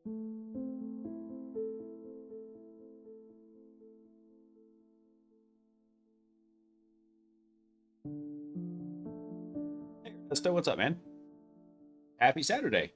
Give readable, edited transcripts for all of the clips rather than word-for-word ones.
Hey, Ernesto, what's up, man? Happy Saturday.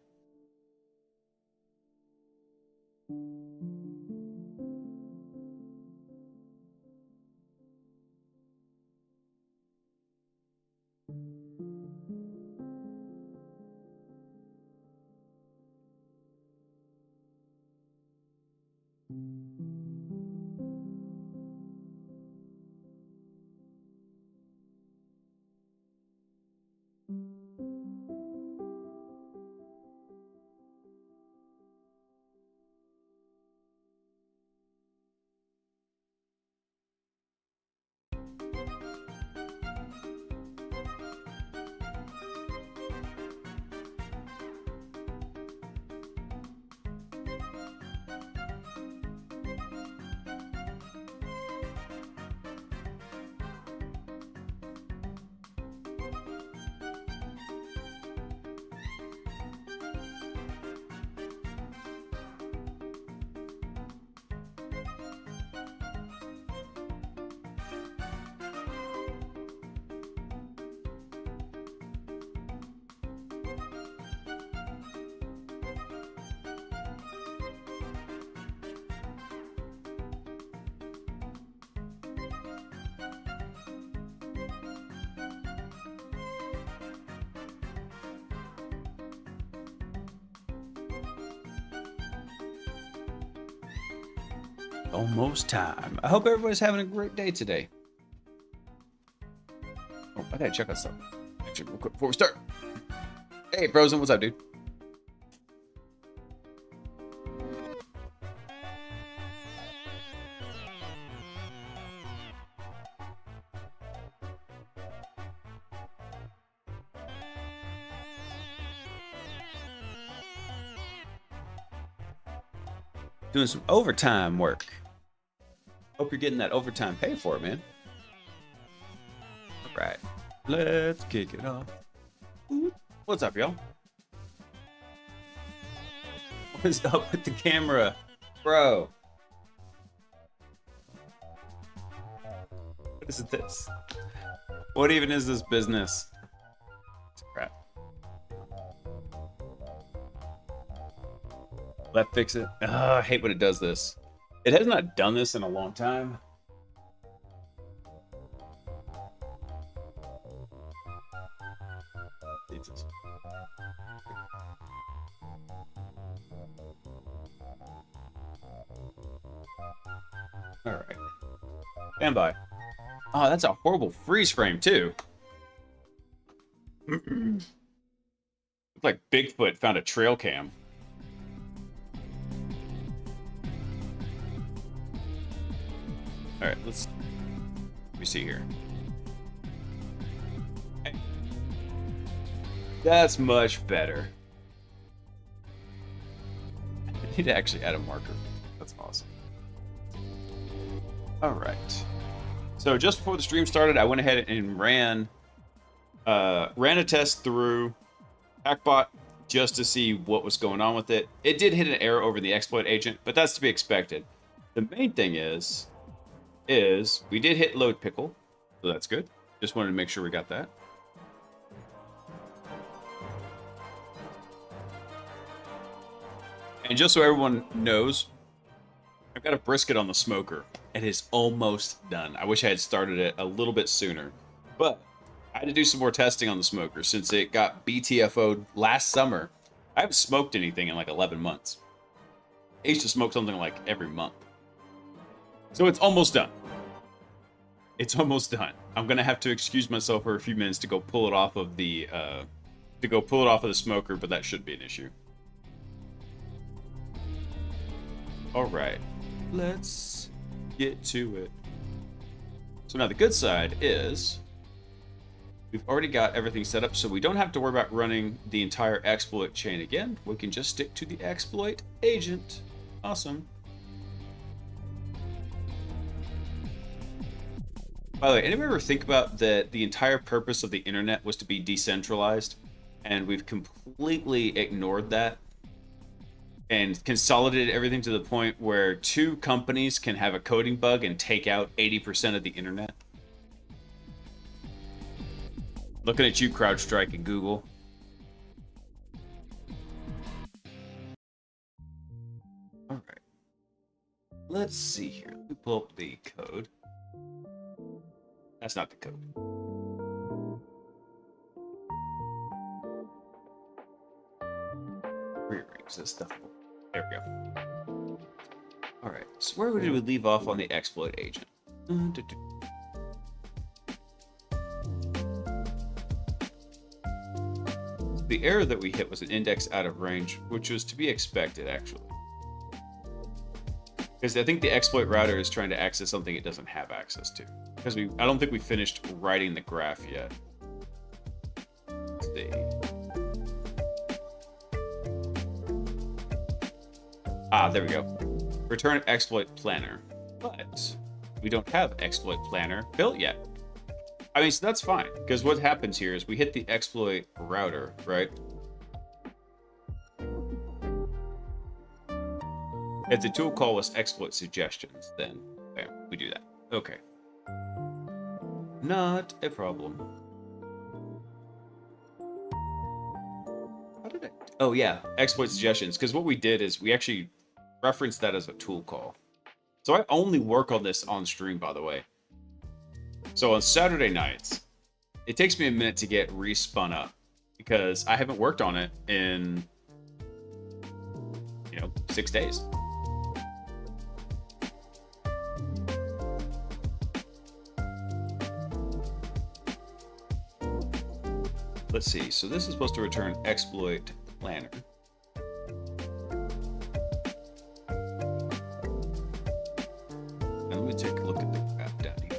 Almost time. I hope everybody's having a great day today. Oh, I gotta check out something. Actually, real quick before we start. Hey, Frozen, what's up, dude? Doing some overtime work. Hope you're getting that overtime pay for it, man. All right, let's kick it off. Ooh. What's up, y'all? What's up with the camera, bro? What is this? What even is this business? Crap. Left fix it. I hate when it does this. It has not done this in a long time. Jesus. All right. Stand by. Oh, that's a horrible freeze frame, too. Looks like Bigfoot found a trail cam. All right, let me see here. That's much better. I need to actually add a marker. That's awesome. All right. So just before the stream started, I went ahead and ran a test through Hackbot just to see what was going on with it. It did hit an error over the exploit agent, but that's to be expected. The main thing is we did hit load pickle, so that's good. Just wanted to make sure we got that. And just so everyone knows, I've got a brisket on the smoker. It is almost done. I wish I had started it a little bit sooner, but I had to do some more testing on the smoker since it got BTFO'd last summer. I haven't smoked anything in like 11 months. I used to smoke something like every month. So it's almost done. It's almost done. I'm gonna have to excuse myself for a few minutes to go pull it off of the smoker, but that shouldn't be an issue. All right, let's get to it. So now the good side is we've already got everything set up, so we don't have to worry about running the entire exploit chain again. We can just stick to the exploit agent. Awesome. By the way, anybody ever think about that the entire purpose of the internet was to be decentralized, and we've completely ignored that? and consolidated everything to the point where 2 companies can have a coding bug and take out 80% of the internet. Looking at you, CrowdStrike and Google. All right. Let's see here. Let me pull up the code. That's not the code. Rearrange this stuff. There we go. All right. So where did we leave off on the exploit agent? The error that we hit was an index out of range, which was to be expected, actually. Because I think the exploit router is trying to access something it doesn't have access to. Because I don't think we finished writing the graph yet. Let's see. There we go. Return exploit planner. But we don't have exploit planner built yet. I mean, so that's fine. Because what happens here is we hit the exploit router, right? If the tool call was exploit suggestions, then bam, we do that. Okay. Not a problem. How did I... Oh, yeah, exploit suggestions. Because what we did is we actually referenced that as a tool call. So I only work on this on stream, by the way. So on Saturday nights, it takes me a minute to get respun up because I haven't worked on it in, 6 days. Let's see. So this is supposed to return exploit planner. And let me take a look at the graph down here.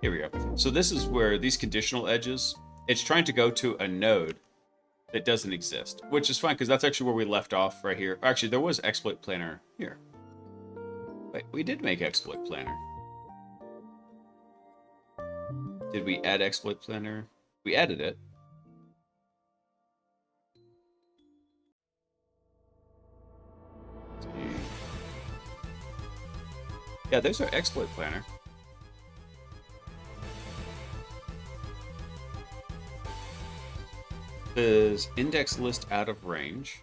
Here we go. So this is where these conditional edges, it's trying to go to a node that doesn't exist, which is fine because that's actually where we left off right here. Actually, there was exploit planner here. Wait, we did make exploit planner. Did we add exploit planner? We added it. Yeah, there's our exploit planner. Is index list out of range.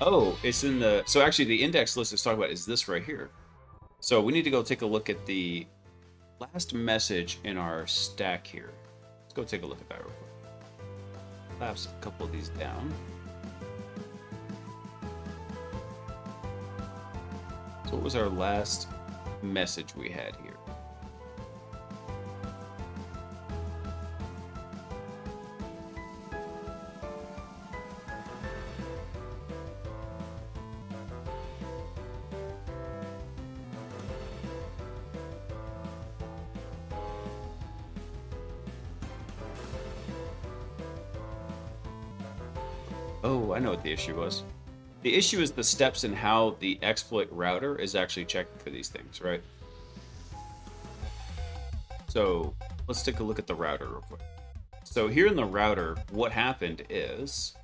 Oh, it's in the... So actually the index list is talking about is this right here. So we need to go take a look at the last message in our stack here. Let's go take a look at that real quick. Collapse a couple of these down. So what was our last message we had here? Oh, I know what the issue was. The issue is the steps in how the exploit router is actually checking for these things, right? So let's take a look at the router real quick. So here in the router, what happened is...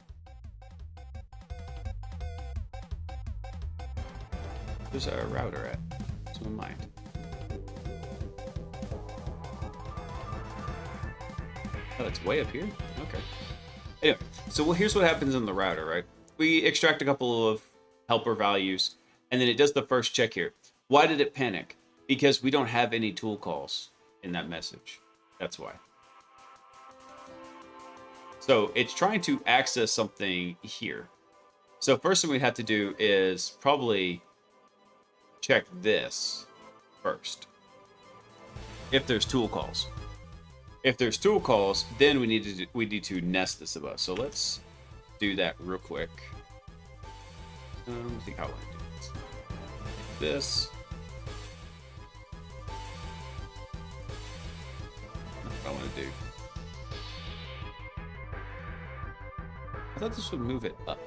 Where's our router at? It's in mind. Oh, it's way up here? Okay. Anyway, so here's what happens in the router, right? We extract a couple of helper values, and then it does the first check here. Why did it panic? Because we don't have any tool calls in that message. That's why. So it's trying to access something here. So first thing we have to do is probably check this first. If there's tool calls. If there's tool calls, then we need to nest this above. So let's do that real quick. Let me think how I want to do this. This. What I want to do. I thought this would move it up.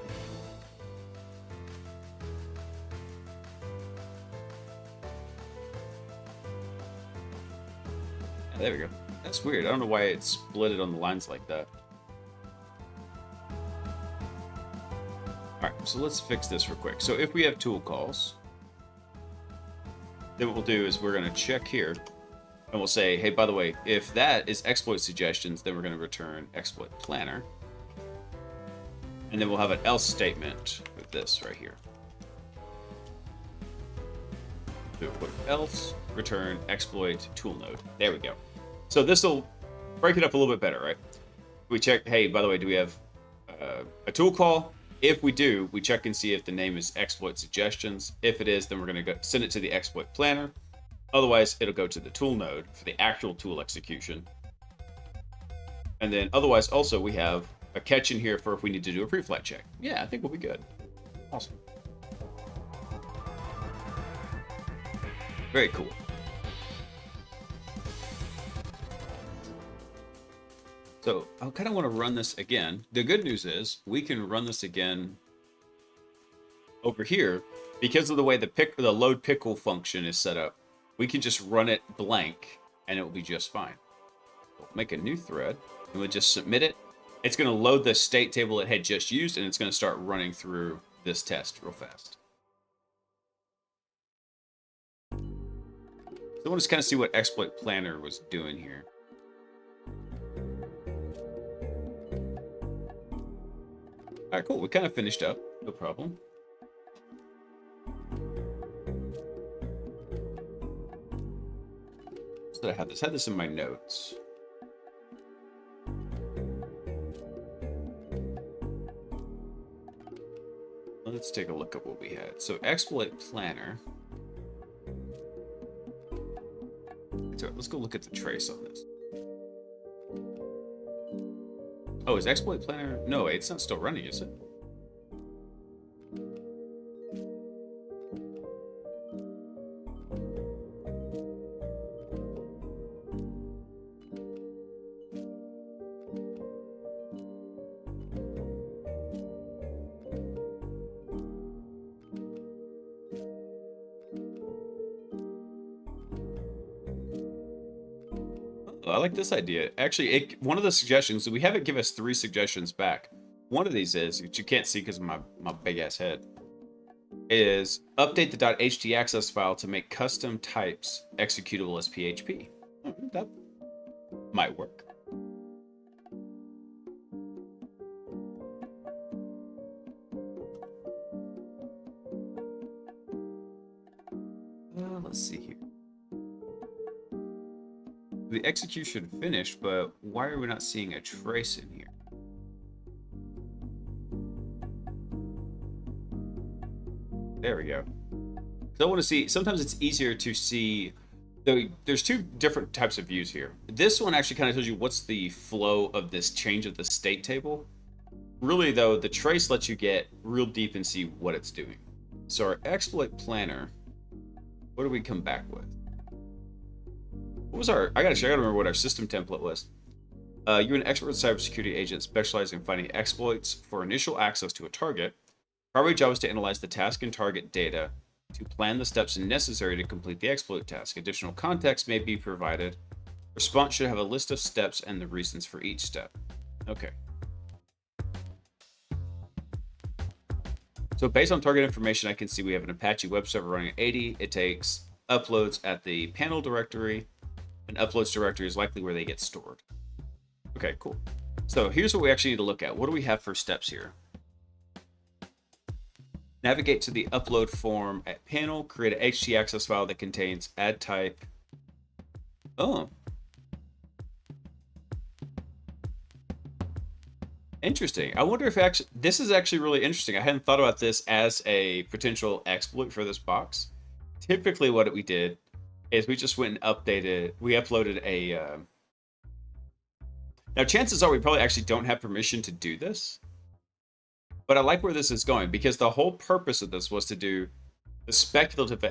There we go. That's weird. I don't know why it split it on the lines like that. All right, so let's fix this real quick. So if we have tool calls, then what we'll do is we're going to check here, and we'll say, hey, by the way, if that is exploit suggestions, then we're going to return exploit planner. And then we'll have an else statement with this right here. Do a quick else, return exploit tool node. There we go. So this will break it up a little bit better, right? We check, hey, by the way, do we have a tool call? If we do, we check and see if the name is exploit suggestions. If it is, then we're going to go send it to the exploit planner. Otherwise, it'll go to the tool node for the actual tool execution. And then otherwise, also, we have a catch in here for if we need to do a pre-flight check. Yeah, I think we'll be good. Awesome. Very cool. So I kind of want to run this again. The good news is we can run this again over here because of the way the load pickle function is set up. We can just run it blank and it will be just fine. We'll make a new thread and we'll just submit it. It's going to load the state table it had just used and it's going to start running through this test real fast. So I want to kind of see what exploit planner was doing here. All right, cool. We kind of finished up. No problem. So did I have this? I had this in my notes. Let's take a look at what we had. So exploit planner. Let's go look at the trace on this. Oh, is exploit planner? No, it's not still running, is it? I like this idea. Actually, one of the suggestions, we have it give us 3 suggestions back. One of these is, which you can't see because of my big ass head, is update the .htaccess file to make custom types executable as PHP. That might work. Let's see here. The execution finished, but why are we not seeing a trace in here? There we go. So I want to see, sometimes it's easier to see, there's 2 different types of views here. This one actually kind of tells you what's the flow of this change of the state table. Really though, the trace lets you get real deep and see what it's doing. So our exploit planner, what do we come back with? What was I gotta remember what our system template was. You're an expert cybersecurity agent specializing in finding exploits for initial access to a target. Primary job is to analyze the task and target data to plan the steps necessary to complete the exploit task. Additional context may be provided. Response should have a list of steps and the reasons for each step. Okay. So based on target information, I can see we have an Apache web server running at 80. It takes uploads at the panel directory. An uploads directory is likely where they get stored. Okay, cool. So here's what we actually need to look at. What do we have for steps here? Navigate to the upload form at panel, create an htaccess file that contains add type. Oh. Interesting. I wonder if actually, this is actually really interesting. I hadn't thought about this as a potential exploit for this box. Typically what we did is we just went and updated, we uploaded a, now chances are we probably actually don't have permission to do this, but I like where this is going because the whole purpose of this was to do the speculative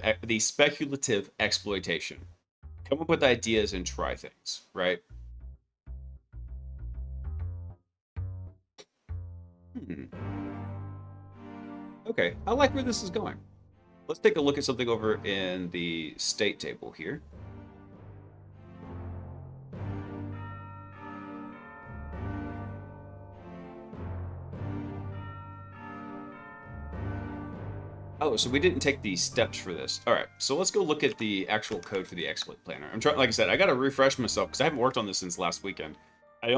exploitation. Come up with ideas and try things, right? Okay, I like where this is going. Let's take a look at something over in the state table here. Oh, so we didn't take the steps for this. All right, so let's go look at the actual code for the exploit planner. I'm trying, like I said, I got to refresh myself because I haven't worked on this since last weekend. I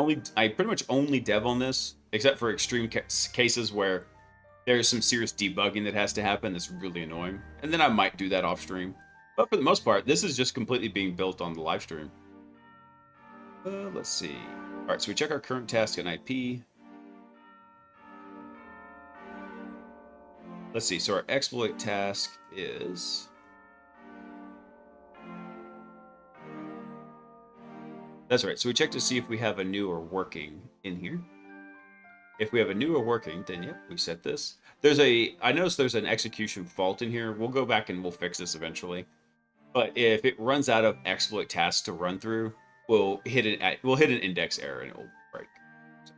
pretty much only dev on this, except for extreme cases where there's some serious debugging that has to happen that's really annoying, and then I might do that off stream. But for the most part, this is just completely being built on the live stream. Let's see. All right, so we check our current task and IP. Let's see. So our exploit task is. That's right. So we check to see if we have a new or working in here. If we have a new or working, then yep, we set this. I noticed there's an execution fault in here. We'll go back and we'll fix this eventually. But if it runs out of exploit tasks to run through, we'll hit an index error and it will break. So.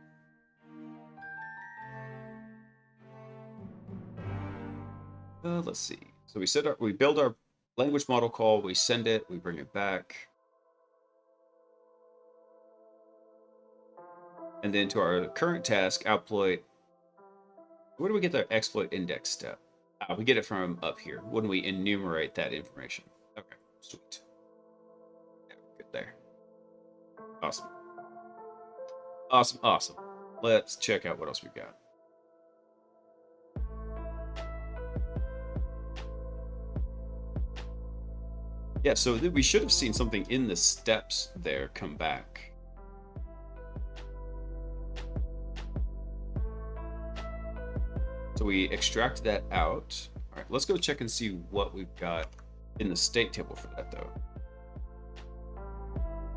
Let's see. So we build our language model call, we send it, we bring it back. And then to our current task, exploit. Where do we get the exploit index step? We get it from up here when we enumerate that information. Okay, sweet. Yeah, good there. Awesome. Awesome, awesome. Let's check out what else we've got. Yeah, so we should have seen something in the steps there come back. So we extract that out. All right, let's go check and see what we've got in the state table for that, though.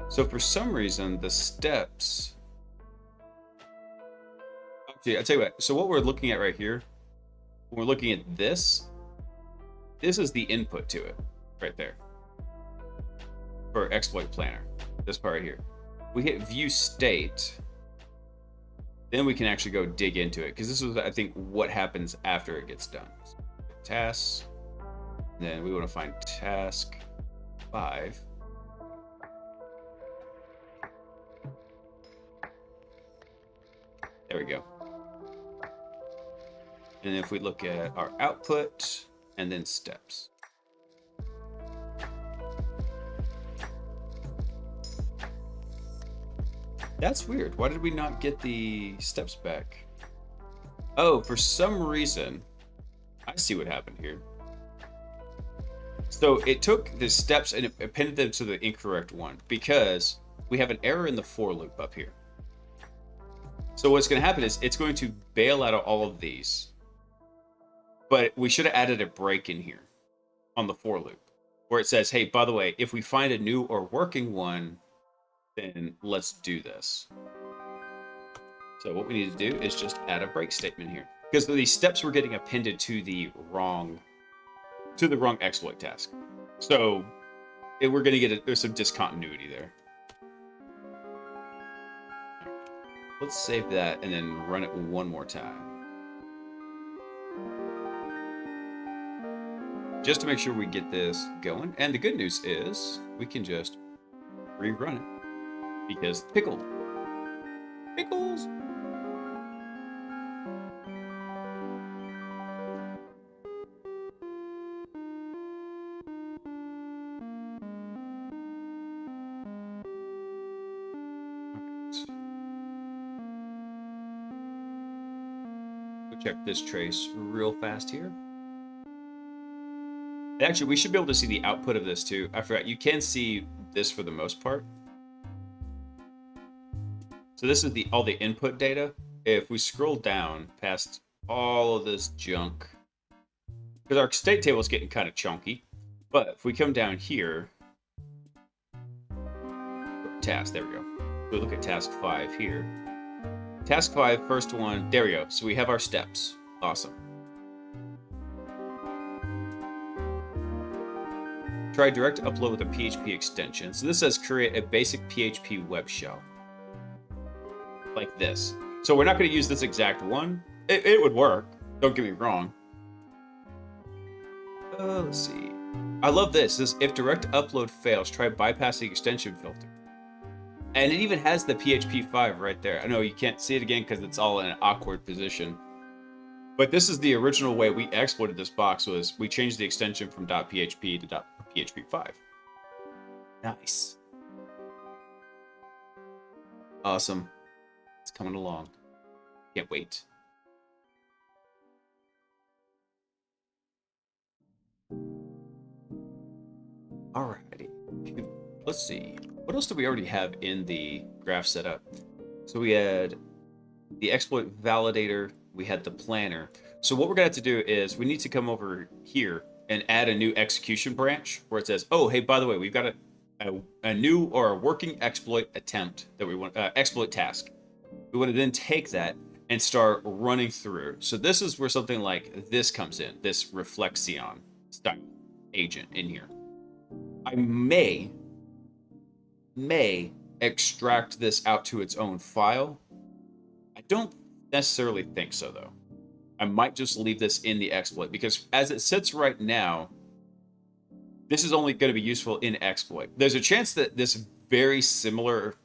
So for some reason, the steps... Actually, I'll tell you what. So what we're looking at right here, when we're looking at this is the input to it, right there. For exploit planner, this part right here. We hit view state, then we can actually go dig into it, because this is, I think, what happens after it gets done. So, tasks, then we want to find task 5. There we go. And if we look at our output and then steps. That's weird. Why did we not get the steps back? Oh, for some reason, I see what happened here. So it took the steps and it appended them to the incorrect one because we have an error in the for loop up here. So what's going to happen is it's going to bail out of all of these. But we should have added a break in here on the for loop where it says, hey, by the way, if we find a new or working one, then let's do this. So what we need to do is just add a break statement here, because these steps were getting appended to the wrong exploit task. So we're going to get there's some discontinuity there. Let's save that and then run it one more time, just to make sure we get this going. And the good news is we can just rerun it. Because pickles. We'll check this trace real fast here. Actually, we should be able to see the output of this too. I forgot, you can see this for the most part. So this is all the input data. If we scroll down past all of this junk, because our state table is getting kind of chunky, but if we come down here, task, there we go. We look at task 5 here. Task 5, first one, there we go. So we have our steps. Awesome. Try direct upload with a PHP extension. So this says create a basic PHP web shell. Like this. So we're not going to use this exact one. It would work. Don't get me wrong. Let's see. I love this. This if direct upload fails, try bypassing extension filter. And it even has the PHP 5 right there. I know you can't see it again because it's all in an awkward position. But this is the original way we exploited this box was we changed the extension from .php to .php5. Nice. Awesome. It's coming along. Can't wait. Alrighty. Let's see. What else do we already have in the graph setup? So we had the exploit validator, we had the planner. So what we're gonna have to do is we need to come over here and add a new execution branch where it says, oh, hey, by the way, we've got a new or a working exploit attempt that we want, exploit task. We want to then take that and start running through. So this is where something like this comes in, this Reflexion style agent in here. I may extract this out to its own file. I don't necessarily think so, though. I might just leave this in the exploit because as it sits right now, this is only going to be useful in exploit. There's a chance that this very similar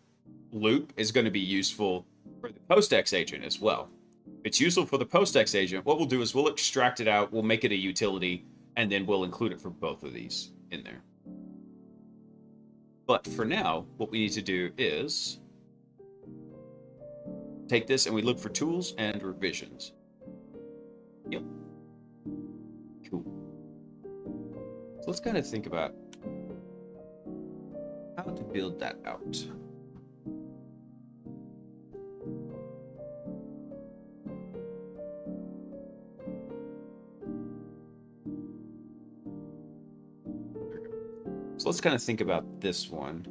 loop is going to be useful for the PostX agent as well. If it's useful for the PostX agent, what we'll do is we'll extract it out, we'll make it a utility, and then we'll include it for both of these in there. But for now, what we need to do is take this and we look for tools and revisions. Yep. Cool. So let's kind of think about how to build that out. So let's kind of think about this one.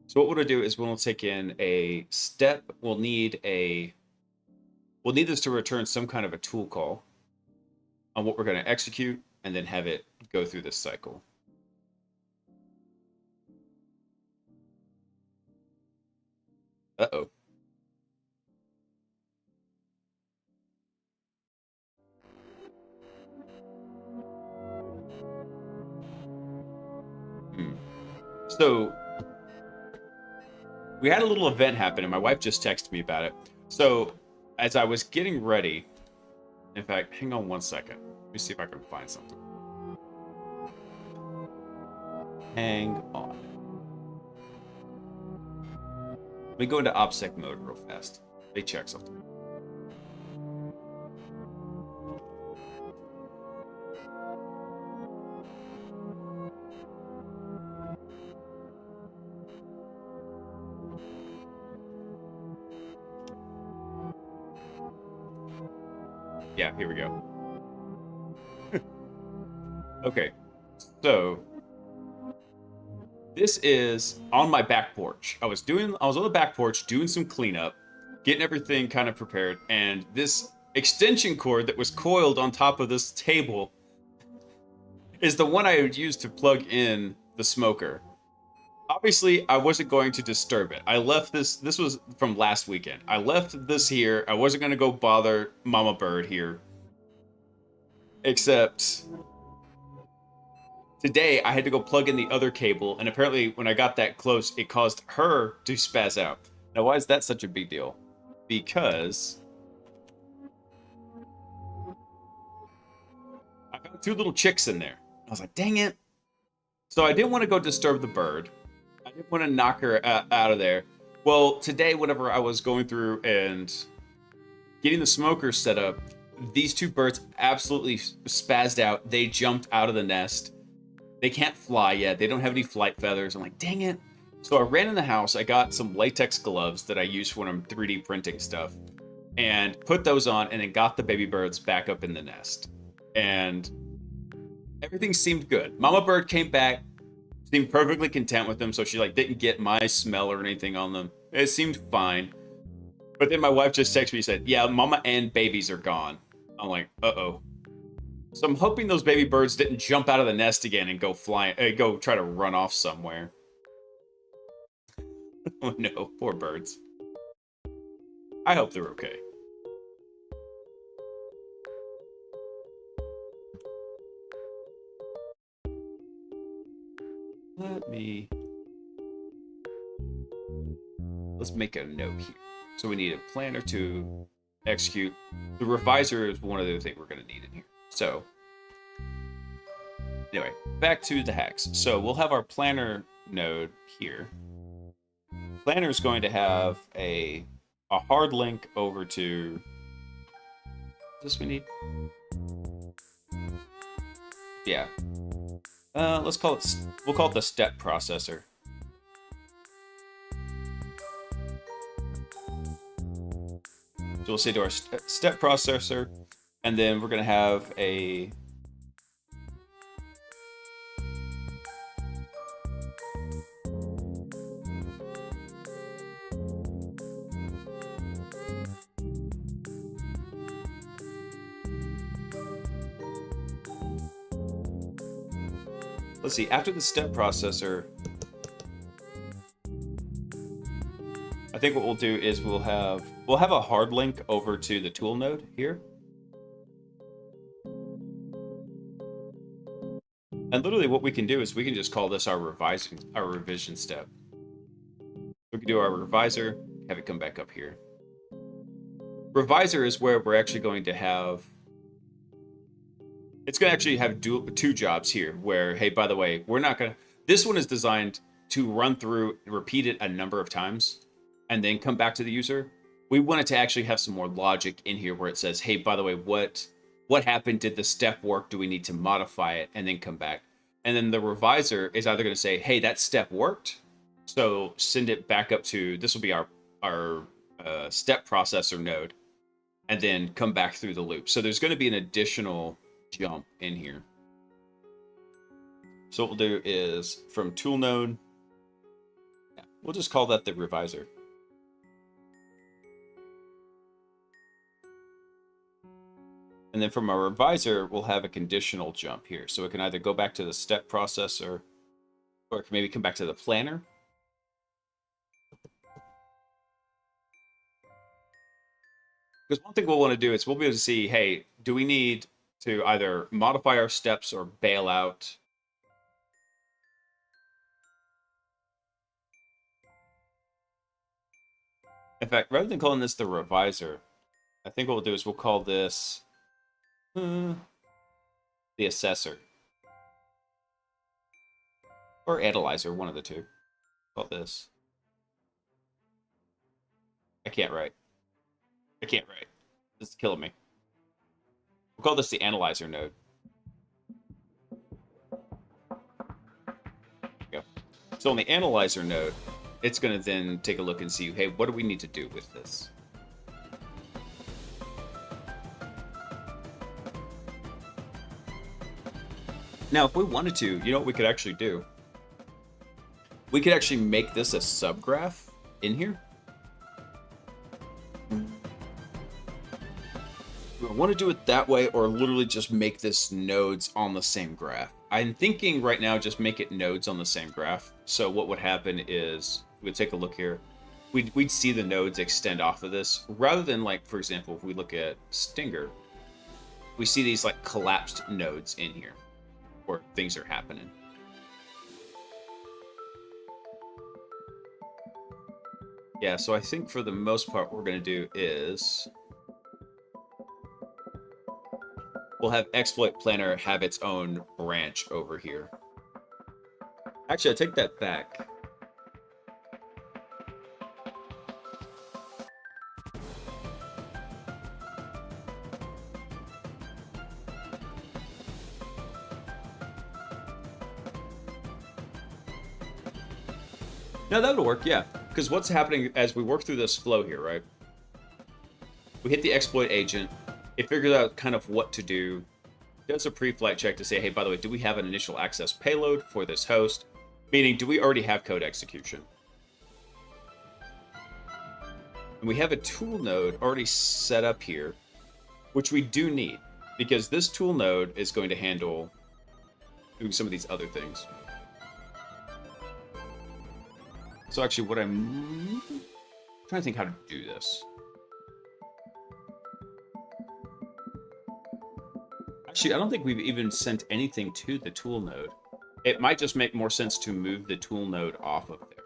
So what we'll do is we'll take in a step. We'll need this to return some kind of a tool call on what we're going to execute and then have it go through this cycle. Uh-oh. So we had a little event happen and my wife just texted me about it. So as I was getting ready, in fact, hang on one second. Let me see if I can find something. Hang on. Let me go into OPSEC mode real fast. Let me check something. Yeah, here we go. Okay, so this is on my back porch. I was on the back porch doing some cleanup, getting everything kind of prepared, and this extension cord that was coiled on top of this table is the one I would use to plug in the smoker. Obviously, I wasn't going to disturb it. I left this was from last weekend. I left this here. I wasn't going to go bother Mama Bird here. Except today I had to go plug in the other cable, and apparently when I got that close, it caused her to spaz out. Now, why is that such a big deal? Because I found two little chicks in there. I was like, dang it. So I didn't want to go disturb the bird. I didn't want to knock her out of there. Well, today, whenever I was going through and getting the smoker set up, these two birds absolutely spazzed out. They jumped out of the nest. They can't fly yet. They don't have any flight feathers. I'm like, dang it. So I ran in the house. I got some latex gloves that I use when I'm 3D printing stuff and put those on and then got the baby birds back up in the nest. And everything seemed good. Mama bird came back, seemed perfectly content with them. So she didn't get my smell or anything on them. It seemed fine. But then my wife just texted me and said, yeah, mama and babies are gone. I'm like, uh-oh. So I'm hoping those baby birds didn't jump out of the nest again and go go try to run off somewhere. Oh no, poor birds. I hope they're okay. let's make a note here. So we need a planner to execute. The revisor is one other thing we're going to need in here. So anyway, back to the hacks. So we'll have our planner node here. Planner is going to have a hard link over to this we need. Yeah. Let's call it, we'll call it the step processor. So we'll say to our step processor, and then we're going to have a let's see, after the step processor, I think what we'll do is we'll have a hard link over to the tool node here. And literally what we can do is we can just call this our revision step. We can do our revisor, have it come back up here. Revisor is where we're actually going to have, it's going to actually have two jobs here where, hey, by the way, we're not going to, this one is designed to run through and repeat it a number of times and then come back to the user. We want it to actually have some more logic in here where it says, hey, by the way, what happened? Did the step work? Do we need to modify it and then come back? And then the revisor is either going to say, hey, that step worked, so send it back up to, this will be our step processor node, and then come back through the loop. So there's going to be an additional jump in here. So what we'll do is from tool node, we'll just call that the revisor. And then from our revisor, we'll have a conditional jump here. So it can either go back to the step processor, or it can maybe come back to the planner. Because one thing we'll want to do is we'll be able to see, hey, do we need to either modify our steps or bail out? In fact, rather than calling this the revisor, I think what we'll do is we'll call this the assessor. Or analyzer, one of the two. Call this. I can't write. This is killing me. We'll call this the analyzer node. There we go. So on the analyzer node, it's going to then take a look and see, hey, what do we need to do with this? Now, if we wanted to, you know what we could actually do? We could actually make this a subgraph in here. We want to do it that way, or literally just make this nodes on the same graph. I'm thinking right now just make it nodes on the same graph. So what would happen is, we'd take a look here. We'd see the nodes extend off of this, rather than, like, for example, if we look at Stinger, we see these like collapsed nodes in here, where things are happening. Yeah, so I think for the most part, what we're going to do is we'll have Exploit Planner have its own branch over here. Actually, I take that back. No, that would work, yeah. Because what's happening as we work through this flow here, right? We hit the exploit agent. It figures out kind of what to do. Does a pre-flight check to say, hey, by the way, do we have an initial access payload for this host? Meaning, do we already have code execution? And we have a tool node already set up here, which we do need, because this tool node is going to handle doing some of these other things. So actually, what I'm trying to think how to do this. Actually, I don't think we've even sent anything to the tool node. it might just make more sense to move the tool node off of there.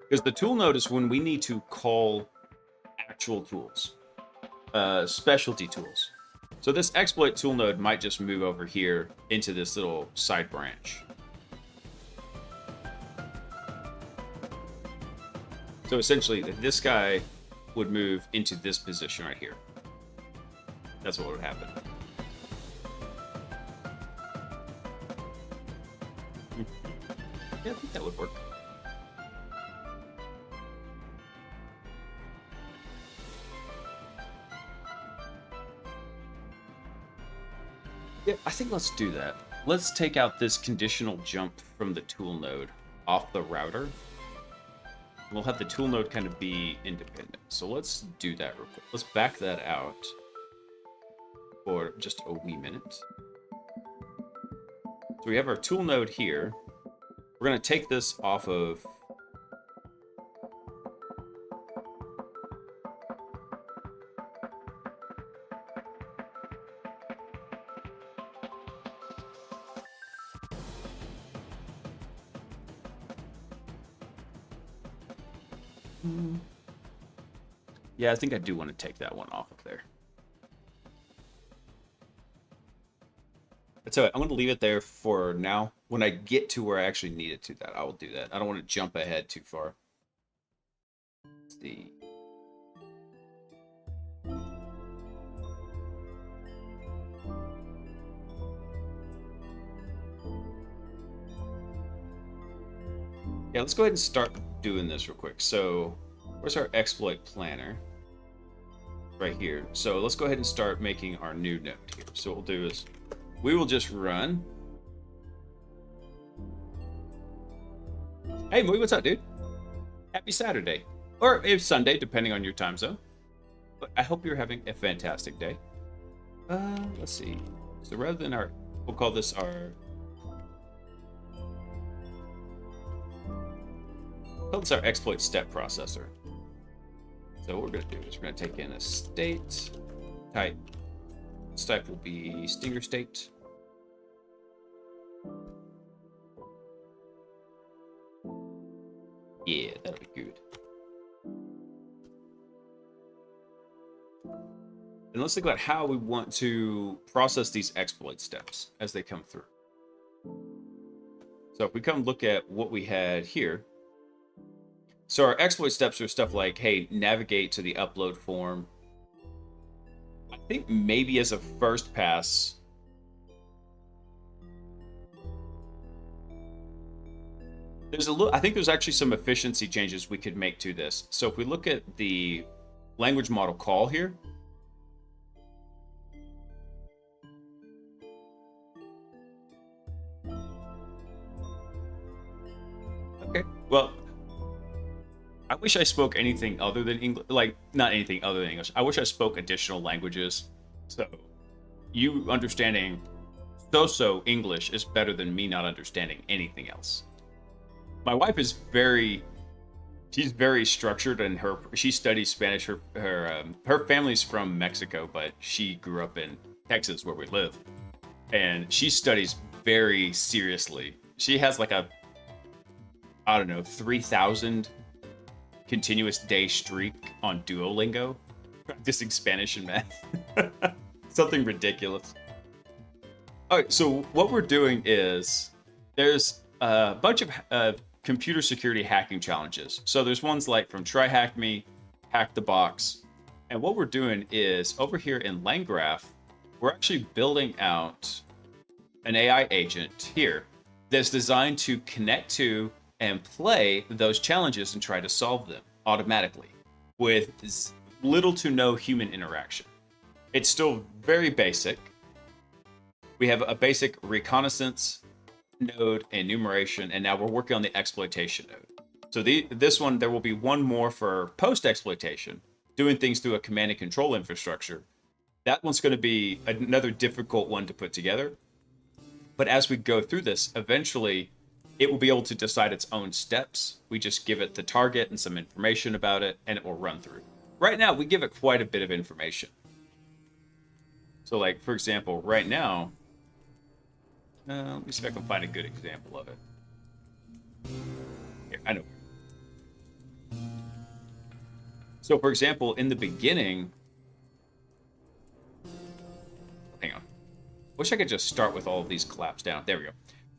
Because the tool node is when we need to call actual tools, specialty tools. So this exploit tool node might just move over here into this little side branch. So essentially, this guy would move into this position right here. That's what would happen. Yeah, I think that would work. Yeah, I think let's do that. Let's take out this conditional jump from the tool node off the router. We'll have the tool node kind of be independent. So let's do that real quick. Let's back that out for just a wee minute. So we have our tool node here. We're going to take this off of... Yeah, I think I do want to take that one off of there. So I'm going to leave it there for now. When I get to where I actually need it to that, I will do that. I don't want to jump ahead too far. Let's see. Yeah, let's go ahead and start doing this real quick. So where's our exploit planner? Right here. So let's go ahead and start making our new node here. So what we'll do is we will just run. Hey, Moy, what's up, dude? Happy Saturday. Or it's Sunday, depending on your time zone. But I hope you're having a fantastic day. Let's see. So rather than our, we'll call this our... Call this our exploit step processor. So what we're going to do is we're going to take in a state type. This type will be stinger state. Yeah, that'll be good. And let's think about how we want to process these exploit steps as they come through. So if we come look at what we had here. So our exploit steps are stuff like, hey, navigate to the upload form. I think maybe as a first pass, I think there's actually some efficiency changes we could make to this. So if we look at the language model call here, okay, well, I wish I spoke anything other than English, like not anything other than English. I wish I spoke additional languages. So you understanding so English is better than me not understanding anything else. My wife is she's very structured, and she studies Spanish. Her family's from Mexico, but she grew up in Texas where we live, and she studies very seriously. She has like I don't know, 3,000 continuous day streak on Duolingo, practicing Spanish and math. Something ridiculous. All right, so what we're doing is there's a bunch of computer security hacking challenges. So there's ones like from Try Hack Me, Hack the Box. And what we're doing is over here in LangGraph, we're actually building out an AI agent here that's designed to connect to and play those challenges and try to solve them automatically with little to no human interaction. It's still very basic. We have a basic reconnaissance node, enumeration, and now we're working on the exploitation node. So this one, there will be one more for post-exploitation, doing things through a command and control infrastructure. That one's going to be another difficult one to put together. But as we go through this, eventually it will be able to decide its own steps. We just give it the target and some information about it, and it will run through. Right now, we give it quite a bit of information. So like, for example, right now, Let me see if I can find a good example of it. Here, I know. So, for example, in the beginning, hang on. Wish I could just start with all of these claps down. There we go.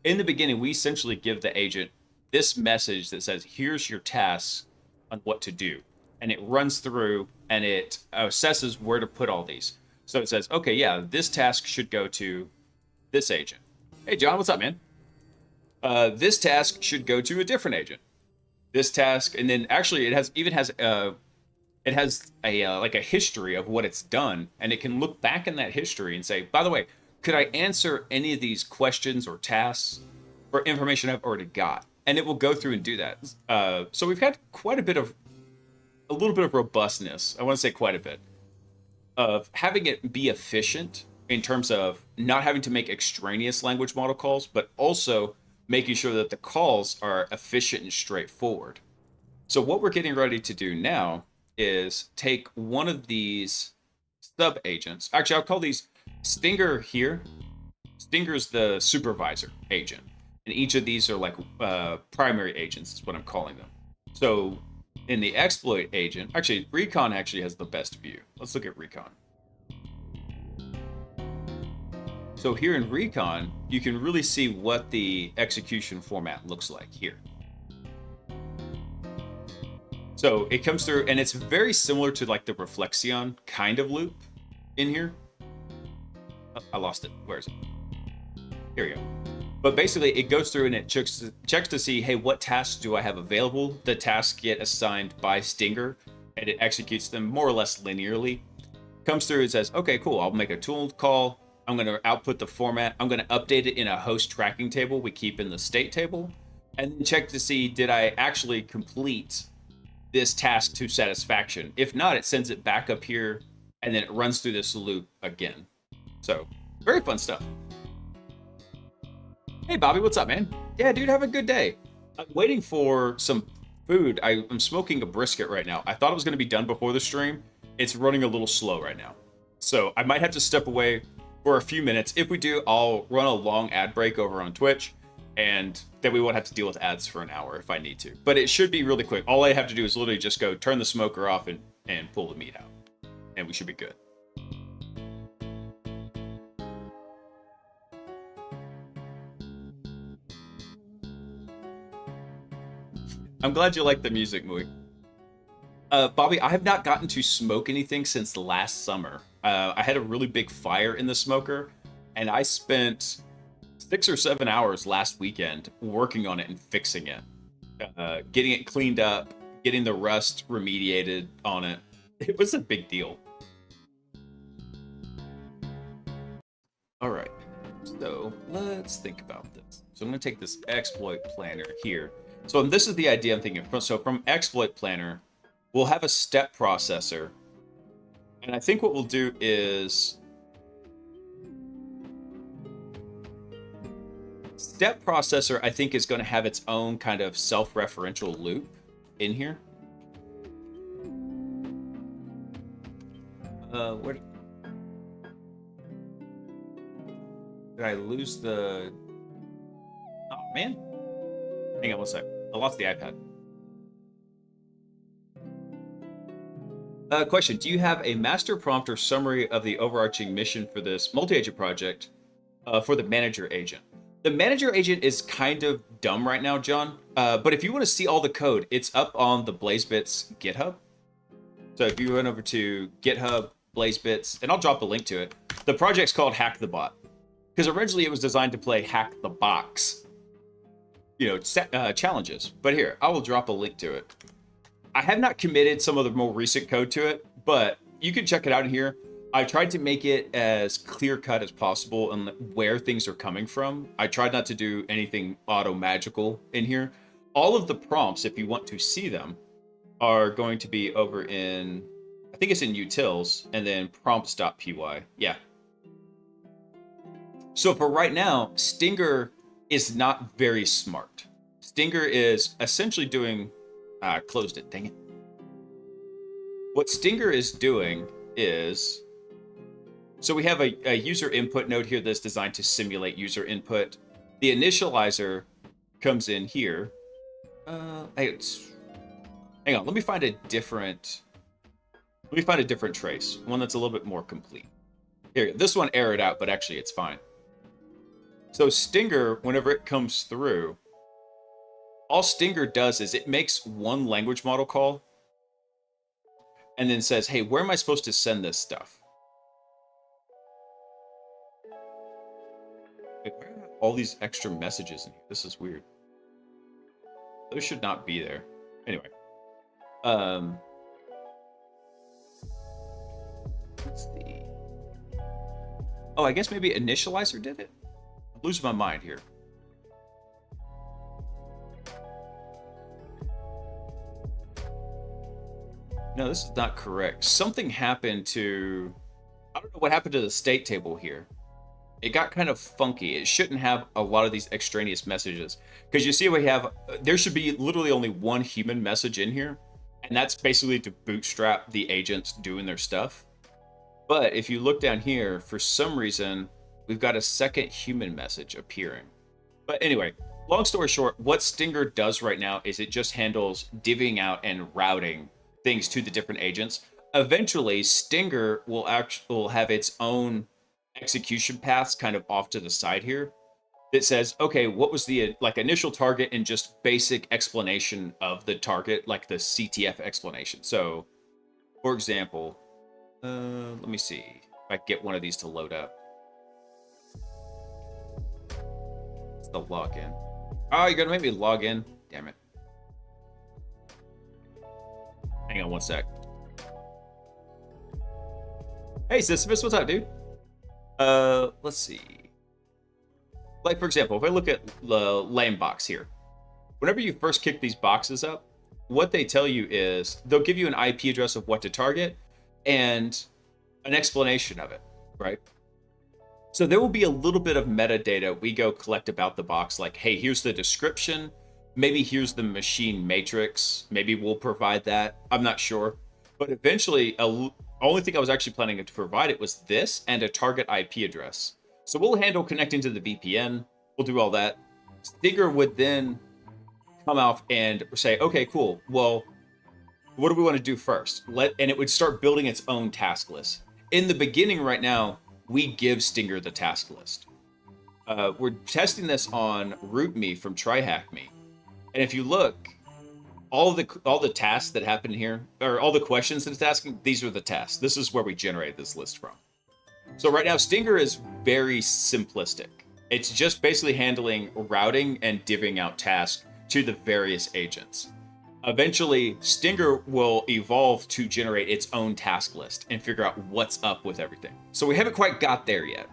In the beginning, we essentially give the agent this message that says, here's your task on what to do. And it runs through and it assesses where to put all these. So it says, okay, yeah, this task should go to this agent. Hey, John, what's up, man? This task should go to a different agent. This task, and then actually it has a like a history of what it's done, and it can look back in that history and say, by the way, could I answer any of these questions or tasks for information I've already got? And it will go through and do that. So we've had a little bit of robustness. I want to say quite a bit of having it be efficient in terms of not having to make extraneous language model calls, but also making sure that the calls are efficient and straightforward. So what we're getting ready to do now is take one of these sub agents. Actually, I'll call these Stinger here. Stinger's the supervisor agent. And each of these are like primary agents is what I'm calling them. So in the exploit agent, actually, Recon actually has the best view. Let's look at Recon. So here in Recon, you can really see what the execution format looks like here. So it comes through, and it's very similar to like the Reflexion kind of loop in here. Oh, I lost it. Where is it? Here we go. But basically, it goes through and it checks to see, hey, what tasks do I have available? The tasks get assigned by Stinger, and it executes them more or less linearly. Comes through and says, okay, cool, I'll make a tool call. I'm going to output the format. I'm going to update it in a host tracking table we keep in the state table, and then check to see, did I actually complete this task to satisfaction? If not, it sends it back up here, and then it runs through this loop again. So, very fun stuff. Hey, Bobby, what's up, man? Yeah, dude, have a good day. I'm waiting for some food. I'm smoking a brisket right now. I thought it was going to be done before the stream. It's running a little slow right now. So I might have to step away for a few minutes. If we do, I'll run a long ad break over on Twitch, and then we won't have to deal with ads for an hour if I need to. But it should be really quick. All I have to do is literally just go turn the smoker off and pull the meat out. And we should be good. I'm glad you like the music, Mui. Bobby, I have not gotten to smoke anything since last summer. I had a really big fire in the smoker, and I spent 6 or 7 hours last weekend working on it and fixing it. Getting it cleaned up, getting the rust remediated on it. It was a big deal. All right, so let's think about this. So I'm going to take this exploit planner here. So this is the idea I'm thinking. So from exploit planner, we'll have a step processor. And I think what we'll do is step processor, I think, is going to have its own kind of self-referential loop in here. Where did I lose the... Oh, man. Hang on one sec. I lost the iPad. Question. Do you have a master prompt or summary of the overarching mission for this multi-agent project for the manager agent? The manager agent is kind of dumb right now, John. But if you want to see all the code, it's up on the BlaiseBits GitHub. So if you run over to GitHub, BlaiseBits, and I'll drop a link to it. The project's called Hack the Bot. Because originally it was designed to play Hack the Box, challenges. But here, I will drop a link to it. I have not committed some of the more recent code to it, but you can check it out in here. I tried to make it as clear-cut as possible and where things are coming from. I tried not to do anything auto-magical in here. All of the prompts, if you want to see them, are going to be over in, I think it's in utils, and then prompts.py. Yeah. So for right now, Stinger is not very smart. Stinger is essentially doing... closed it, dang it. What Stinger is doing is So we have a user input node here that's designed to simulate user input. The initializer comes in here. Hang on, let me find a different trace, one that's a little bit more complete. Here, this one errored out, but actually it's fine. So Stinger, whenever it comes through, all Stinger does is it makes one language model call and then says, hey, where am I supposed to send this stuff? Wait, where are all these extra messages in here? This is weird. Those should not be there. Anyway. Let's see. Oh, I guess maybe initializer did it? I'm losing my mind here. No, this is not correct. Something happened to... I don't know what happened to the state table here. It got kind of funky. It shouldn't have a lot of these extraneous messages. Because you see we have... There should be literally only one human message in here. And that's basically to bootstrap the agents doing their stuff. But if you look down here, for some reason, we've got a second human message appearing. But anyway, long story short, what Stinger does right now is it just handles divvying out and routing things to the different agents. Eventually, Stinger will have its own execution paths kind of off to the side here that says, okay, what was the initial target and just basic explanation of the target, like the CTF explanation. So, for example, let me see if I can get one of these to load up. It's the login. Oh, you're gonna make me log in? Damn it. Hang on one sec. Hey, Sisyphus, what's up, dude? Let's see. Like, for example, if I look at the lame box here, whenever you first kick these boxes up, what they tell you is they'll give you an IP address of what to target and an explanation of it, right? So there will be a little bit of metadata we go collect about the box, like, hey, here's the description, maybe here's the machine matrix, maybe we'll provide that, I'm not sure. But eventually, only thing I was actually planning to provide it was this and a target IP address. So we'll handle connecting to the VPN, we'll do all that. Stinger would then come out and say, okay, cool, well, what do we want to do first? And it would start building its own task list. In the beginning right now, we give Stinger the task list. We're testing this on RootMe from TryHackMe. And if you look, all the tasks that happen here, or all the questions that it's asking, these are the tasks. This is where we generated this list from. So right now, Stinger is very simplistic. It's just basically handling routing and divvying out tasks to the various agents. Eventually, Stinger will evolve to generate its own task list and figure out what's up with everything. So we haven't quite got there yet.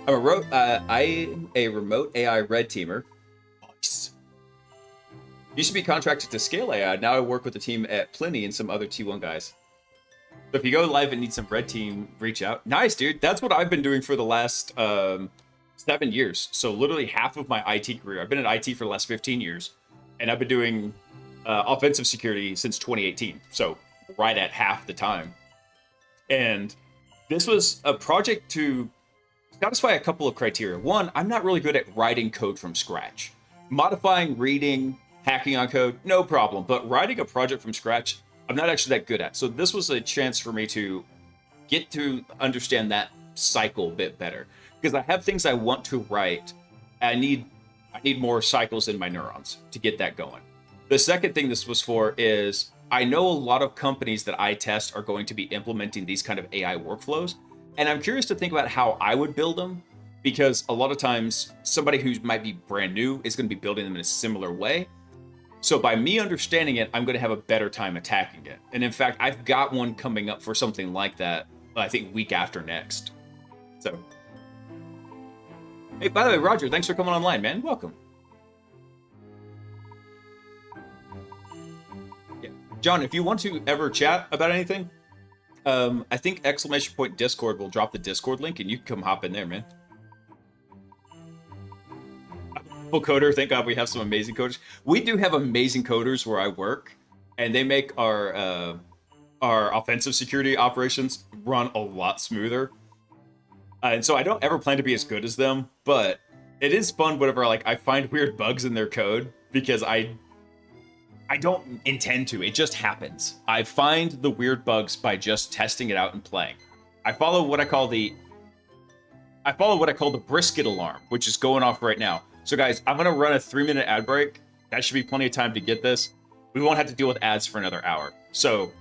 I'm a remote AI red teamer. Nice. Used to be contracted to scale AI. Now I work with a team at Pliny and some other T1 guys. So if you go live and need some red team, reach out. Nice, dude. That's what I've been doing for the last 7 years. So literally half of my IT career. I've been in IT for the last 15 years. And I've been doing offensive security since 2018. So right at half the time. And this was a project to satisfy a couple of criteria. One, I'm not really good at writing code from scratch. Modifying, reading, hacking on code, no problem. But writing a project from scratch, I'm not actually that good at. So this was a chance for me to get to understand that cycle a bit better. Because I have things I want to write. I need more cycles in my neurons to get that going. The second thing this was for is I know a lot of companies that I test are going to be implementing these kind of AI workflows. And I'm curious to think about how I would build them, because a lot of times somebody who might be brand new is going to be building them in a similar way. So by me understanding it, I'm going to have a better time attacking it. And in fact, I've got one coming up for something like that, I think week after next. So, hey, by the way, Roger, thanks for coming online, man. Welcome. Yeah. John, if you want to ever chat about anything, I think !Discord will drop the Discord link and you can come hop in there, man. Full coder, thank God we have some amazing coders. We do have amazing coders where I work. and they make our offensive security operations run a lot smoother. And so I don't ever plan to be as good as them, but it is fun whenever like I find weird bugs in their code because I don't intend to. It just happens. I find the weird bugs by just testing it out and playing. I follow what I call the brisket alarm, which is going off right now. So guys, I'm gonna run a 3-minute ad break. That should be plenty of time to get this. We won't have to deal with ads for another hour. So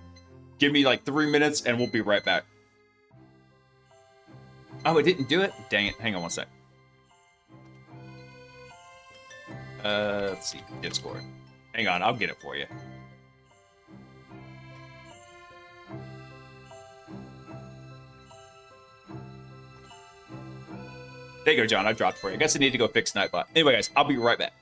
give me like 3 minutes and we'll be right back. Oh, it didn't do it? Dang it. Hang on one sec. Let's see. Discord. Hang on, I'll get it for you. There you go, John. I dropped for you. I guess I need to go fix Nightbot. Anyway, guys, I'll be right back.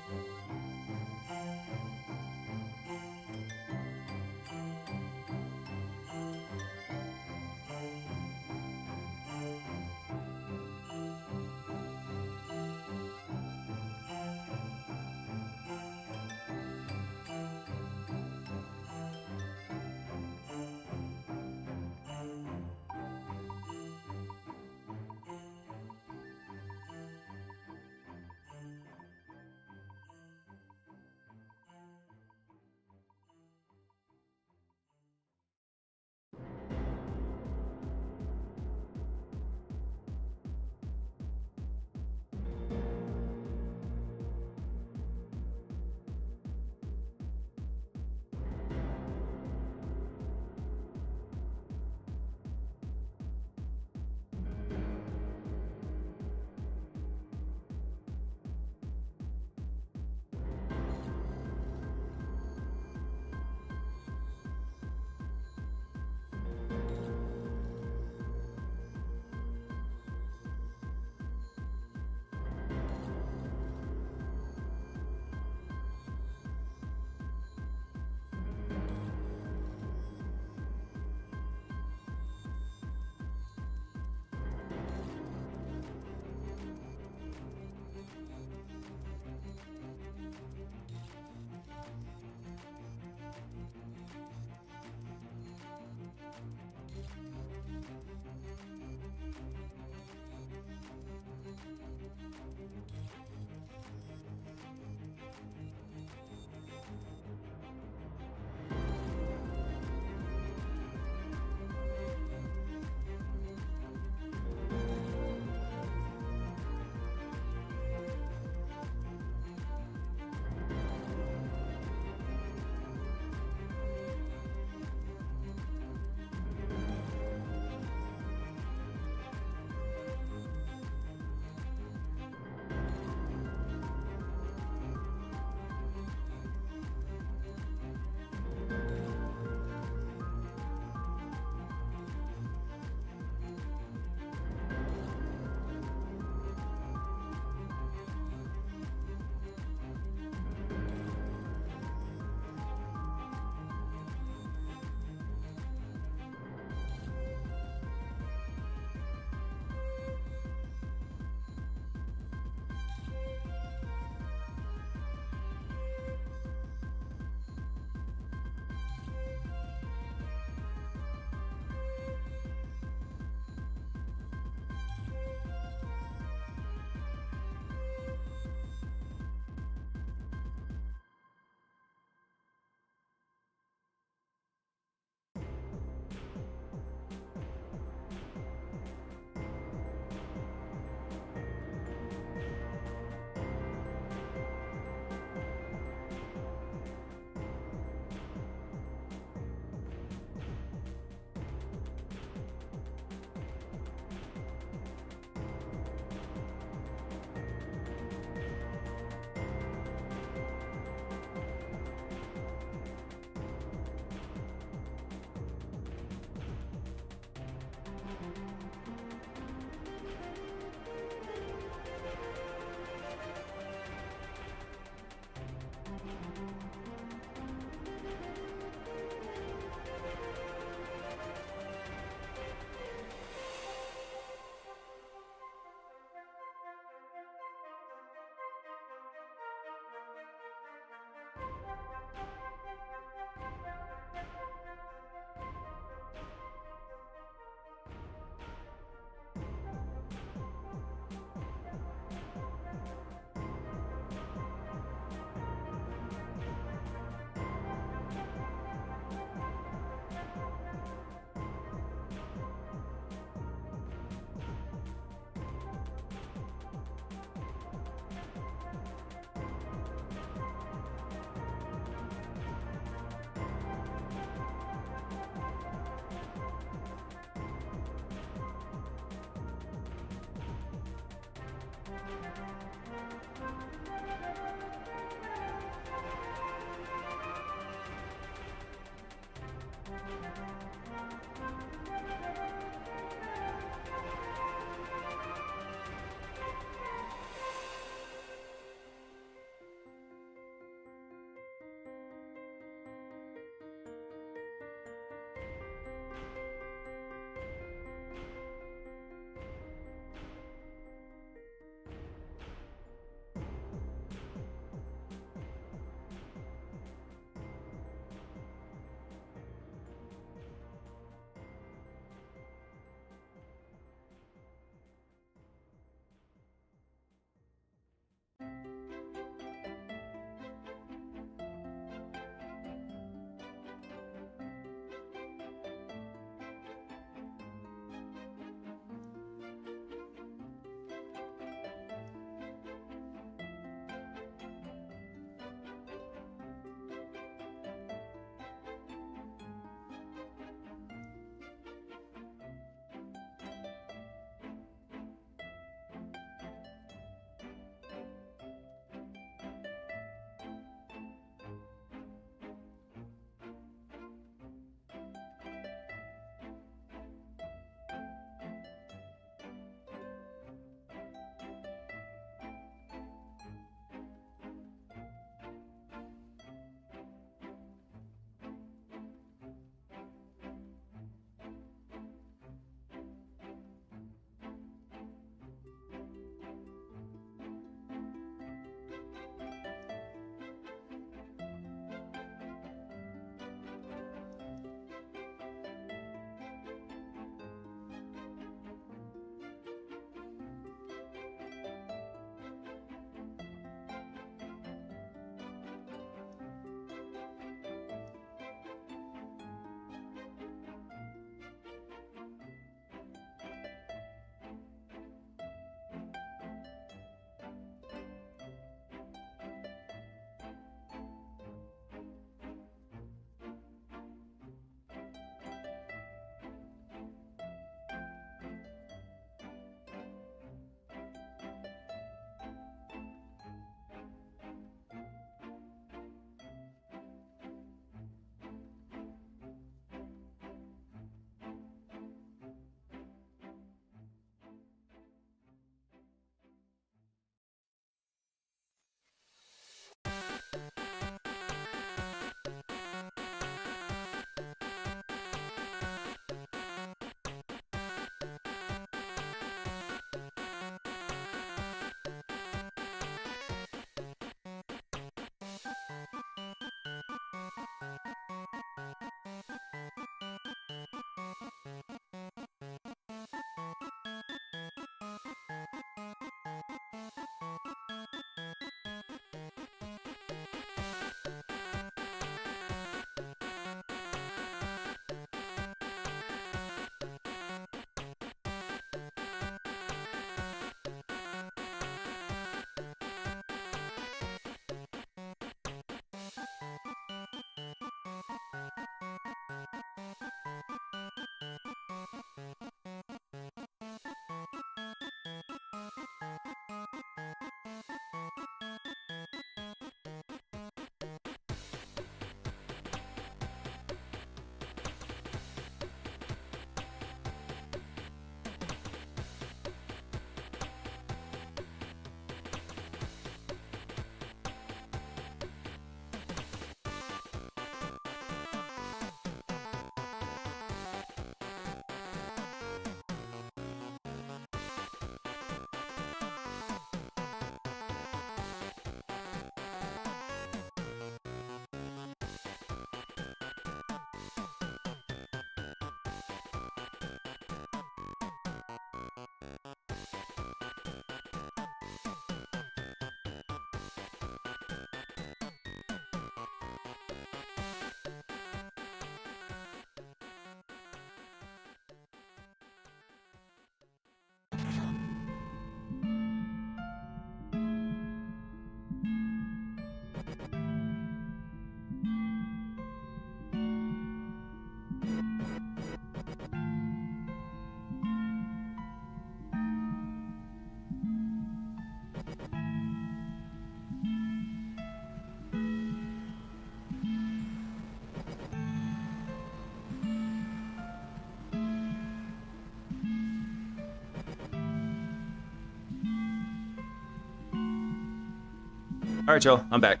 All right, y'all, I'm back.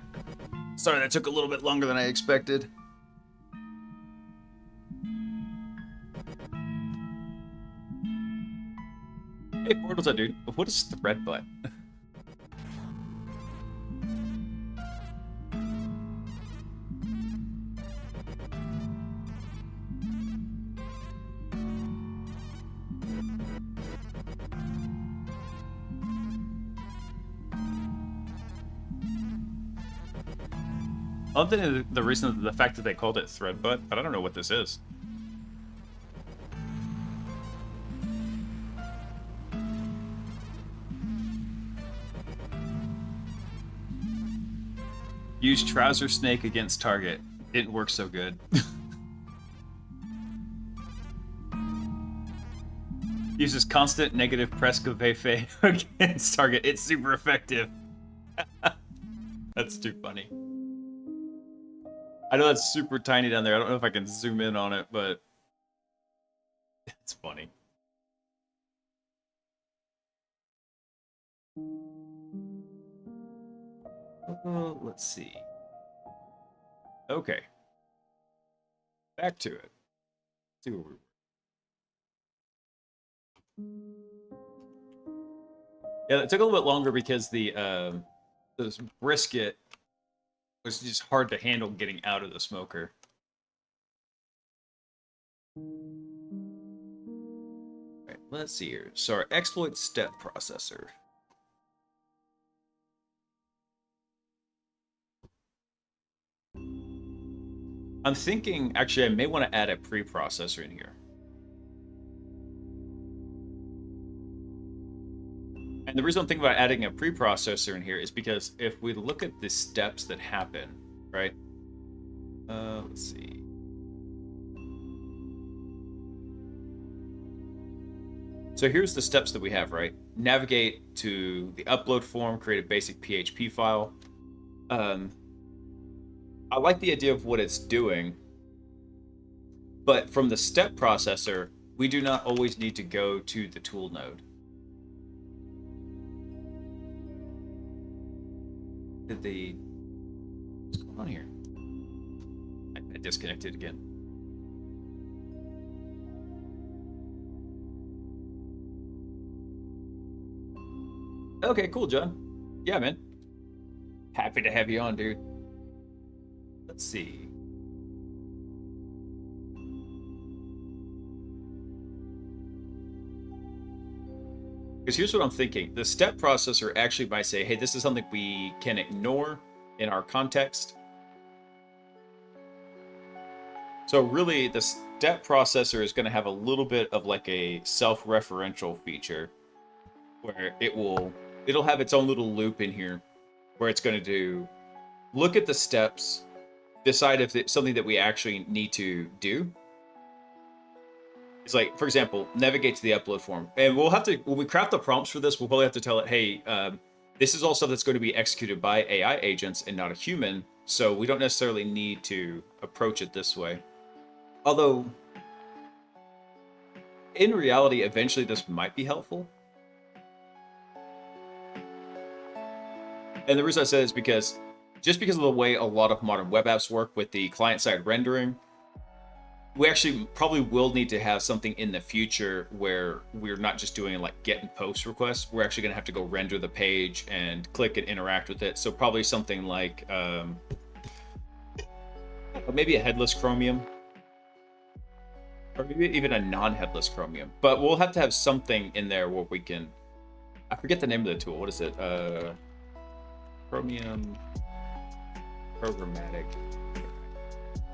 Sorry, that took a little bit longer than I expected. Hey, Portal's up, dude. What is thread butt? Other than the reason, the fact that they called it thread butt, but I don't know what this is. Use trouser snake against target. Didn't work so good. Uses constant negative Prescoveffe against target. It's super effective. That's too funny. I know that's super tiny down there. I don't know if I can zoom in on it, but it's funny. Let's see. Okay. Back to it. See where we were. Yeah, it took a little bit longer because this brisket was just hard to handle getting out of the smoker. Right, let's see here. So our exploit step processor. I'm thinking, actually, I may want to add a preprocessor in here. And the reason I'm thinking about adding a preprocessor in here is because if we look at the steps that happen, right? Let's see. So here's the steps that we have, right? Navigate to the upload form, create a basic PHP file. I like the idea of what it's doing, but from the step processor, we do not always need to go to the tool node. What's going on here? I disconnected again. Okay, cool, John. Yeah, man. Happy to have you on, dude. Let's see. Because here's what I'm thinking. The step processor actually might say, hey, this is something we can ignore in our context. So really, the step processor is going to have a little bit of like a self-referential feature where it'll have its own little loop in here where it's going to do look at the steps, decide if it's something that we actually need to do. It's like, for example, navigate to the upload form. And we'll have to, when we craft the prompts for this, we'll probably have to tell it, hey, this is all stuff that's going to be executed by AI agents and not a human. So we don't necessarily need to approach it this way. Although, in reality, eventually this might be helpful. And the reason I say this is because, just because of the way a lot of modern web apps work with the client-side rendering, we actually probably will need to have something in the future where we're not just doing like get and post requests. We're actually going to have to go render the page and click and interact with it. So probably something like maybe a headless Chromium, or maybe even a non-headless Chromium. But we'll have to have something in there where we can, I forget the name of the tool. What is it? Chromium Programmatic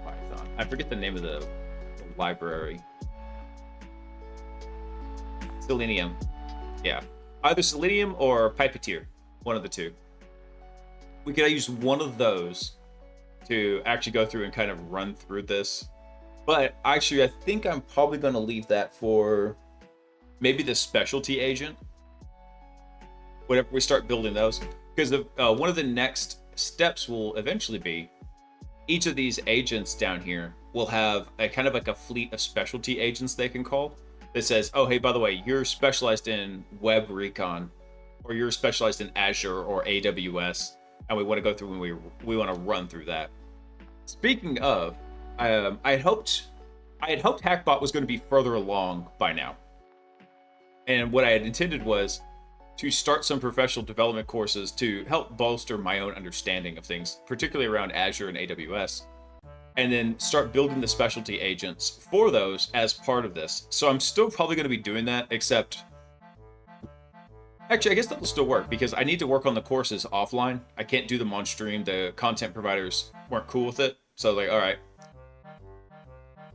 Python. I forget the name of the library. Selenium. Yeah. Either Selenium or Puppeteer. One of the two. We could use one of those to actually go through and kind of run through this. But actually, I think I'm probably going to leave that for maybe the specialty agent whenever we start building those. Because one of the next steps will eventually be each of these agents down here will have a kind of like a fleet of specialty agents they can call that says, oh, hey, by the way, you're specialized in web recon, or you're specialized in Azure or AWS, and we want to go through and we want to run through that. Speaking of, I had hoped Hackbot was going to be further along by now. And what I had intended was to start some professional development courses to help bolster my own understanding of things, particularly around Azure and AWS, and then start building the specialty agents for those as part of this. So I'm still probably going to be doing that, except actually, I guess that'll still work because I need to work on the courses offline. I can't do them on stream. The content providers weren't cool with it. So like, all right.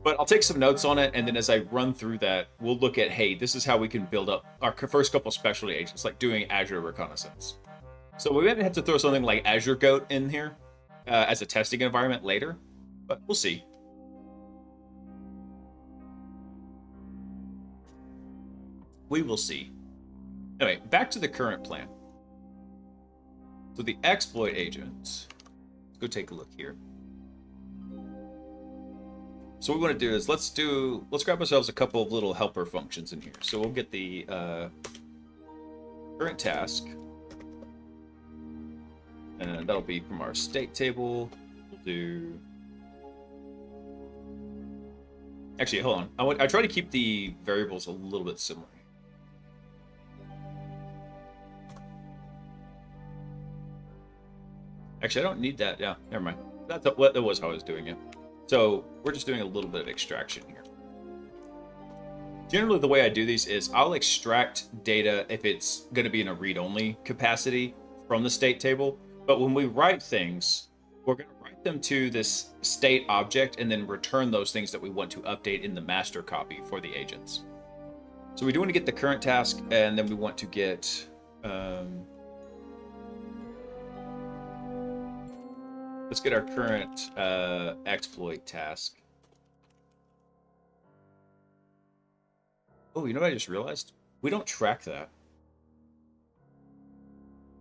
But I'll take some notes on it, and then as I run through that, we'll look at, hey, this is how we can build up our first couple specialty agents, like doing Azure reconnaissance. So we might have to throw something like Azure Goat in here as a testing environment later, but we'll see. We will see. Anyway, back to the current plan. So the exploit agents, let's go take a look here. So what we want to do is let's grab ourselves a couple of little helper functions in here. So we'll get the current task, and that'll be from our state table. We'll do. Actually, hold on. I try to keep the variables a little bit similar. Actually, I don't need that. Yeah, never mind. That was how I was doing it. So we're just doing a little bit of extraction here. Generally, the way I do these is I'll extract data if it's going to be in a read-only capacity from the state table. But when we write things, we're going to write them to this state object and then return those things that we want to update in the master copy for the agents. So we do want to get the current task, and then we want to get... let's get our current exploit task. Oh, you know what I just realized? We don't track that.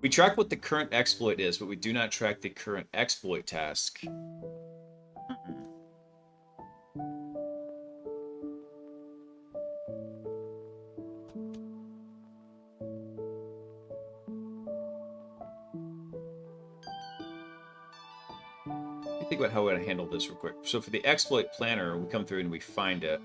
We track what the current exploit is, but we do not track the current exploit task. Think about how we're going to handle this real quick. So for the exploit planner, we come through and we find it.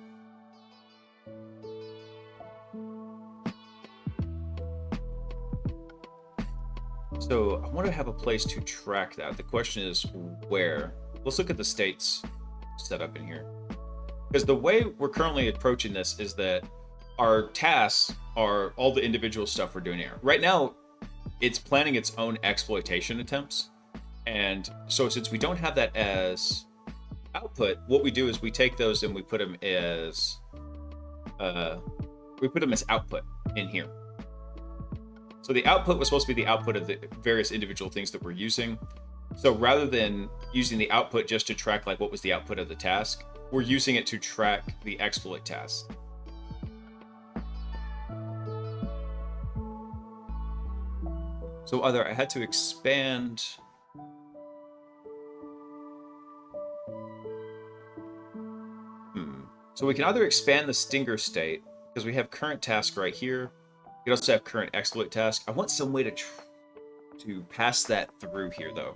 So I want to have a place to track that. The question is where? Let's look at the states set up in here. Because the way we're currently approaching this is that our tasks are all the individual stuff we're doing here. Right now, it's planning its own exploitation attempts. And so since we don't have that as output, what we do is we take those and we put them as output in here. So the output was supposed to be the output of the various individual things that we're using. So rather than using the output just to track like what was the output of the task, we're using it to track the exploit task. So either I had to expand So we can either expand the stinger state because we have current task right here. We can also have current exploit task. I want some way to pass that through here though.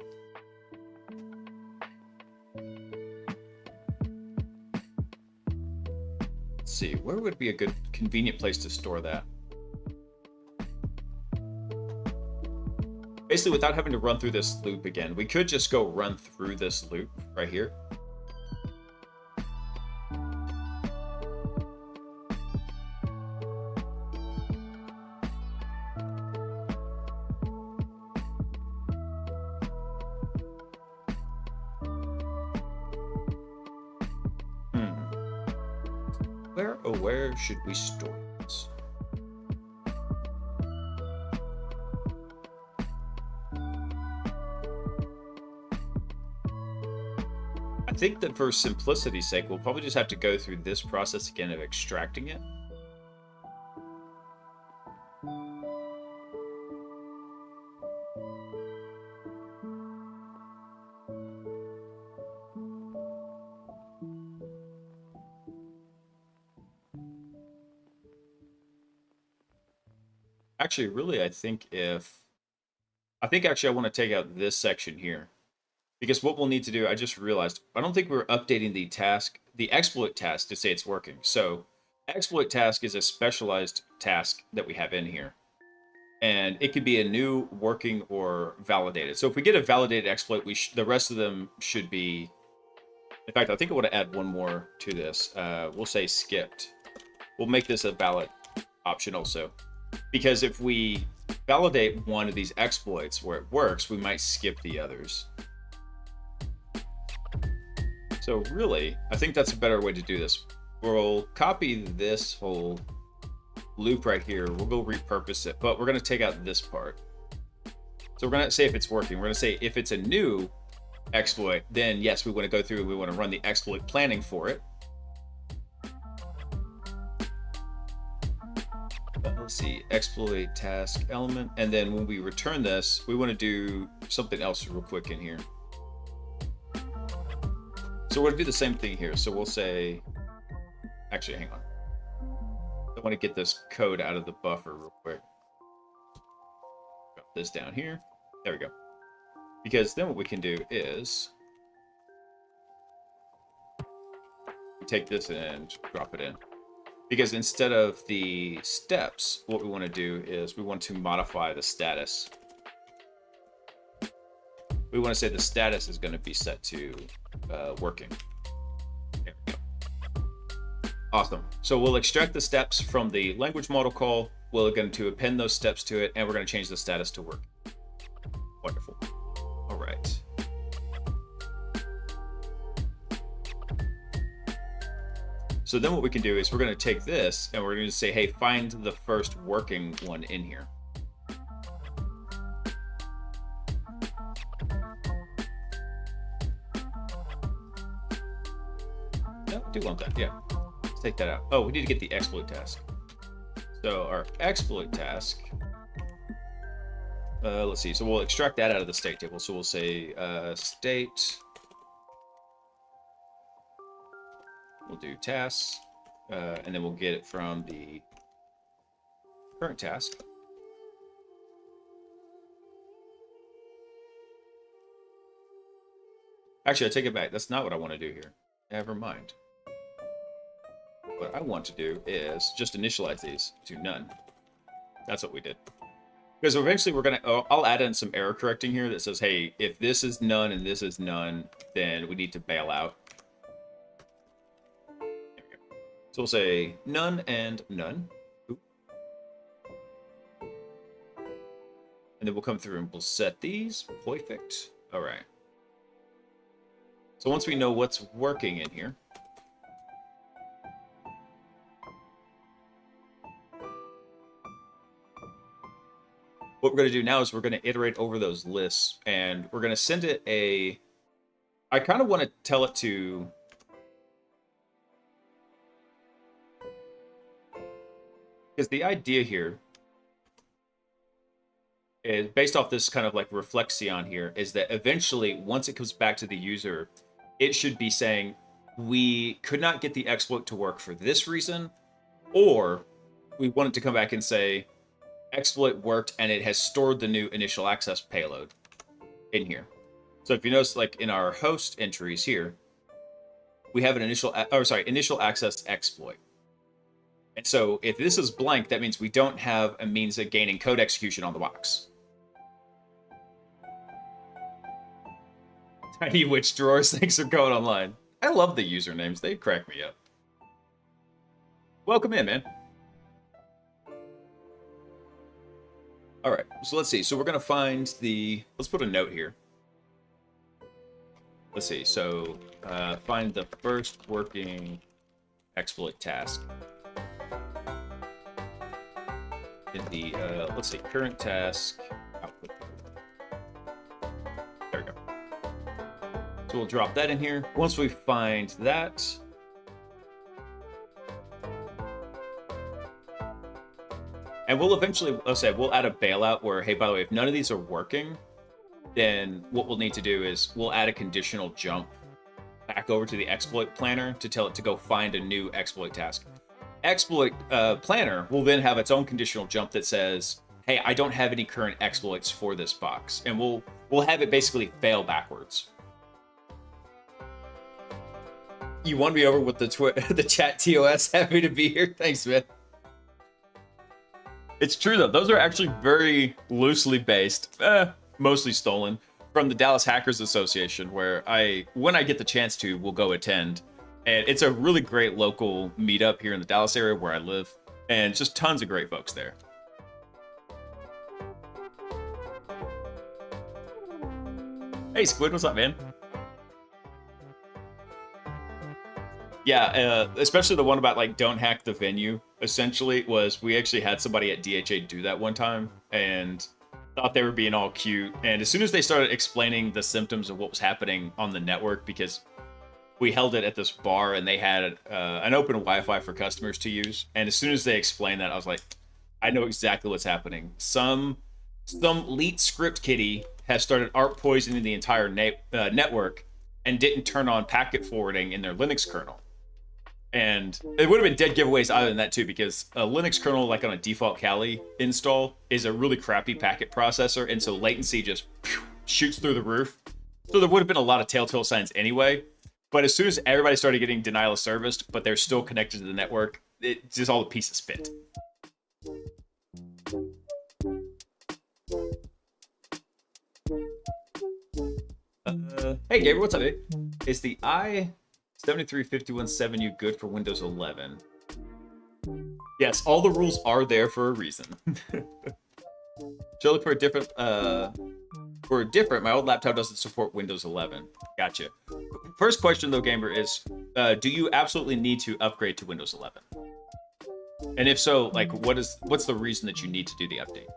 Let's see, where would be a good convenient place to store that? Basically, without having to run through this loop again, we could just go run through this loop right here. Where should we store this? I think that for simplicity's sake, we'll probably just have to go through this process again of extracting it. Actually, really, I think actually I want to take out this section here. Because what we'll need to do, I just realized, I don't think we're updating the exploit task to say it's working. So exploit task is a specialized task that we have in here. And it could be a new, working, or validated. So if we get a validated exploit, the rest of them should be... In fact, I think I want to add one more to this. We'll say skipped. We'll make this a valid option also. Because if we validate one of these exploits where it works, we might skip the others. So really, I think that's a better way to do this. We'll copy this whole loop right here. We'll go repurpose it, but we're going to take out this part. So we're going to say if it's working. We're going to say if it's a new exploit, then yes, we want to go through, we want to run the exploit planning for it. Let's see, exploit task element. And then when we return this, we want to do something else real quick in here. So we're going to do the same thing here. So we'll say, actually, hang on. I want to get this code out of the buffer real quick. Drop this down here. There we go. Because then what we can do is take this and drop it in. Because instead of the steps, what we want to do is we want to modify the status. We want to say the status is going to be set to working. There we go. Awesome. So we'll extract the steps from the language model call. We're going to append those steps to it, and we're going to change the status to work. Wonderful. All right. So then what we can do is we're going to take this and we're going to say, hey, find the first working one in here. No, I do want that. Yeah. Let's take that out. Oh, we need to get the exploit task. So our exploit task, let's see. So we'll extract that out of the state table. So we'll say state. We'll do tasks, and then we'll get it from the current task. Actually, I take it back. That's not what I want to do here. Never mind. What I want to do is just initialize these to none. That's what we did. Because eventually we're going to... I'll add in some error correcting here that says, hey, if this is none and this is none, then we need to bail out. So we'll say none and none. Oop. And then we'll come through and we'll set these. Perfect. All right. So once we know what's working in here, what we're going to do now is we're going to iterate over those lists, and we're going to send it a... I kind of want to tell it to... Because the idea here is, based off this kind of like reflexion here, is that eventually, once it comes back to the user, it should be saying, we could not get the exploit to work for this reason, or we want it to come back and say, exploit worked and it has stored the new initial access payload in here. So if you notice, like in our host entries here, we have an initial access exploit. And so if this is blank, that means we don't have a means of gaining code execution on the box. Tiny witch drawers, thanks for going online. I love the usernames. They crack me up. Welcome in, man. All right, so let's see. So we're going to find the... Let's put a note here. Let's see. So find the first working exploit task. In the, let's see, current task output. There we go. So we'll drop that in here. Once we find that... And we'll eventually, let's say, we'll add a bailout where, hey, by the way, if none of these are working, then what we'll need to do is we'll add a conditional jump back over to the exploit planner to tell it to go find a new exploit task. Exploit planner will then have its own conditional jump that says, hey, I don't have any current exploits for this box. And we'll have it basically fail backwards. You won me over with the chat TOS. Happy to be here. Thanks, man. It's true, though. Those are actually very loosely based, mostly stolen, from the Dallas Hackers Association, where when I get the chance to, will go attend. And it's a really great local meetup here in the Dallas area where I live. And just tons of great folks there. Hey, Squid, what's up, man? Yeah, especially the one about, like, don't hack the venue, essentially, was we actually had somebody at DHA do that one time, and thought they were being all cute. And as soon as they started explaining the symptoms of what was happening on the network, because we held it at this bar, and they had an open Wi-Fi for customers to use, and as soon as they explained that, I was like, I know exactly what's happening. Some leet script kiddie has started art poisoning the entire network and didn't turn on packet forwarding in their Linux kernel. And it would have been dead giveaways other than that too, because a Linux kernel, like on a default Kali install, is a really crappy packet processor, and so latency just shoots through the roof. So there would have been a lot of telltale signs anyway. But as soon as everybody started getting denial of service, but they're still connected to the network, it just all the pieces fit. Hey Gabriel, what's up, dude? Is the i73517U good for Windows 11? Yes, all the rules are there for a reason. So look for a different, my old laptop doesn't support Windows 11. Gotcha. First question though, Gamer, is do you absolutely need to upgrade to Windows 11? And if so, like, what's the reason that you need to do the update?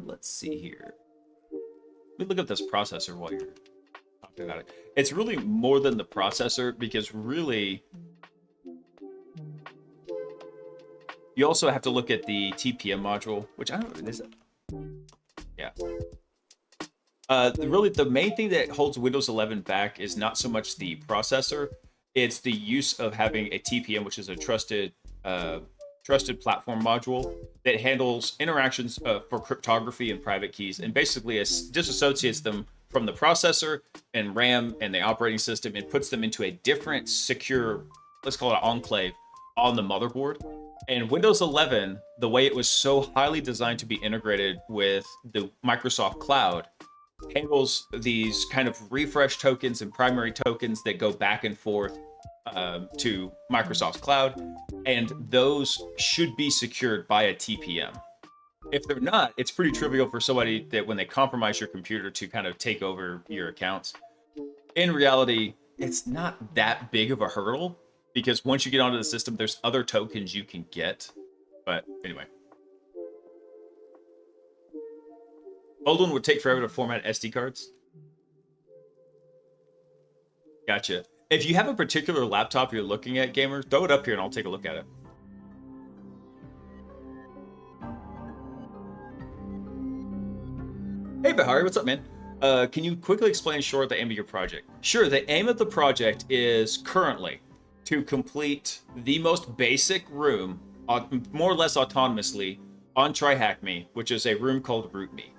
Let's see here. Let me look at this processor while you're talking about it. It's really more than the processor, because really you also have to look at the TPM module, which I don't know, is it? Yeah. Really, the main thing that holds Windows 11 back is not so much the processor, it's the use of having a TPM, which is a trusted platform module that handles interactions for cryptography and private keys, and basically disassociates them from the processor and RAM and the operating system and puts them into a different secure, let's call it an enclave, on the motherboard. And Windows 11, the way it was so highly designed to be integrated with the Microsoft Cloud, handles these kind of refresh tokens and primary tokens that go back and forth to Microsoft's cloud, and those should be secured by a TPM. If they're not, it's pretty trivial for somebody that when they compromise your computer to kind of take over your accounts. In reality, it's not that big of a hurdle because once you get onto the system, there's other tokens you can get. But anyway. Old one would take forever to format SD cards. Gotcha. If you have a particular laptop you're looking at, gamer, throw it up here and I'll take a look at it. Hey, Bahari, what's up, man? Can you quickly explain short the aim of your project? Sure, the aim of the project is currently to complete the most basic room, more or less autonomously, on TryHackMe, which is a room called RootMe.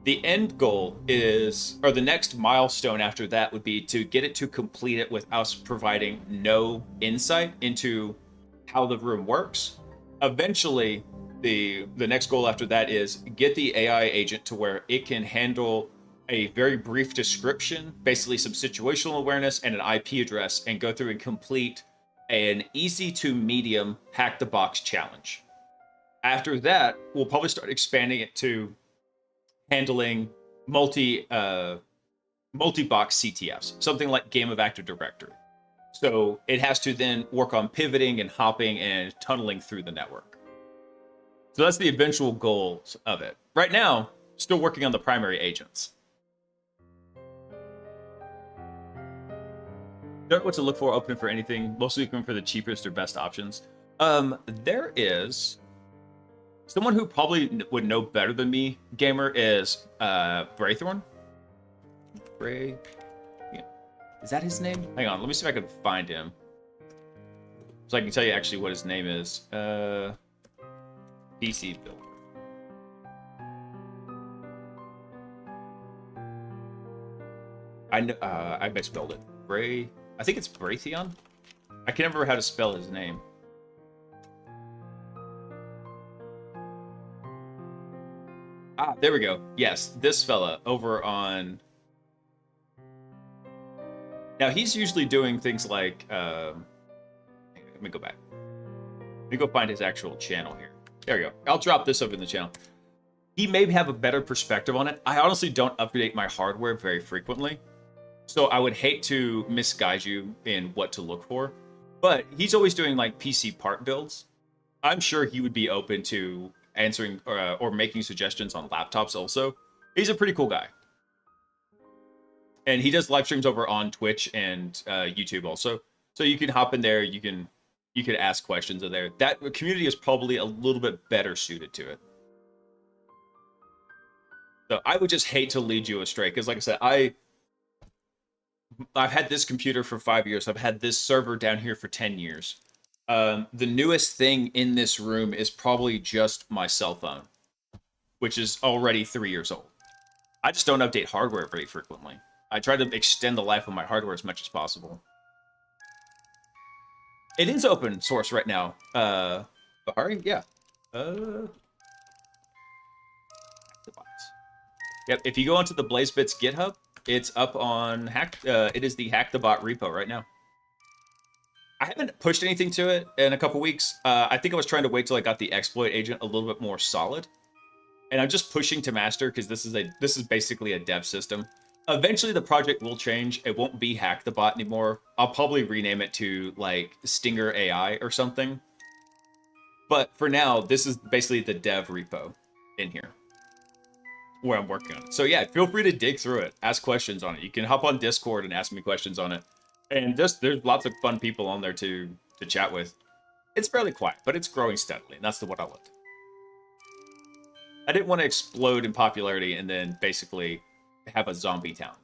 The end goal is, or the next milestone after that would be to get it to complete it with us providing no insight into how the room works. Eventually, the next goal after that is get the AI agent to where it can handle a very brief description, basically some situational awareness and an IP address, and go through and complete an easy to medium hack the box challenge. After that, we'll probably start expanding it to handling multi-box CTFs, something like Game of Active Directory. So it has to then work on pivoting and hopping and tunneling through the network. So that's the eventual goals of it. Right now, still working on the primary agents. Don't know what to look for, opening for anything, mostly looking for the cheapest or best options. There is someone who probably would know better than me, gamer, is Braythorn. Bray, yeah. Is that his name? Hang on, let me see if I can find him, so I can tell you actually what his name is. PC builder. I know. I misspelled it. Bray. I think it's Braytheon. I can never remember how to spell his name. Ah, there we go. Yes, this fella over on... Now, he's usually doing things like... Let me go back. Let me go find his actual channel here. There we go. I'll drop this over in the channel. He may have a better perspective on it. I honestly don't update my hardware very frequently, so I would hate to misguide you in what to look for. But he's always doing like PC part builds. I'm sure he would be open to answering or making suggestions on laptops also. He's a pretty cool guy. And he does live streams over on Twitch and YouTube also. So you can hop in there, you can ask questions in there. That community is probably a little bit better suited to it. So I would just hate to lead you astray, because like I said, I've had this computer for 5 years. I've had this server down here for 10 years. The newest thing in this room is probably just my cell phone, which is already 3 years old. I just don't update hardware very frequently. I try to extend the life of my hardware as much as possible. It is open source right now. Bahari? Yeah. Yep, if you go onto the BlaiseBits GitHub, it's up on it is the Hack the Bot repo right now. I haven't pushed anything to it in a couple weeks. I think I was trying to wait till I got the exploit agent a little bit more solid. And I'm just pushing to master because this is basically a dev system. Eventually the project will change. It won't be Hack the Bot anymore. I'll probably rename it to like Stinger AI or something. But for now, this is basically the dev repo in here where I'm working on it. So yeah, feel free to dig through it, ask questions on it. You can hop on Discord and ask me questions on it. And there's lots of fun people on there to chat with. It's fairly quiet, but it's growing steadily, and that's what I want. I didn't want to explode in popularity and then basically have a zombie town.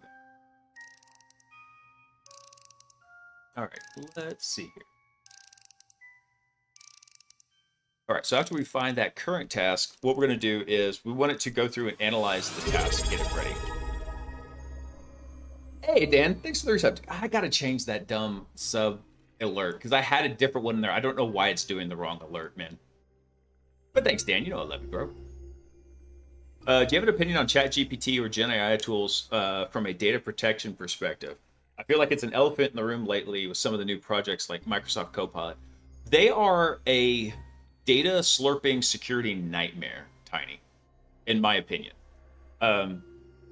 All right, let's see here. All right, so after we find that current task, what we're going to do is we want it to go through and analyze the task and get it ready. Hey, Dan, thanks for the reception. I got to change that dumb sub alert because I had a different one in there. I don't know why it's doing the wrong alert, man. But thanks, Dan. You know I love you, bro. Do you have an opinion on ChatGPT or Gen AI tools from a data protection perspective? I feel like it's an elephant in the room lately with some of the new projects like Microsoft Copilot. They are a data slurping security nightmare, Tiny, in my opinion.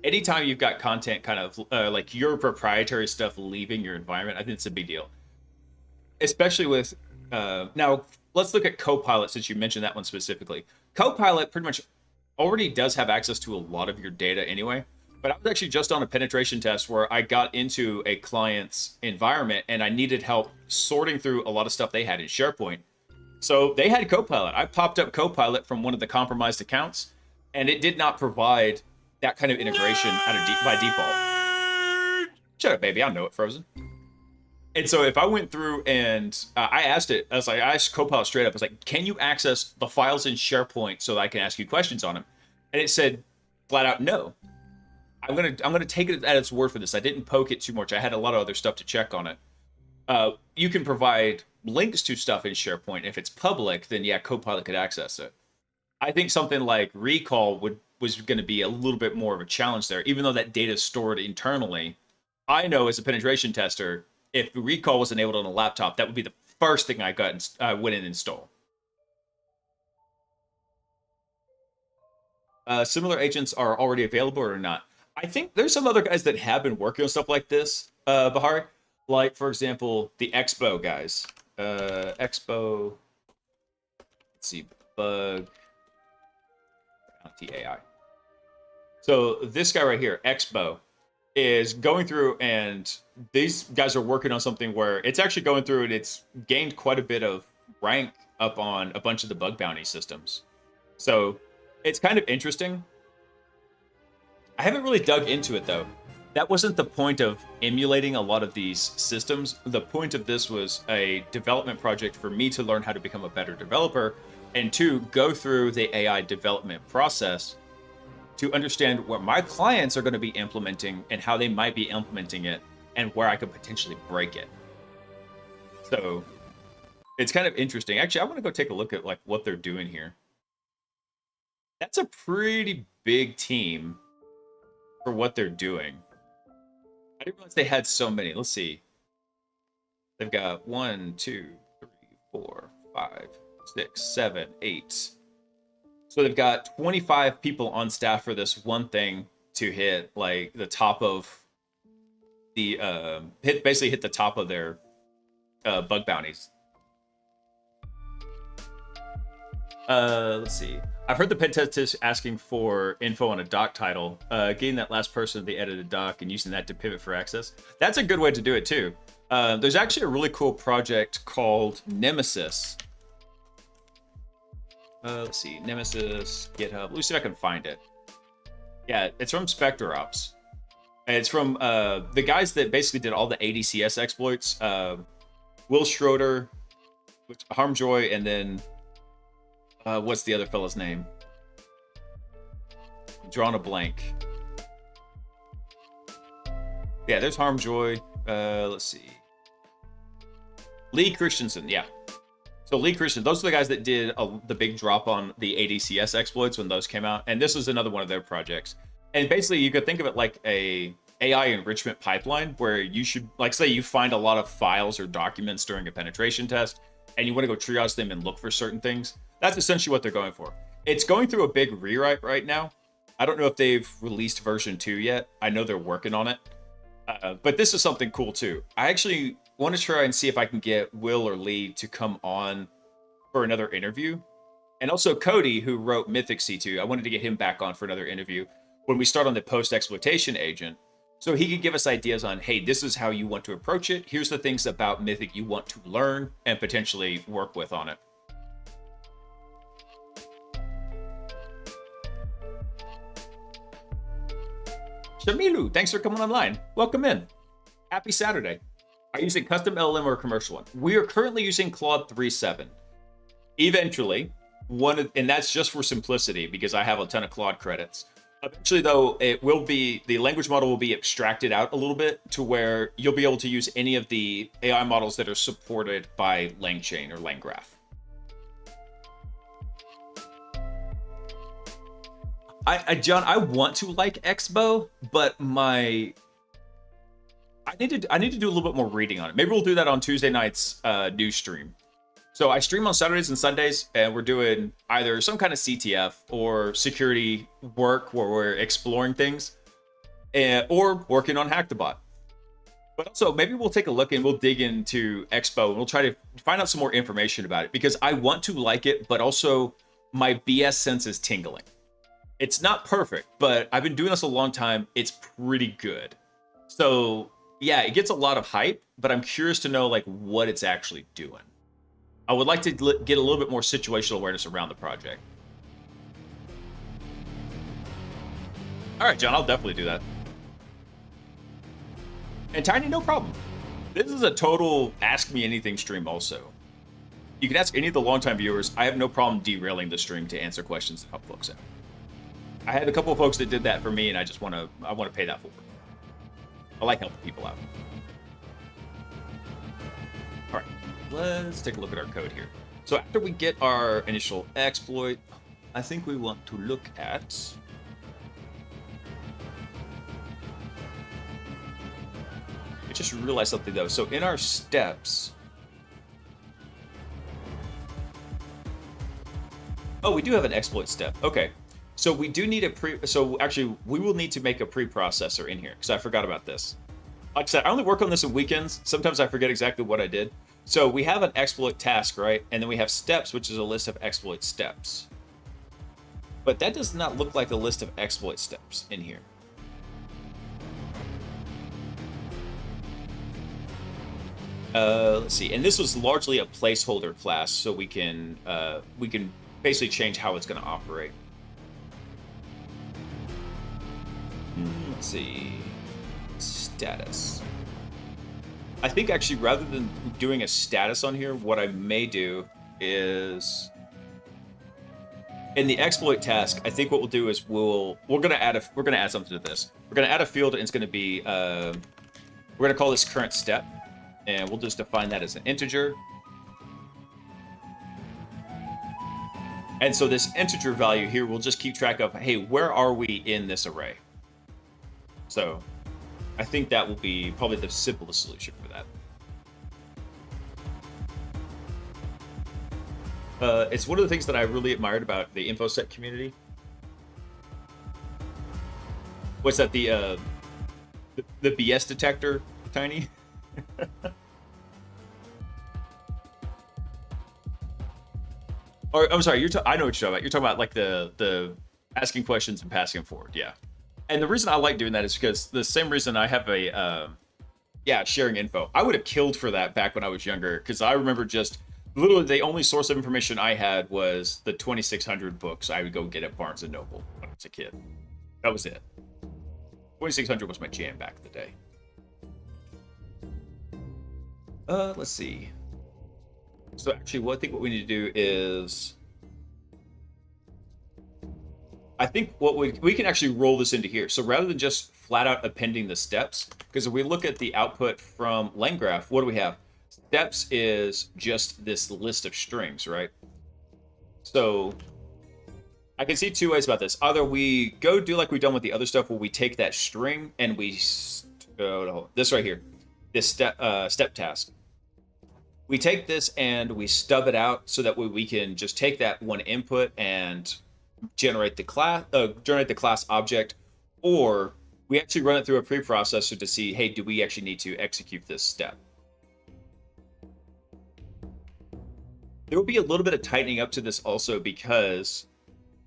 Anytime you've got content kind of like your proprietary stuff leaving your environment, I think it's a big deal. Especially with now, let's look at Copilot since you mentioned that one specifically. Copilot pretty much already does have access to a lot of your data anyway. But I was actually just on a penetration test where I got into a client's environment and I needed help sorting through a lot of stuff they had in SharePoint. So they had Copilot. I popped up Copilot from one of the compromised accounts, and it did not provide that kind of integration by default. Shut up, baby. I know it, Frozen. And so if I went through and I asked it, I asked Copilot straight up, I was like, can you access the files in SharePoint so that I can ask you questions on them? And it said flat out, no. I'm gonna take it at its word for this. I didn't poke it too much. I had a lot of other stuff to check on it. You can provide links to stuff in SharePoint. If it's public, then yeah, Copilot could access it. I think something like recall was going to be a little bit more of a challenge there, even though that data is stored internally. I know as a penetration tester, if recall was enabled on a laptop, that would be the first thing I went and installed. Similar agents are already available or not? I think there's some other guys that have been working on stuff like this, Bahari. Like, for example, the Expo guys. Expo. Let's see. Bug. TAI. So this guy right here, Expo, is going through, and these guys are working on something where it's actually going through and it's gained quite a bit of rank up on a bunch of the bug bounty systems. So it's kind of interesting. I haven't really dug into it though. That wasn't the point of emulating a lot of these systems. The point of this was a development project for me to learn how to become a better developer, and to go through the AI development process to understand what my clients are going to be implementing and how they might be implementing it and where I could potentially break it. So it's kind of interesting. Actually, I want to go take a look at like what they're doing here. That's a pretty big team for what they're doing. I didn't realize they had so many. Let's see. They've got 1, 2, 3, 4, 5, 6, 7, 8. So they've got 25 people on staff for this one thing to hit like the top of the basically hit the top of their bug bounties. Let's see. I've heard the pen test is asking for info on a doc title. Getting that last person to the edited doc and using that to pivot for access. That's a good way to do it too. There's actually a really cool project called Nemesis. Let's see, Nemesis, GitHub. Let me see if I can find it. Yeah, it's from Spectre Ops. It's from the guys that basically did all the ADCS exploits. Will Schroeder, Harmjoy, and then what's the other fella's name? I'm drawing a blank. Yeah, there's Harmjoy. Let's see. Lee Christensen, yeah. So Lee Christian, those are the guys that did the big drop on the ADCS exploits when those came out. And this is another one of their projects. And basically you could think of it like a AI enrichment pipeline where you should, like say you find a lot of files or documents during a penetration test and you want to go triage them and look for certain things. That's essentially what they're going for. It's going through a big rewrite right now. I don't know if they've released version 2 yet. I know they're working on it. But this is something cool too. I actually want to try and see if I can get Will or Lee to come on for another interview. And also Cody, who wrote Mythic C2, I wanted to get him back on for another interview when we start on the post-exploitation agent. So he could give us ideas on, hey, this is how you want to approach it. Here's the things about Mythic you want to learn and potentially work with on it. Shamilu, thanks for coming online. Welcome in. Happy Saturday. Are you using custom LLM or a commercial one? We are currently using Claude 3.7. Eventually, and that's just for simplicity because I have a ton of Claude credits. Eventually, though, the language model will be abstracted out a little bit to where you'll be able to use any of the AI models that are supported by LangChain or LangGraph. John, I want to like Expo, but I need to do a little bit more reading on it. Maybe we'll do that on Tuesday night's news stream. So I stream on Saturdays and Sundays, and we're doing either some kind of CTF or security work where we're exploring things, or working on Hack the Bot. But also, maybe we'll take a look and we'll dig into Expo and we'll try to find out some more information about it because I want to like it, but also my BS sense is tingling. It's not perfect, but I've been doing this a long time. It's pretty good. So yeah, it gets a lot of hype, but I'm curious to know like what it's actually doing. I would like to get a little bit more situational awareness around the project. All right, John, I'll definitely do that. And Tiny, no problem. This is a total Ask Me Anything stream also. You can ask any of the longtime viewers. I have no problem derailing the stream to answer questions and help folks out. I had a couple of folks that did that for me, and I want to pay that forward. I like helping people out. All right, let's take a look at our code here. So after we get our initial exploit, I think we want to look at... I just realized something though. So in our steps... Oh, we do have an exploit step. Okay. So we do need so actually we will need to make a preprocessor in here because I forgot about this. Like I said, I only work on this on weekends. Sometimes I forget exactly what I did. So we have an exploit task, right? And then we have steps, which is a list of exploit steps. But that does not look like a list of exploit steps in here. Let's see. And this was largely a placeholder class, so we can basically change how it's going to operate. Let's see. Status. I think actually rather than doing a status on here, what I may do is in the exploit task, I think what we'll do is we're gonna add something to this. We're gonna add a field and it's gonna be we're gonna call this current step, and we'll just define that as an integer. And so this integer value here will just keep track of, hey, where are we in this array? So I think that will be probably the simplest solution for that. It's one of the things that I really admired about the InfoSec community. What's that? The BS detector, Tiny? Or I'm sorry, I know what you're talking about. You're talking about like the asking questions and passing them forward. Yeah. And the reason I like doing that is because the same reason I have a sharing info. I would have killed for that back when I was younger because I remember just literally the only source of information I had was the 2600 books I would go get at Barnes and Noble when I was a kid. That was it. 2600 was my jam back in the day. Let's see. So actually, I think what we need to do is, I think what we can actually roll this into here. So rather than just flat out appending the steps, because if we look at the output from LangGraph, what do we have? Steps is just this list of strings, right? So I can see two ways about this. Either we go do like we've done with the other stuff, where we take that string and we this right here, this step task. We take this and we stub it out so that we can just take that one input and generate the class object, or we actually run it through a preprocessor to see, hey, do we actually need to execute this step? There will be a little bit of tightening up to this also, because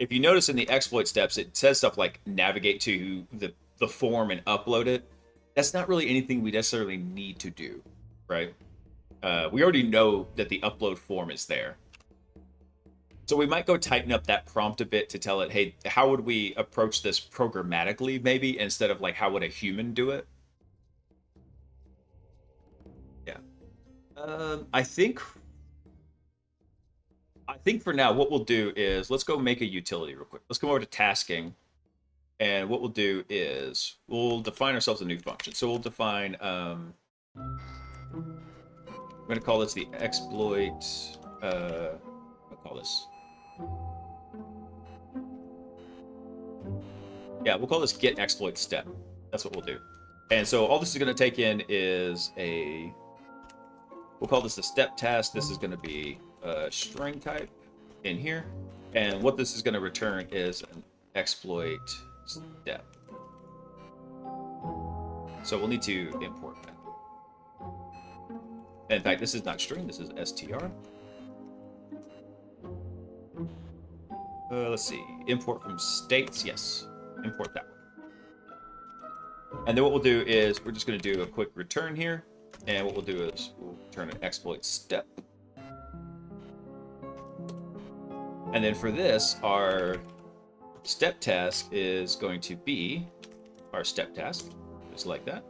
if you notice in the exploit steps, it says stuff like navigate to the form and upload it. That's not really anything we necessarily need to do, right? We already know that the upload form is there. So we might go tighten up that prompt a bit to tell it, hey, how would we approach this programmatically, maybe, instead of like, how would a human do it? Yeah. I think for now, what we'll do is let's go make a utility real quick. Let's come over to tasking. And what we'll do is we'll define ourselves a new function. So we'll define, I'm going to call this the exploit, I'll call this, yeah, we'll call this get exploit step. That's what we'll do. And so all this is going to take in is we'll call this a step task. This is going to be a string type in here. And what this is going to return is an exploit step. So we'll need to import that. In fact, this is not string, this is str. Let's see, import from states, yes, import that one. And then what we'll do is we're just going to do a quick return here. And what we'll do is we'll return an exploit step. And then for this, our step task is going to be our step task, just like that.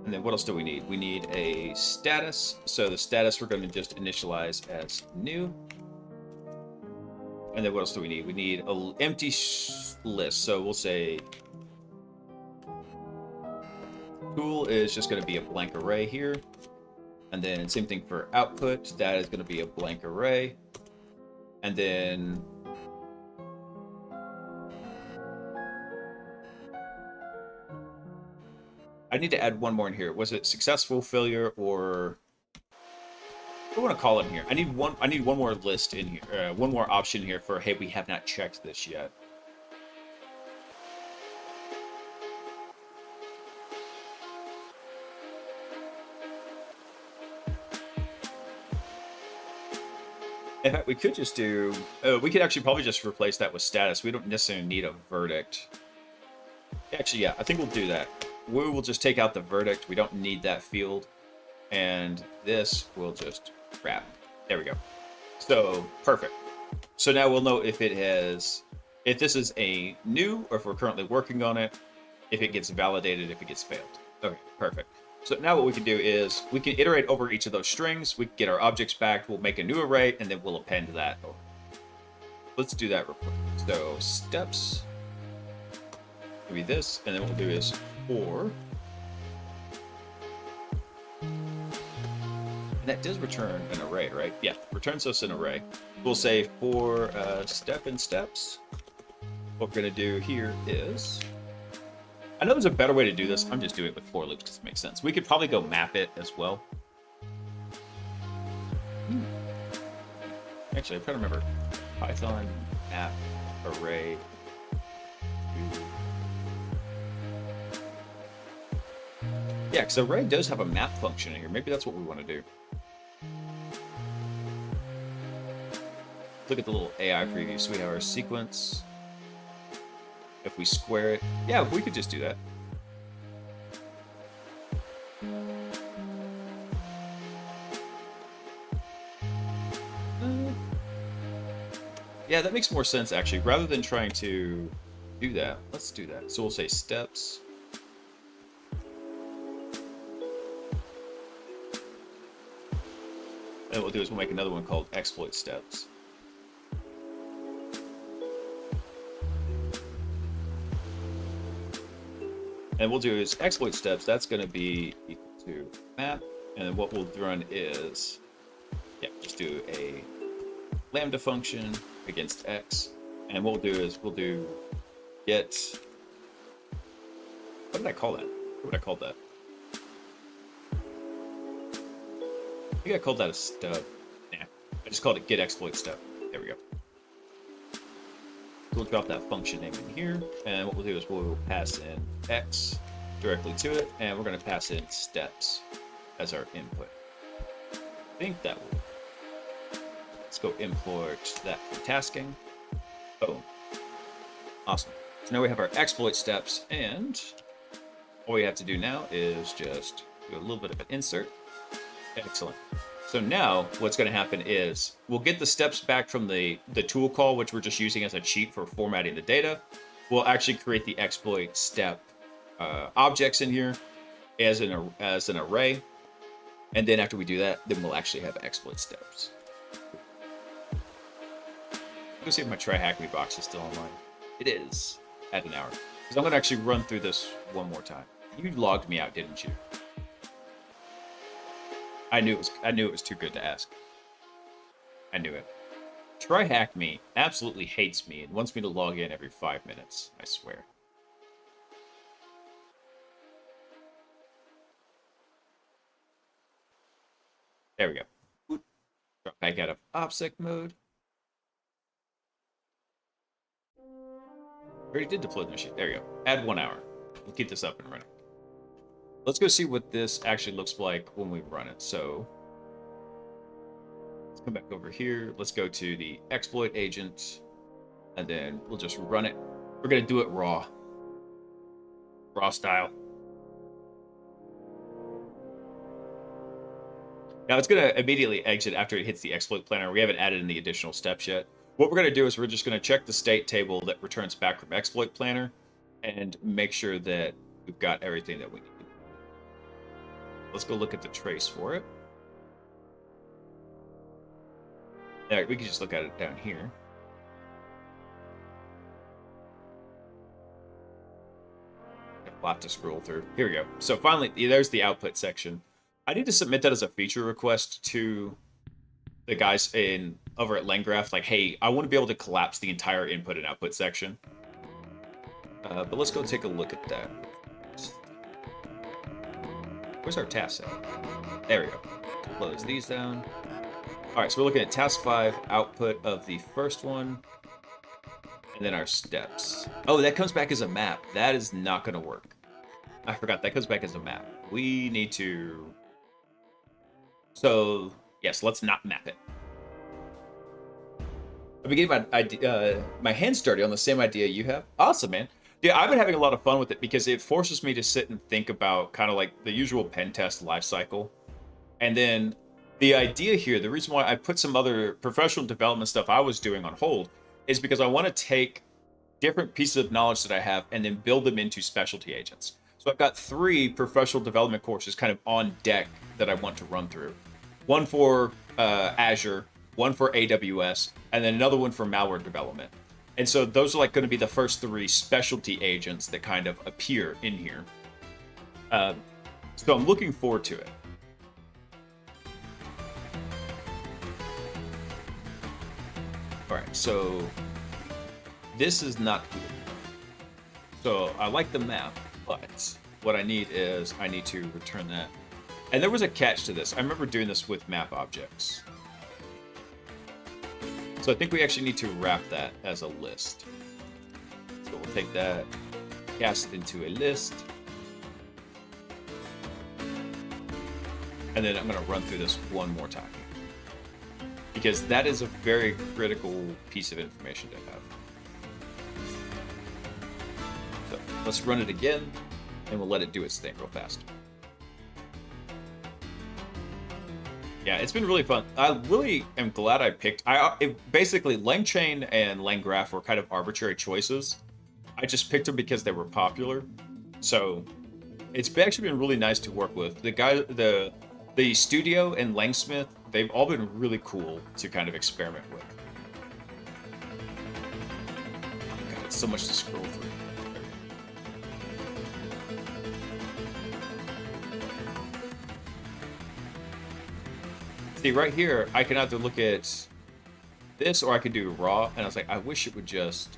And then what else do we need? We need a status. So the status we're going to just initialize as new. And then what else do we need? We need an empty list. So we'll say tool is just going to be a blank array here. And then same thing for output. That is going to be a blank array. And then I need to add one more in here. Was it successful, failure, or what do I want to call it in here? I need one more list in here. One more option here for, hey, we have not checked this yet. In fact, we could just do, we could actually probably just replace that with status. We don't necessarily need a verdict. Actually, yeah, I think we'll do that. We will just take out the verdict. We don't need that field. And this we'll just grab. There we go. So, perfect. So now we'll know if this is a new, or if we're currently working on it, if it gets validated, if it gets failed. Okay, perfect. So now what we can do is we can iterate over each of those strings. We can get our objects back. We'll make a new array, and then we'll append that over. Let's do that real quick. So steps, maybe this, and then what we'll do is for, and that does return an array, right? Yeah, returns us an array. We'll say for step and steps. What we're going to do here is, I know there's a better way to do this. I'm just doing it with for loops because it makes sense. We could probably go map it as well. Actually, I'm trying to remember. Python map array. Yeah, because array does have a map function in here. Maybe that's what we want to do. Look at the little AI preview. So we have our sequence. If we square it, yeah, we could just do that. Yeah, that makes more sense actually. Rather than trying to do that, let's do that. So we'll say steps. And what we'll do is we'll make another one called exploit steps. And we'll do is exploit steps. That's going to be equal to map. And then what we'll run is, yeah, just do a lambda function against x. And what we'll do is we'll do get, what did I call that? What would I call that? I think I called that a stub. Nah, I just called it get exploit step. There we go. We'll drop that function name in here, and what we'll do is we'll pass in x directly to it, and we're going to pass in steps as our input. I think that will. Let's go import that for tasking. Boom. Awesome. So now we have our exploit steps, and all we have to do now is just do a little bit of an insert. Excellent. So now what's going to happen is we'll get the steps back from the tool call, which we're just using as a cheat for formatting the data. We'll actually create the exploit step objects in here as an array. And then after we do that, then we'll actually have exploit steps. Let's see if my try hack me box is still online. It is at an hour. Because I'm gonna actually run through this one more time. You logged me out, didn't you? I knew it was too good to ask. I knew it. Try hack me absolutely hates me and wants me to log in every 5 minutes. I swear. There we go. Drop back out of OPSEC mode. Already did deploy the machine. There you go. Add 1 hour. We'll keep this up and running. Let's go see what this actually looks like when we run it. So let's come back over here. Let's go to the exploit agent, and then we'll just run it. We're going to do it raw. Raw style. Now it's going to immediately exit after it hits the exploit planner. We haven't added any additional steps yet. What we're going to do is we're just going to check the state table that returns back from exploit planner and make sure that we've got everything that we need. Let's go look at the trace for it. Yeah, we can just look at it down here. A lot to scroll through. Here we go. So finally, there's the output section. I need to submit that as a feature request to the guys over at LangGraph. Like, hey, I want to be able to collapse the entire input and output section. But let's go take a look at that. Where's our task set? There we go. Close these down. All right, so we're looking at task 5, output of the first one, and then our steps. Oh, that comes back as a map. That is not going to work. I forgot, that comes back as a map. We need to... So, yes, let's not map it. I'm getting my hands dirty on the same idea you have. Awesome, man. Yeah, I've been having a lot of fun with it because it forces me to sit and think about kind of like the usual pen test life cycle. And then the idea here, the reason why I put some other professional development stuff I was doing on hold is because I want to take different pieces of knowledge that I have and then build them into specialty agents. So I've got 3 professional development courses kind of on deck that I want to run through. One for Azure, one for AWS, and then another one for malware development. And so those are like going to be the first 3 specialty agents that kind of appear in here. So I'm looking forward to it. All right, so this is not good. So I like the map, but what I need is I need to return that. And there was a catch to this. I remember doing this with map objects. So I think we actually need to wrap that as a list. So we'll take that, cast it into a list. And then I'm going to run through this one more time. Because that is a very critical piece of information to have. So let's run it again, and we'll let it do its thing real fast. Yeah, it's been really fun. I really am glad I picked... basically, LangChain and LangGraph were kind of arbitrary choices. I just picked them because they were popular. So it's actually been really nice to work with. The studio and Langsmith, they've all been really cool to kind of experiment with. God, it's so much to scroll through. See, right here, I can either look at this or I could do raw, and I was like, I wish it would just...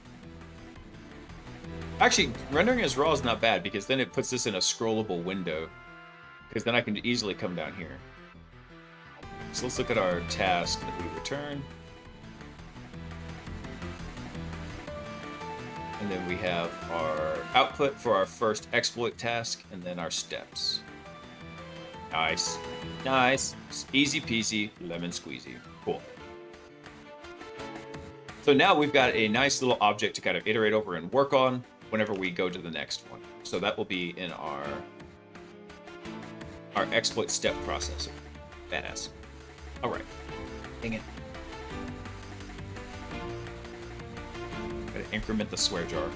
Actually, rendering as raw is not bad, because then it puts this in a scrollable window, because then I can easily come down here. So let's look at our task that we return. And then we have our output for our first exploit task, and then our steps. Nice. Nice. Easy peasy, lemon squeezy. Cool. So now we've got a nice little object to kind of iterate over and work on whenever we go to the next one. So that will be in our exploit step processor. Badass. All right. Dang it. Gotta increment the swear jar.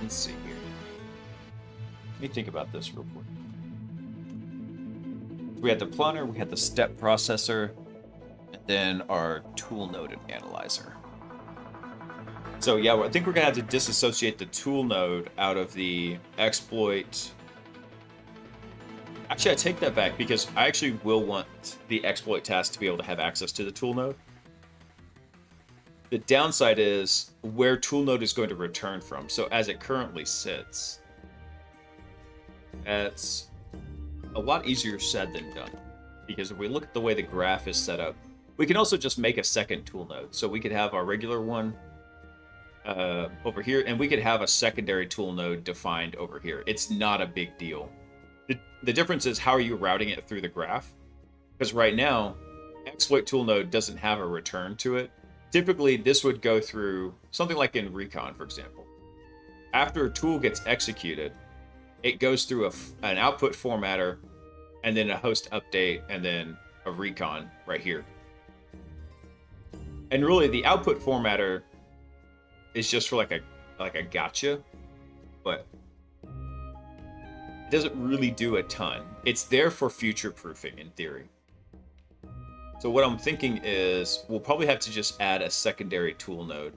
Let's see here. Let me think about this real quick. We had the planner, we had the step processor, and then our tool node and analyzer. So yeah, I think we're gonna have to disassociate the tool node out of the exploit. Actually, I take that back because I actually will want the exploit task to be able to have access to the tool node. The downside is where tool node is going to return from. So as it currently sits, that's a lot easier said than done. Because if we look at the way the graph is set up, we can also just make a second tool node. So we could have our regular one over here, and we could have a secondary tool node defined over here. It's not a big deal. The difference is how are you routing it through the graph? Because right now, exploit tool node doesn't have a return to it. Typically, this would go through something like in recon, for example. After a tool gets executed, it goes through an output formatter, and then a host update, and then a recon right here. And really, the output formatter is just for like a gotcha, but it doesn't really do a ton. It's there for future proofing in theory. So what I'm thinking is we'll probably have to just add a secondary tool node.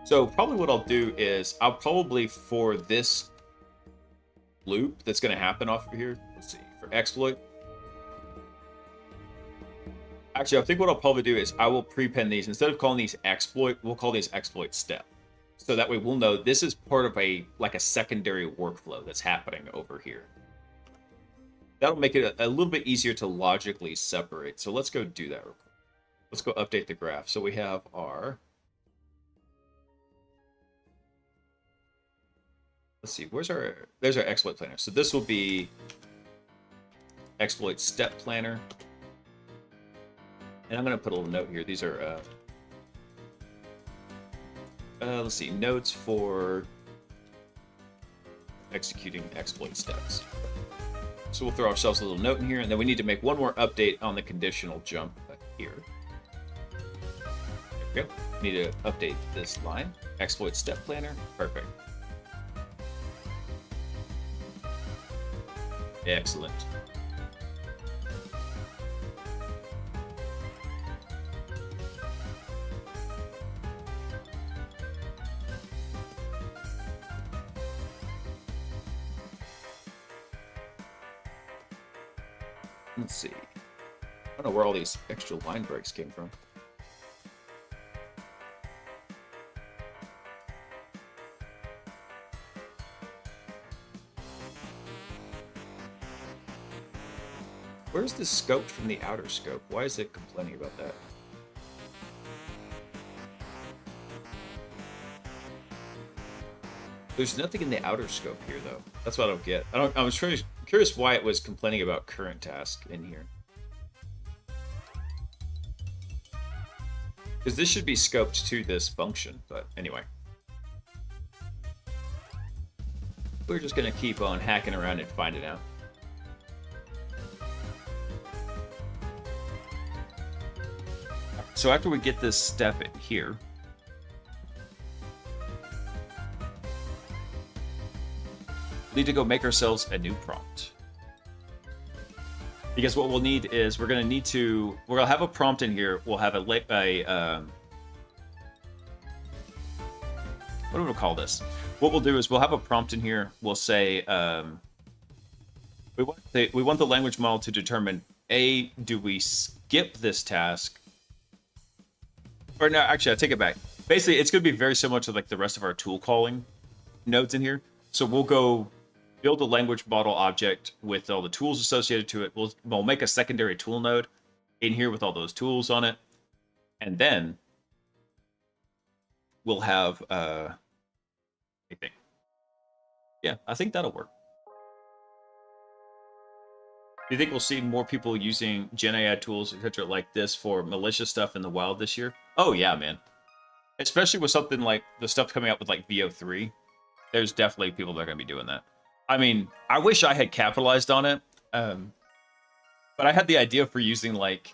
So probably what I'll do is I'll probably, for this loop that's going to happen off of here, let's see, for exploit. Actually, I think what I'll probably do is I will prepend these. Instead of calling these exploit, we'll call these exploit step. So that way we'll know this is part of a secondary workflow that's happening over here. That'll make it a little bit easier to logically separate. So let's go do that real quick. Let's go update the graph. So we have our... Let's see, there's our exploit planner. So this will be exploit step planner. And I'm going to put a little note here. These are, let's see, nodes for executing exploit steps. So we'll throw ourselves a little note in here, and then we need to make one more update on the conditional jump here. There we go. We need to update this line. Exploit step planner. Perfect. Excellent. Let's see. I don't know where all these extra line breaks came from. Where's the scope from the outer scope? Why is it complaining about that? There's nothing in the outer scope here, though. That's what I don't get. I was curious why it was complaining about current task in here. Because this should be scoped to this function, but anyway. We're just going to keep on hacking around and finding out. So after we get this step in here, we need to go make ourselves a new prompt. Because what we'll need is we're going to have a prompt in here. We'll have what do we call this? What we'll do is we'll have a prompt in here. We'll say we want the language model to determine do we skip this task? Or no, actually, I take it back. Basically, it's going to be very similar to like the rest of our tool calling nodes in here. So we'll go build a language model object with all the tools associated to it. We'll make a secondary tool node in here with all those tools on it. And then we'll have anything. Yeah, I think that'll work. Do you think we'll see more people using Gen AI tools, etc., like this for malicious stuff in the wild this year? Oh yeah, man. Especially with something like the stuff coming out with like VO3. There's definitely people that are going to be doing that. I mean, I wish I had capitalized on it. But I had the idea for using like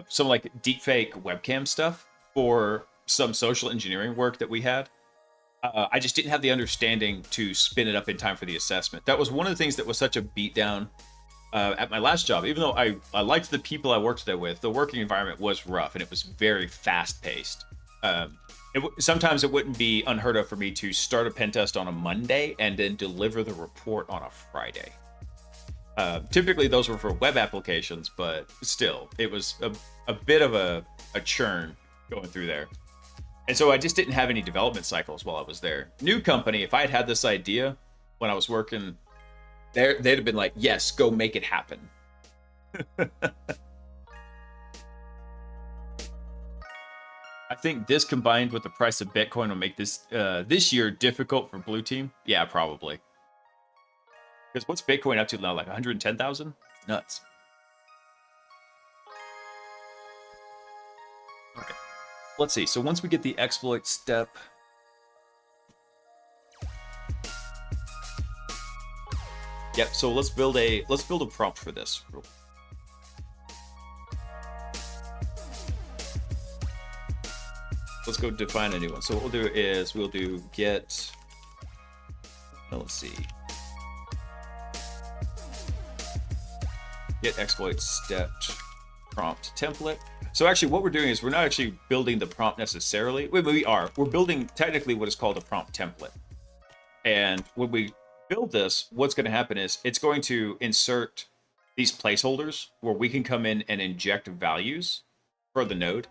some like deepfake webcam stuff for some social engineering work that we had. I just didn't have the understanding to spin it up in time for the assessment. That was one of the things that was such a beatdown at my last job. Even though I liked the people I worked there with, the working environment was rough and it was very fast paced. Sometimes it wouldn't be unheard of for me to start a pen test on a Monday and then deliver the report on a Friday. Typically, those were for web applications, but still, it was a bit of a churn going through there. And so I just didn't have any development cycles while I was there. New company, if I had had this idea when I was working there, they'd have been like, yes, go make it happen. I think this combined with the price of Bitcoin will make this this year difficult for Blue Team. Yeah, probably. Because what's Bitcoin up to now? Like 110,000? Nuts. Okay. Let's see. So once we get the exploit step, yep. So let's build a prompt for this. Let's go define a new one. So what we'll do is we'll do get. Let's see. Get exploit stepped prompt template. So actually what we're doing is we're not actually building the prompt necessarily. We are. We're building technically what is called a prompt template. And when we build this, what's going to happen is it's going to insert these placeholders where we can come in and inject values for the node.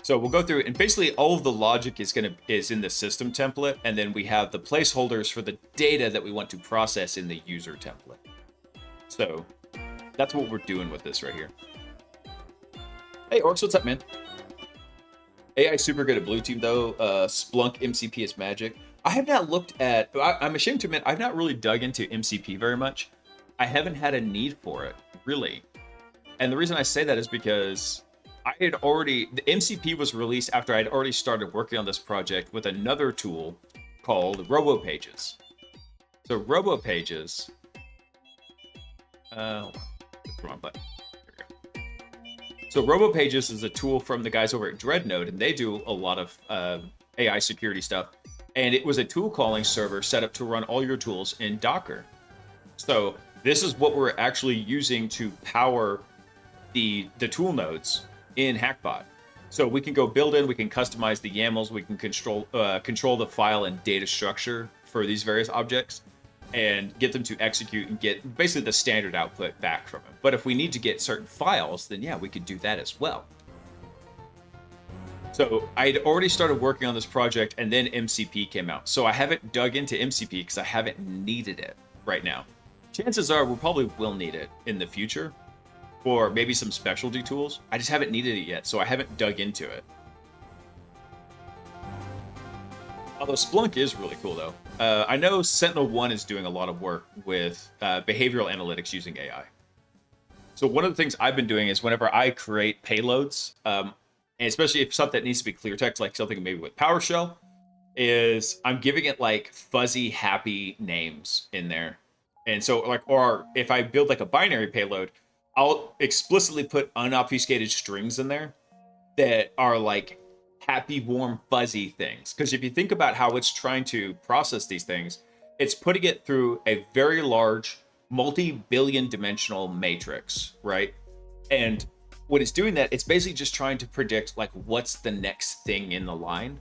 So we'll go through and basically all of the logic is in the system template, and then we have the placeholders for the data that we want to process in the user template. So that's what we're doing with this right here. Hey, Orcs, what's up, man? AI super good at Blue Team, though. Splunk MCP is magic. I have not looked at... I'm ashamed to admit, I've not really dug into MCP very much. I haven't had a need for it, really. And the reason I say that is because I had already... The MCP was released after I had already started working on this project with another tool called RoboPages. So RoboPages... hold on. The wrong button. There we go. So RoboPages is a tool from the guys over at Dreadnode, and they do a lot of AI security stuff. And it was a tool calling server set up to run all your tools in Docker. So this is what we're actually using to power the tool nodes in Hackbot. So we can go build in, we can customize the YAMLs, we can control the file and data structure for these various objects, and get them to execute and get basically the standard output back from it. But if we need to get certain files, then yeah, we could do that as well. So I'd already started working on this project, and then MCP came out. So I haven't dug into MCP because I haven't needed it right now. Chances are we probably will need it in the future for maybe some specialty tools. I just haven't needed it yet, so I haven't dug into it. Although Splunk is really cool, though. I know Sentinel-1 is doing a lot of work with behavioral analytics using AI. So one of the things I've been doing is whenever I create payloads, and especially if something needs to be clear text, like something maybe with PowerShell, is I'm giving it like fuzzy, happy names in there. And so like, or if I build like a binary payload, I'll explicitly put unobfuscated strings in there that are like happy, warm, fuzzy things. Because if you think about how it's trying to process these things, it's putting it through a very large, multi-billion dimensional matrix, right? And when it's doing that, it's basically just trying to predict like what's the next thing in the line.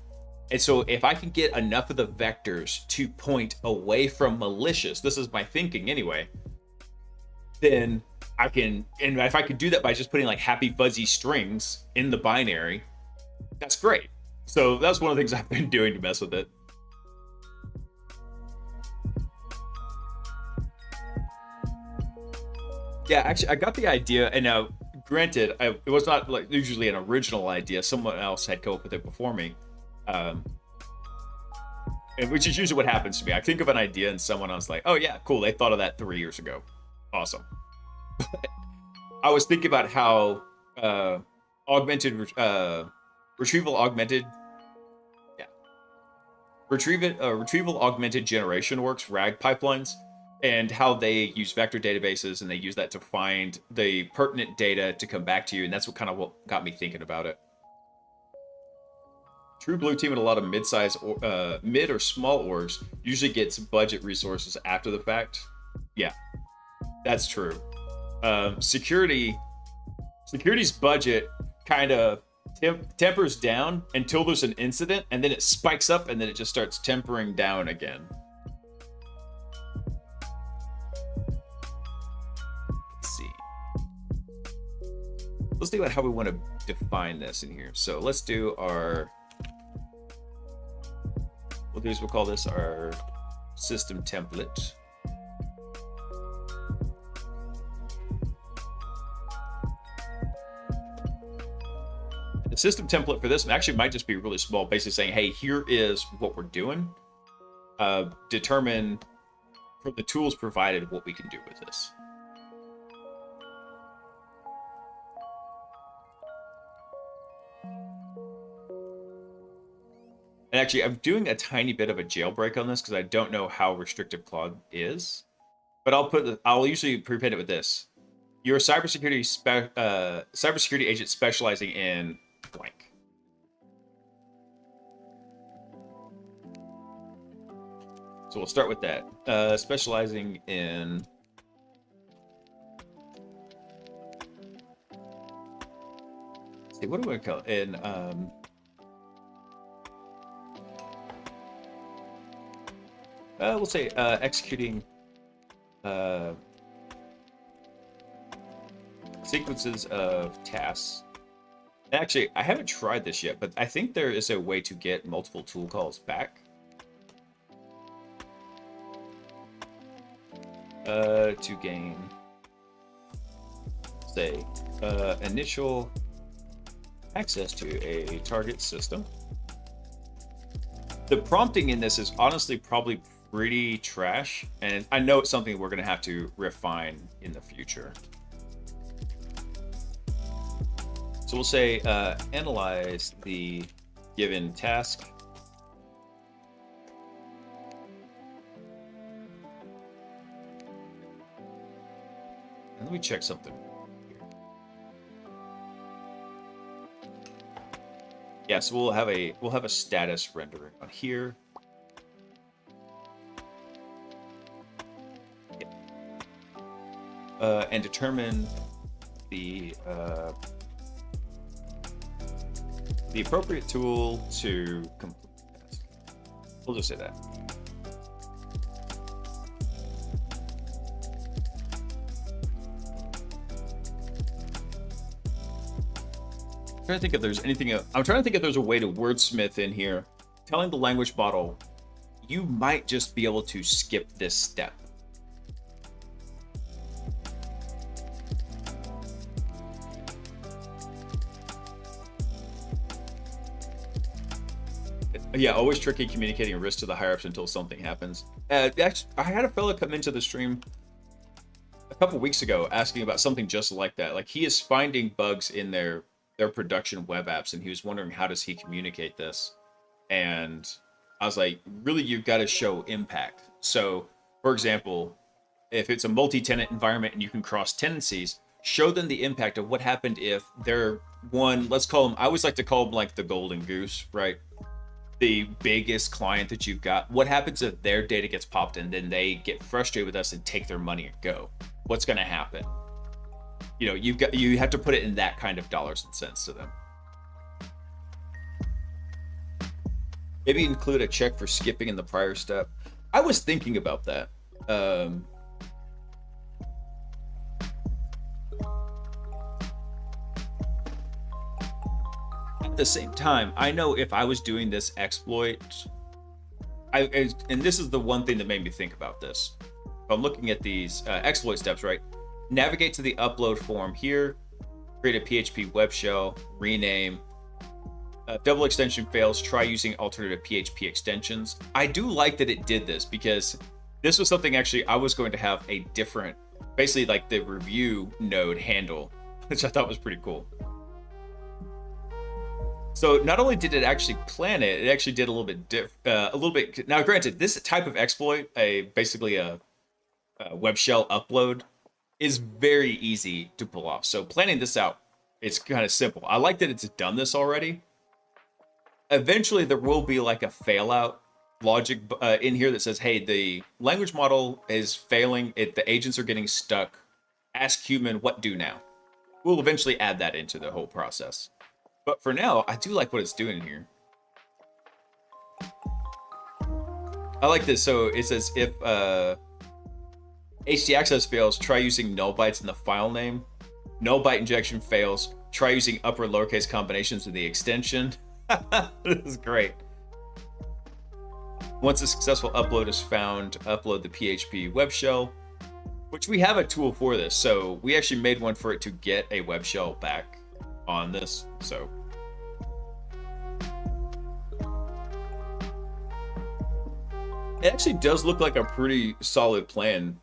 And so if I can get enough of the vectors to point away from malicious, this is my thinking anyway, then I can, and if I could do that by just putting like happy fuzzy strings in the binary, that's great. So that's one of the things I've been doing to mess with it. Yeah, actually, I got the idea, and now, granted, it was not like usually an original idea. Someone else had come up with it before me, and which is usually what happens to me. I think of an idea, and someone else like, "Oh yeah, cool, they thought of that 3 years ago. Awesome." I was thinking about how retrieval augmented generation works, RAG pipelines, and how they use vector databases, and they use that to find the pertinent data to come back to you. And that's what got me thinking about it. True blue team and a lot of mid-size or mid or small orgs usually gets budget resources after the fact. Yeah, that's true. Security's budget kind of tempers down until there's an incident, and then it spikes up, and then it just starts tempering down again. Let's see. Let's think about how we want to define this in here. So let's do our... we'll call this our system template. The system template for this actually might just be really small, basically saying, hey, here is what we're doing. Determine from the tools provided what we can do with this. And actually, I'm doing a tiny bit of a jailbreak on this because I don't know how restrictive Claude is. But I'll usually prepend it with this. You're a cybersecurity agent specializing in blank. So we'll start with that. Specializing in... let's see, what do we call it? In... we'll say executing sequences of tasks. Actually, I haven't tried this yet, but I think there is a way to get multiple tool calls back. To gain, say, initial access to a target system. The prompting in this is honestly probably pretty trash, and I know it's something we're going to have to refine in the future. So we'll say analyze the given task. And let me check something. Yeah, so we'll have a status rendering on here. And determine the appropriate tool to complete the task. We'll just say that. I'm trying to think if there's anything else. I'm trying to think if there's a way to wordsmith in here, telling the language model, you might just be able to skip this step. Yeah, always tricky communicating a risk to the higher-ups until something happens. Actually, I had a fella come into the stream a couple weeks ago asking about something just like that. Like, he is finding bugs in their production web apps, and he was wondering, how does he communicate this? And I was like, really, you've got to show impact. So, for example, if it's a multi-tenant environment and you can cross tenancies, show them the impact of what happened if they're one, let's call them, I always like to call them like the golden goose, right? The biggest client that you've got. What happens if their data gets popped and then they get frustrated with us and take their money and go? What's going to happen? You know, you have to put it in that kind of dollars and cents to them. Maybe include a check for skipping in the prior step. I was thinking about that. At the same time, I know if I was doing this exploit, and this is the one thing that made me think about this. If I'm looking at these exploit steps, right? Navigate to the upload form here, create a PHP web shell, rename. Double extension fails, try using alternative PHP extensions. I do like that it did this, because this was something actually I was going to have a different, basically like the review node handle, which I thought was pretty cool. So not only did it actually plan it, it actually did a little bit. Now, granted, this type of exploit, basically a web shell upload, is very easy to pull off. So planning this out, it's kind of simple. I like that it's done this already. eventually there will be like a fail out logic in here that says, hey, the language model is failing. The agents are getting stuck. Ask human, what do now? We'll eventually add that into the whole process. But for now, I do like what it's doing here. I like this. So it says if HT access fails, try using null bytes in the file name. Null byte injection fails, try using upper and lowercase combinations with the extension. This is great. Once a successful upload is found, upload the PHP web shell, which we have a tool for this. So we actually made one for it to get a web shell back on this. So it actually does look like a pretty solid plan.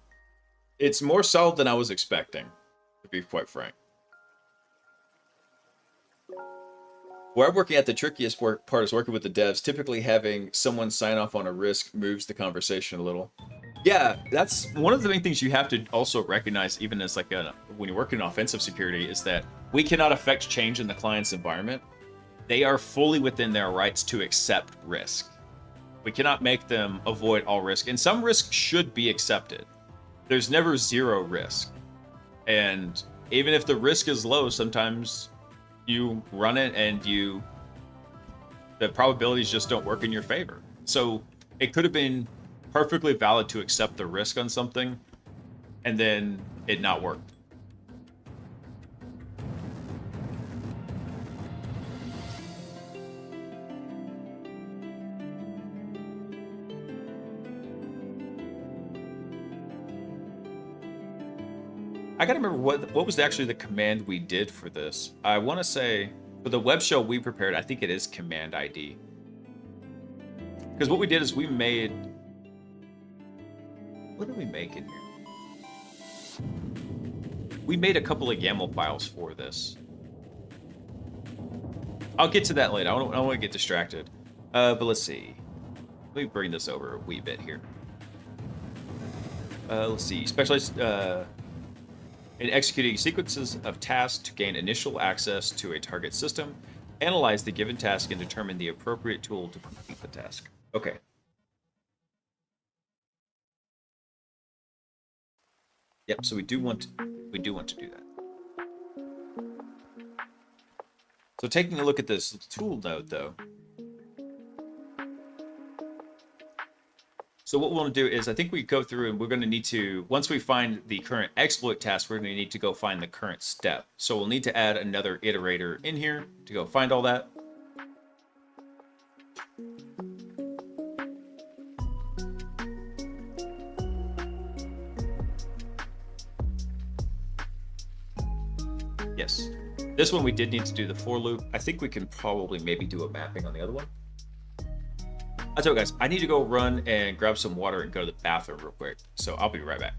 It's more solid than I was expecting, to be quite frank. Where I'm working at, the trickiest part is working with the devs. Typically having someone sign off on a risk moves the conversation a little. Yeah, that's one of the main things you have to also recognize, even as like when you're working in offensive security, is that we cannot affect change in the client's environment. They are fully within their rights to accept risk. We cannot make them avoid all risk, and some risk should be accepted. There's never zero risk. And even if the risk is low, sometimes you run it and the probabilities just don't work in your favor. So it could have been perfectly valid to accept the risk on something and then it not work. I gotta remember what was actually the command we did for this. I want to say for the web shell we prepared, I think it is command ID. Because what we did is we made, what did we make in here? We made a couple of YAML files for this. I'll get to that later. I don't want to get distracted. But let's see. Let me bring this over a wee bit here. Let's see. Specialized in executing sequences of tasks to gain initial access to a target system, analyze the given task, and determine the appropriate tool to complete the task. Okay. Yep. So we do want to do that. So taking a look at this tool node, though. So what we want to do is, I think we go through and we're going to need to, once we find the current exploit task, we're going to need to go find the current step. So we'll need to add another iterator in here to go find all that. Yes. This one we did need to do the for loop. I think we can probably maybe do a mapping on the other one. I tell you guys, I need to go run and grab some water and go to the bathroom real quick. So I'll be right back.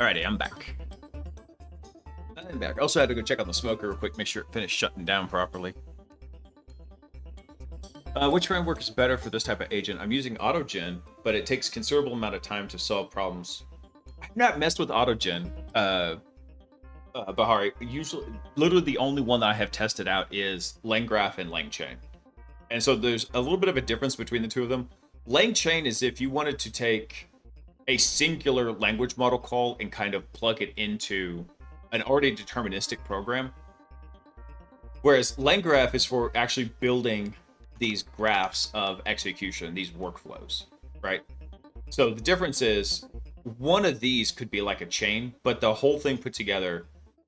Alrighty, I'm back. I'm back. Also had to go check on the smoker real quick, make sure it finished shutting down properly. Which framework is better for this type of agent? I'm using AutoGen, but it takes considerable amount of time to solve problems. I've not messed with AutoGen, Bahari. Usually, literally the only one that I have tested out is LangGraph and LangChain. And so there's a little bit of a difference between the two of them. LangChain is if you wanted to take a singular language model call and kind of plug it into an already deterministic program. Whereas LangGraph is for actually building these graphs of execution, these workflows, right? So the difference is one of these could be like a chain, but the whole thing put together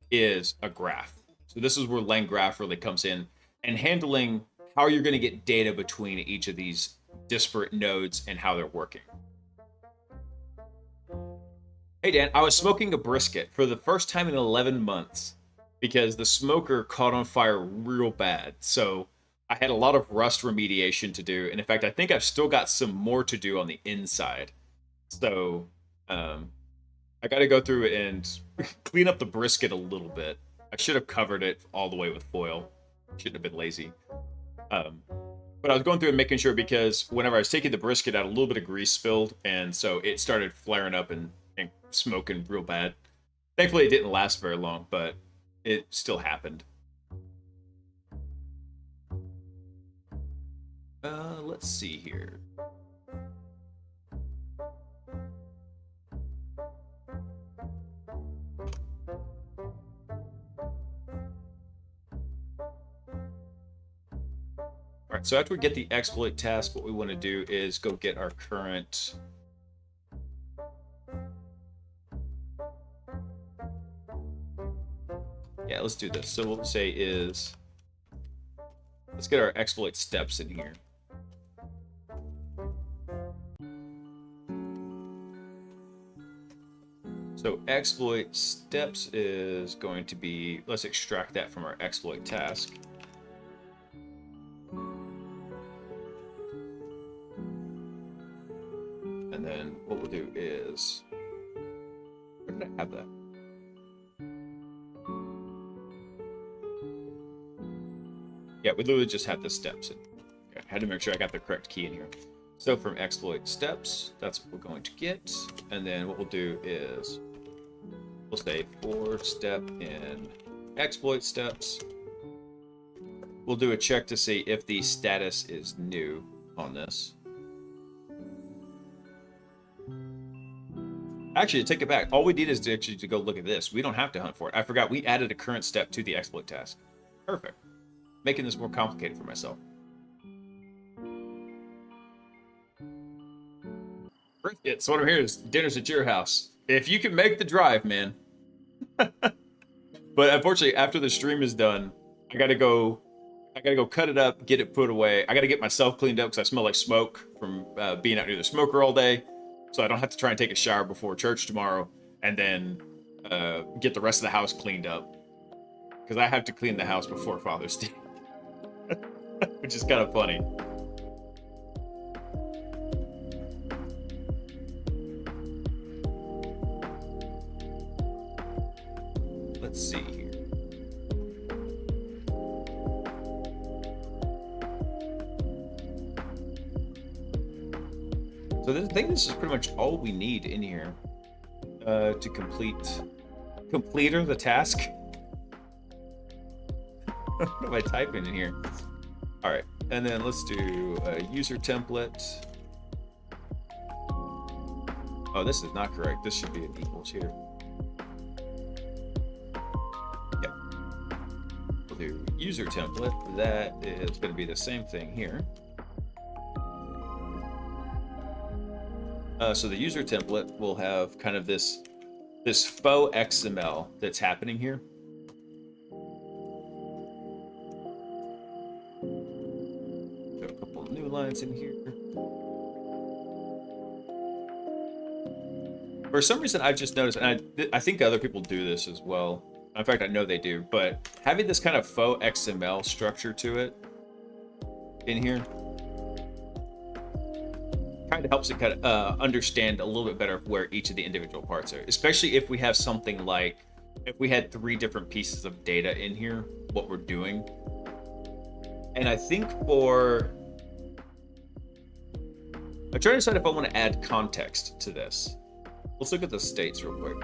is a graph. So this is where LangGraph really comes in and handling how you're going to get data between each of these disparate nodes and how they're working. Hey Dan, I was smoking a brisket for the first time in 11 months because the smoker caught on fire real bad. So I had a lot of rust remediation to do. And in fact, I think I've still got some more to do on the inside. So I got to go through and clean up the brisket a little bit. I should have covered it all the way with foil. Shouldn't have been lazy. But I was going through and making sure because whenever I was taking the brisket out, a little bit of grease spilled. And so it started flaring up and smoking real bad. Thankfully, it didn't last very long, but it still happened. Let's see here. All right, so after we get the exploit task, what we want to do is go get our current yeah, let's do this. So what we'll say is, let's get our exploit steps in here. So exploit steps is going to be, let's extract that from our exploit task. And then what we'll do is, where did I have that? Yeah, we literally just had the steps in. Okay, I had to make sure I got the correct key in here. So from exploit steps, that's what we're going to get. And then what we'll do is we'll say for step in exploit steps. We'll do a check to see if the status is new on this. Actually, take it back. All we did is actually to go look at this. We don't have to hunt for it. I forgot we added a current step to the exploit task. Perfect. Making this more complicated for myself. So what I'm hearing is dinner's at your house. If you can make the drive, man. But unfortunately, after the stream is done, I gotta go cut it up, get it put away. I gotta get myself cleaned up because I smell like smoke from being out near the smoker all day. So I don't have to try and take a shower before church tomorrow, and then get the rest of the house cleaned up. Because I have to clean the house before Father's Day. Which is kind of funny. Let's see here. So I think this is pretty much all we need in here to complete the task. What am I typing in here? All right, and then let's do a user template. Oh, this is not correct. This should be an equals here. Yep. We'll do user template. That is going to be the same thing here. So the user template will have kind of this faux XML that's happening here. Got a couple of new lines in here. For some reason, I've just noticed, and I think other people do this as well. In fact, I know they do, but having this kind of faux XML structure to it in here kind of helps it kind of understand a little bit better where each of the individual parts are, especially if we have something like if we had 3 different pieces of data in here, what we're doing. And I think I'm trying to decide if I want to add context to this. Let's look at the states real quick.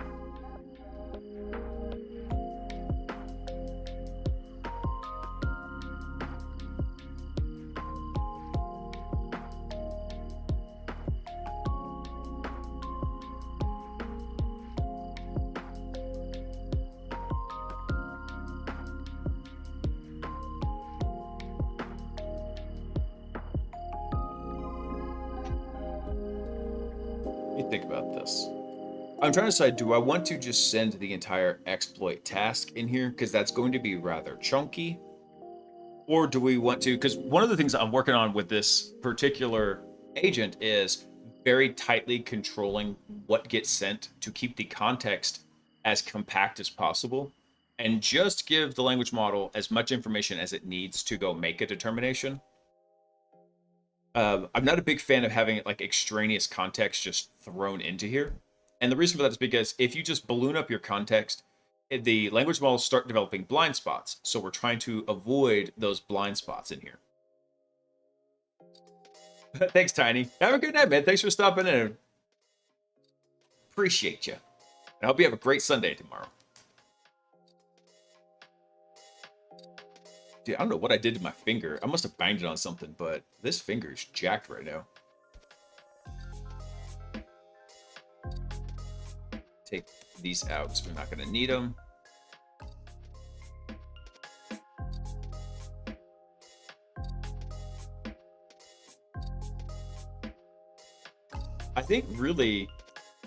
Let me think about this. I'm trying to decide, do I want to just send the entire exploit task in here? Because that's going to be rather chunky. Or do we want to, because one of the things I'm working on with this particular agent is very tightly controlling what gets sent to keep the context as compact as possible and just give the language model as much information as it needs to go make a determination. I'm not a big fan of having like extraneous context just thrown into here. And the reason for that is because if you just balloon up your context, the language models start developing blind spots. So we're trying to avoid those blind spots in here. Thanks, Tiny. Have a good night, man. Thanks for stopping in. Appreciate you. I hope you have a great Sunday tomorrow. Dude, I don't know what I did to my finger. I must have banged it on something, but this finger is jacked right now. Take these out because we're not going to need them. I think really,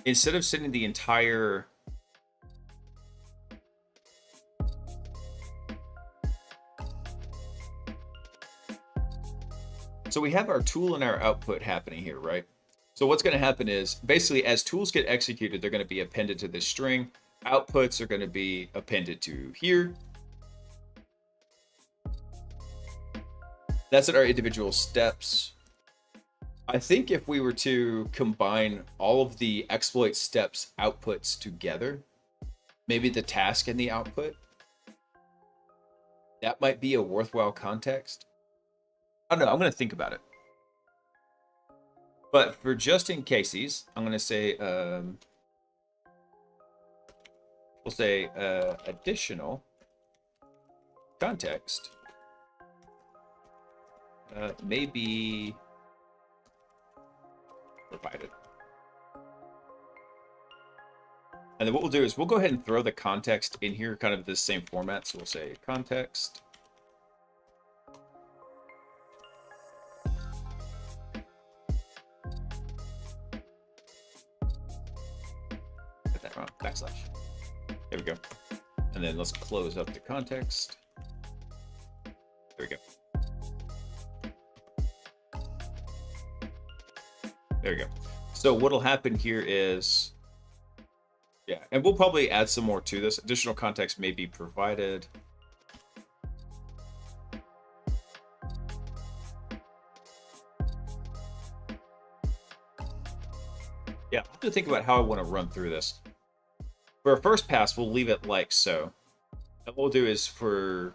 instead of sending the entire... So we have our tool and our output happening here, right? So what's going to happen is basically as tools get executed, they're going to be appended to this string. Outputs are going to be appended to here. That's at our individual steps. I think if we were to combine all of the exploit steps outputs together, maybe the task and the output, that might be a worthwhile context. I don't know. I'm going to think about it. But for just in cases, I'm going to say, we'll say additional context may be provided. And then what we'll do is we'll go ahead and throw the context in here kind of the same format. So we'll say context. Get that wrong, backslash. There we go. And then let's close up the context. There we go. There we go. So what'll happen here is, yeah, and we'll probably add some more to this. Additional context may be provided. Yeah, I'll have to think about how I want to run through this. For our first pass, we'll leave it like so. And what we'll do is we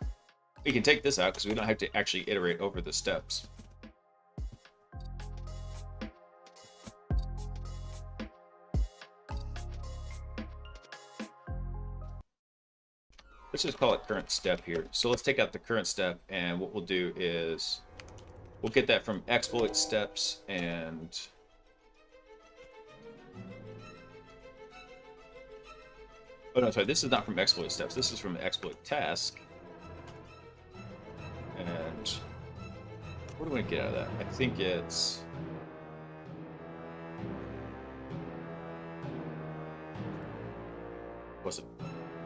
can take this out because we don't have to actually iterate over the steps. Let's just call it current step here. So let's take out the current step, and what we'll do is we'll get that from exploit steps and oh no, sorry, this is not from exploit steps. This is from the exploit task. And what do we get out of that? I think it's what's it?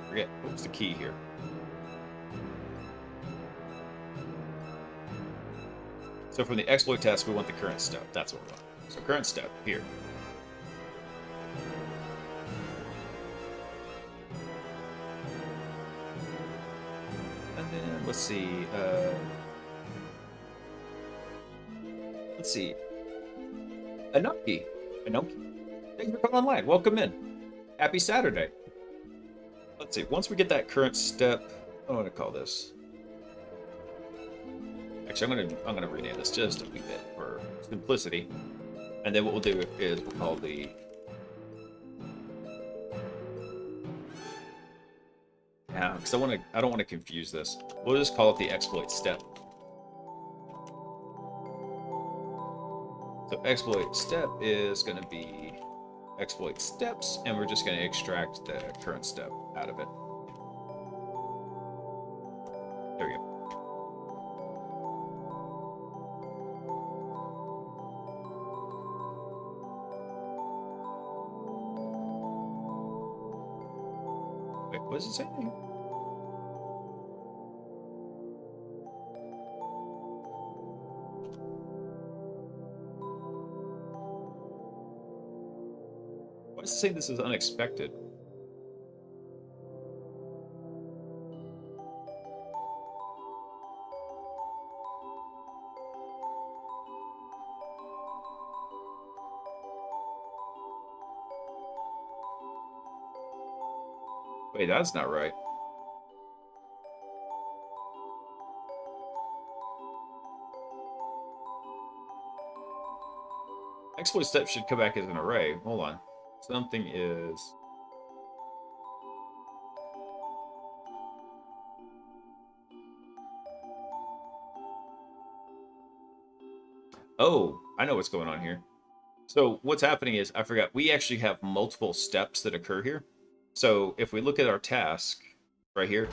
Forget what was the key here. So from the exploit task, we want the current step. That's what we want. So current step here. And then let's see. Let's see. Anoki. Anoki. Thanks for coming online. Welcome in. Happy Saturday. Let's see. Once we get that current step, what do I want to call this? Actually, I'm gonna rename this just a wee bit for simplicity. And then what we'll do is we'll call the because I don't want to confuse this. We'll just call it the exploit step. So exploit step is going to be exploit steps, and we're just going to extract the current step out of it. There we go. Wait, what does it say? Why does it say this is unexpected? Wait, that's not right. Exploit step should come back as an array. Hold on. Something is... Oh, I know what's going on here. So what's happening is, I forgot, we actually have multiple steps that occur here. So if we look at our task right here,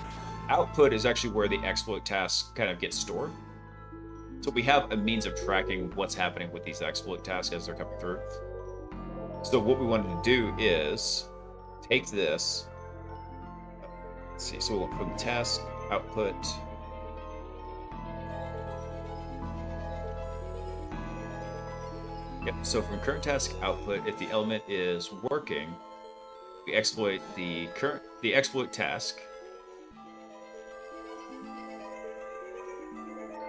output is actually where the exploit tasks kind of get stored. So we have a means of tracking what's happening with these exploit tasks as they're coming through. So what we wanted to do is take this. Let's see. So we went from the task output. Yep. So from current task output, if the element is working, we exploit the exploit task.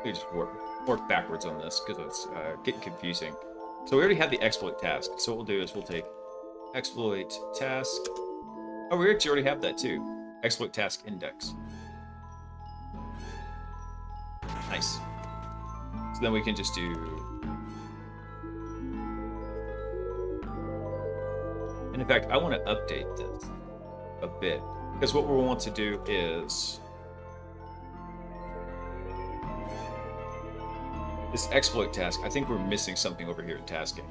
We just work backwards on this because it's getting confusing. So we already have the exploit task. So what we'll do is we'll take exploit task. Oh, we actually already have that too. Exploit task index. Nice. So then we can just do... And in fact, I want to update this a bit because what we want to do is this exploit task. I think we're missing something over here in tasking.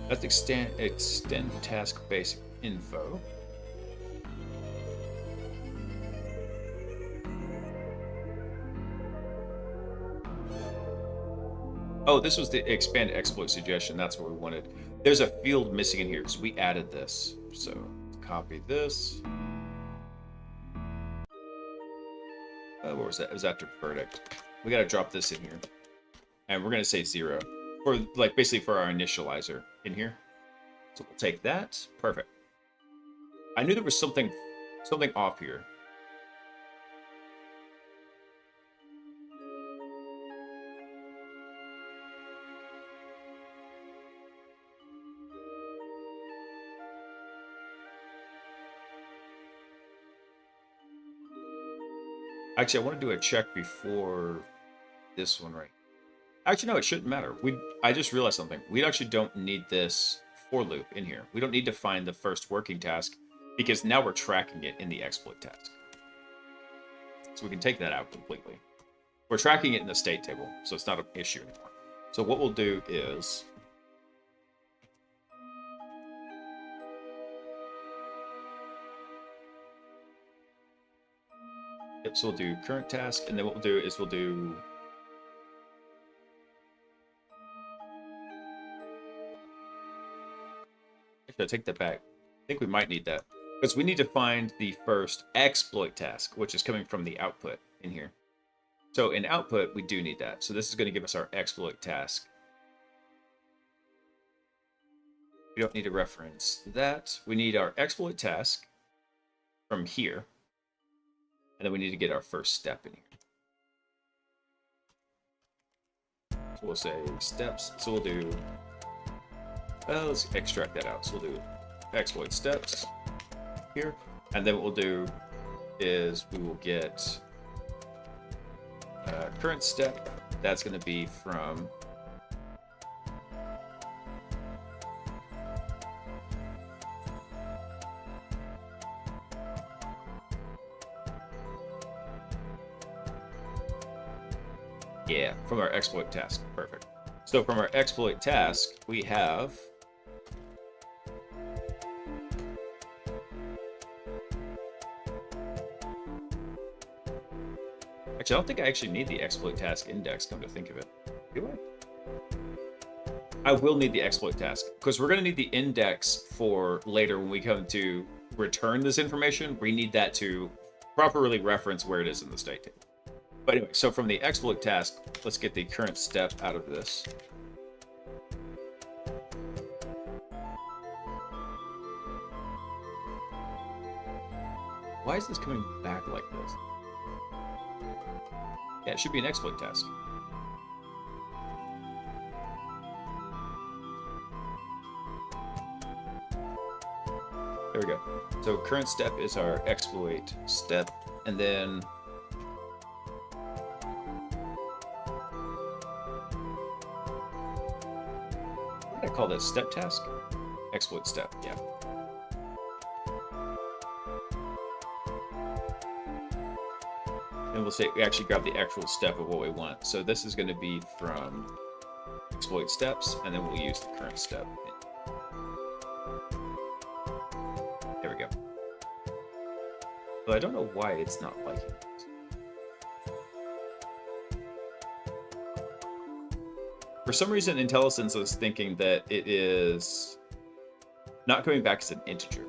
Let's extend task basic info. Oh, this was the expand exploit suggestion. That's what we wanted. There's a field missing in here, so we added this. So copy this. What was that? It was after verdict. We got to drop this in here, and we're gonna say 0 for basically for our initializer in here. So we'll take that. Perfect. I knew there was something off here. Actually, I want to do a check before this one, right? Actually, no, it shouldn't matter. I just realized something. We actually don't need this for loop in here. We don't need to find the first working task because now we're tracking it in the exploit task. So we can take that out completely. We're tracking it in the state table, so it's not an issue anymore. So what we'll do is... Yep, so we'll do current task, and then what we'll do is we'll do... Actually, I take that back. I think we might need that. Because we need to find the first exploit task, which is coming from the output in here. So in output, we do need that. So this is going to give us our exploit task. We don't need to reference that. We need our exploit task from here. And then we need to get our first step in here. we'll say steps. So we'll do, let's extract that out. So we'll do exploit steps here. And then what we'll do is we will get current step. That's going to be from from our exploit task. Perfect. So from our exploit task, we have actually, I don't think I actually need the exploit task index, come to think of it. Do I? I will need the exploit task because we're going to need the index for later when we come to return this information. We need that to properly reference where it is in the state table. But anyway, so from the exploit task, let's get the current step out of this. Why is this coming back like this? Yeah, it should be an exploit task. There we go. So current step is our exploit step, and then I call this step task? Exploit step, yeah. And we'll say we actually grab the actual step of what we want. So this is going to be from exploit steps, and then we'll use the current step. There we go. But I don't know why it's not liking it. For some reason, IntelliSense is thinking that it is not coming back as an integer.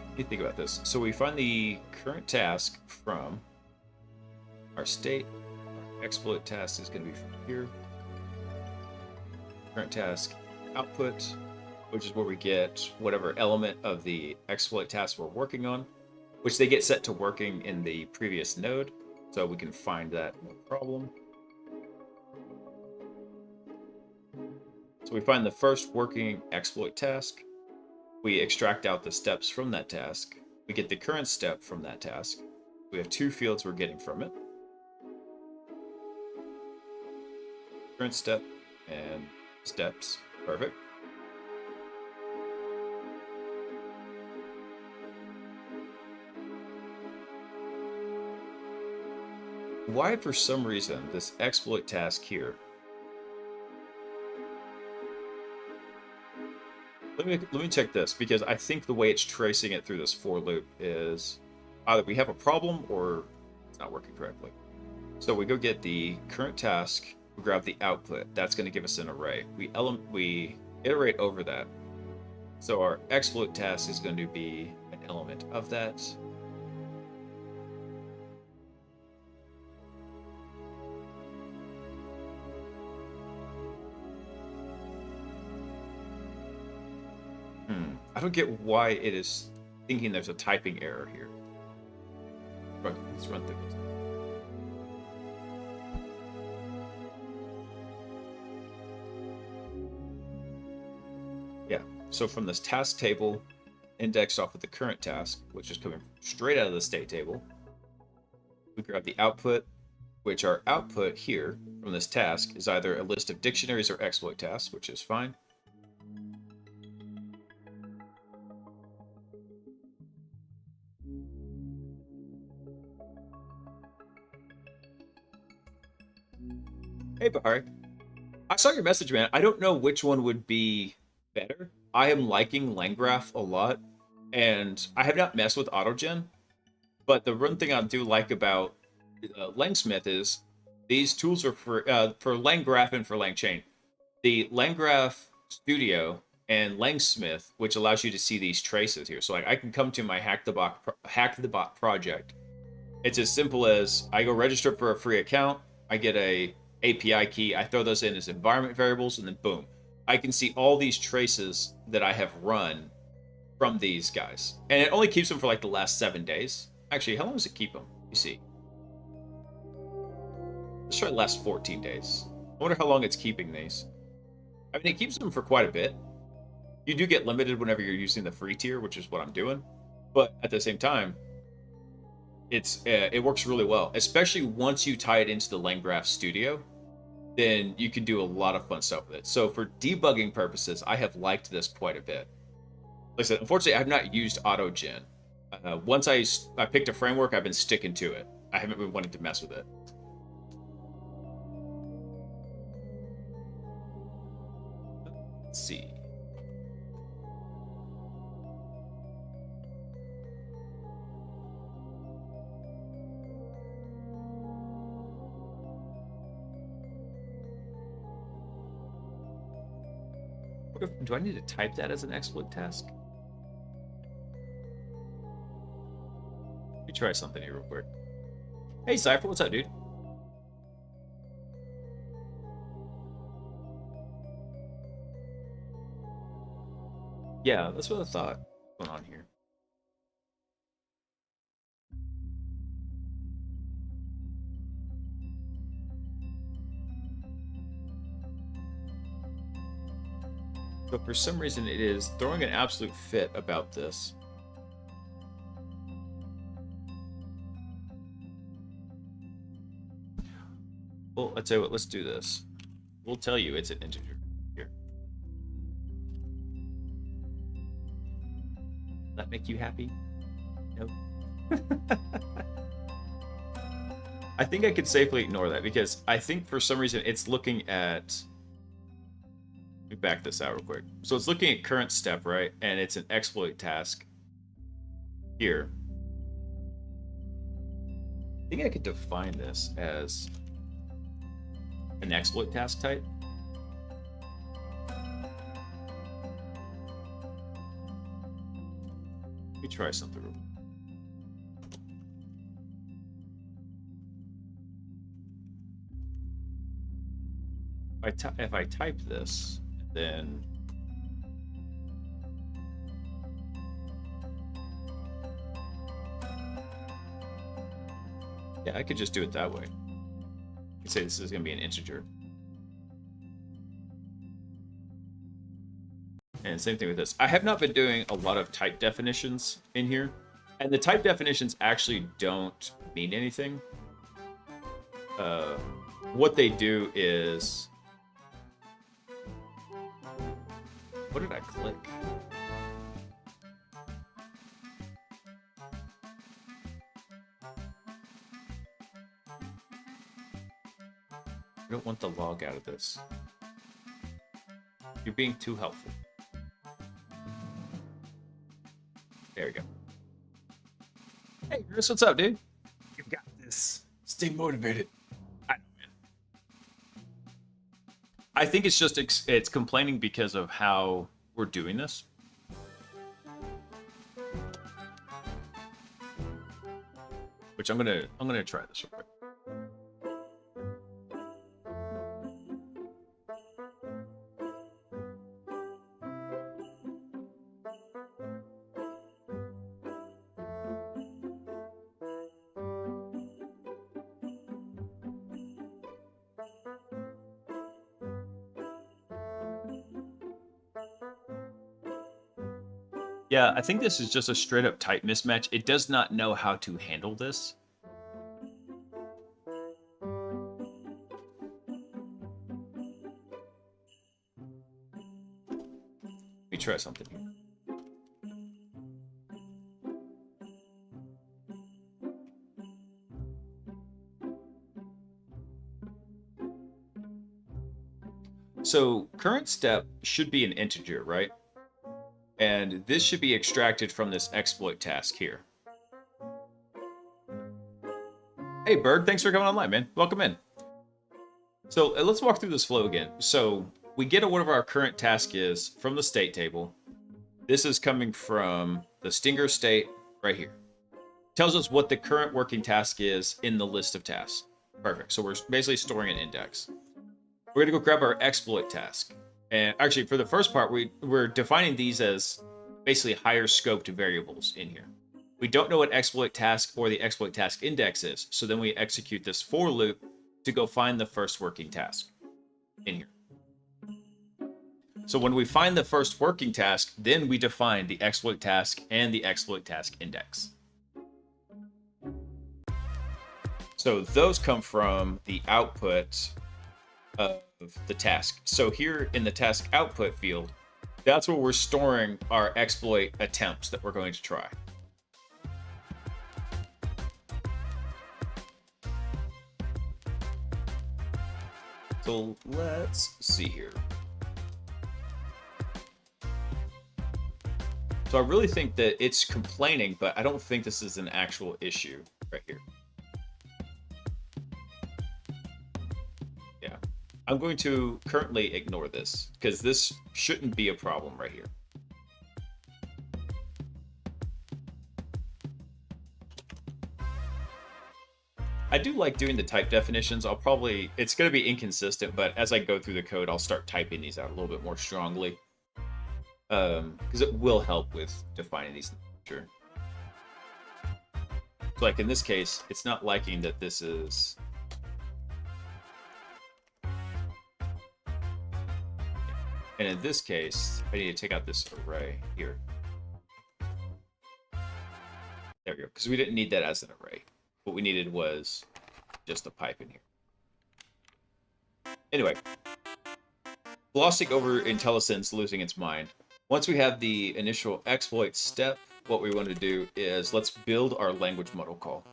Let me think about this. So we find the current task from our state. Our exploit task is going to be from here. Current task output, which is where we get whatever element of the exploit task we're working on, which they get set to working in the previous node. So we can find that no problem. So we find the first working exploit task. We extract out the steps from that task. We get the current step from that task. We have two fields we're getting from it. Current step and steps. Perfect. Why, for some reason, this exploit task here, Let me check this, because I think the way it's tracing it through this for loop is either we have a problem or it's not working correctly. So we go get the current task, we grab the output. That's going to give us an array. We iterate over that. So our exploit task is going to be an element of that. I don't get why it is thinking there's a typing error here. Let's run through this. Yeah, so from this task table, indexed off of the current task, which is coming straight out of the state table, we grab the output, which our output here from this task is either a list of dictionaries or exploit tasks, which is fine. Hey, Bahari. I saw your message, man. I don't know which one would be better. I am liking LangGraph a lot, and I have not messed with AutoGen, but the one thing I do like about Langsmith is these tools are for LangGraph and for LangChain. the LangGraph Studio and Langsmith, which allows you to see these traces here. So like I can come to my Hack the Bot project. It's as simple as I go register for a free account, I get a API key, I throw those in as environment variables, and then boom, I can see all these traces that I have run from these guys. And it only keeps them for like the last 7 days. Actually, how long does it keep them? You see. Let's try the last 14 days. I wonder how long it's keeping these. I mean, it keeps them for quite a bit. You do get limited whenever you're using the free tier, which is what I'm doing. But at the same time, it works really well, especially once you tie it into the LangGraph Studio. Then you can do a lot of fun stuff with it. So for debugging purposes, I have liked this quite a bit. Like I said, unfortunately, I have not used AutoGen. Once I picked a framework, I've been sticking to it. I haven't been wanting to mess with it. Let's see. Do I need to type that as an exploit task? Let me try something here real quick. Hey, Cypher, what's up, dude? Yeah, that's what I thought. What's going on here? But for some reason, it is throwing an absolute fit about this. Well, I'll tell you what, let's do this. We'll tell you it's an integer here. Does that make you happy? Nope. I think I could safely ignore that because I think for some reason it's looking at... Let me back this out real quick. So it's looking at current step, right? And it's an exploit task here. I think I could define this as an exploit task type. Let me try something real quick. If I type this, then yeah, I could just do it that way. I could say this is going to be an integer. And same thing with this. I have not been doing a lot of type definitions in here, and the type definitions actually don't mean anything. What they do is... What did I click? I don't want the log out of this. You're being too helpful. There we go. Hey, Chris, what's up, dude? You got this. Stay motivated. I know, man. I think it's just it's complaining because of how we're doing this. Which I'm gonna try this real quick. Yeah, I think this is just a straight up type mismatch. It does not know how to handle this. Let me try something here. So current step should be an integer, right? And this should be extracted from this exploit task here. Hey, Bird, thanks for coming online, man. Welcome in. So let's walk through this flow again. So we get what our current task is from the state table. This is coming from the Stinger state right here. Tells us what the current working task is in the list of tasks. Perfect. So we're basically storing an index. We're going to go grab our exploit task. And actually, for the first part, we're defining these as basically higher scoped variables in here. We don't know what exploit task or the exploit task index is. So then we execute this for loop to go find the first working task in here. So when we find the first working task, then we define the exploit task and the exploit task index. So those come from the output of the task. So here in the task output field, that's where we're storing our exploit attempts that we're going to try. So let's see here. So I really think that it's complaining, but I don't think this is an actual issue right here. Yeah. I'm going to currently ignore this because this shouldn't be a problem right here. I do like doing the type definitions. It's going to be inconsistent, but as I go through the code, I'll start typing these out a little bit more strongly. Because it will help with defining these in the future. So like in this case, it's not liking that this is... And in this case, I need to take out this array here. There we go, because we didn't need that as an array. What we needed was just a pipe in here. Anyway, glossing over IntelliSense losing its mind. Once we have the initial exploit step, what we want to do is let's build our language model call.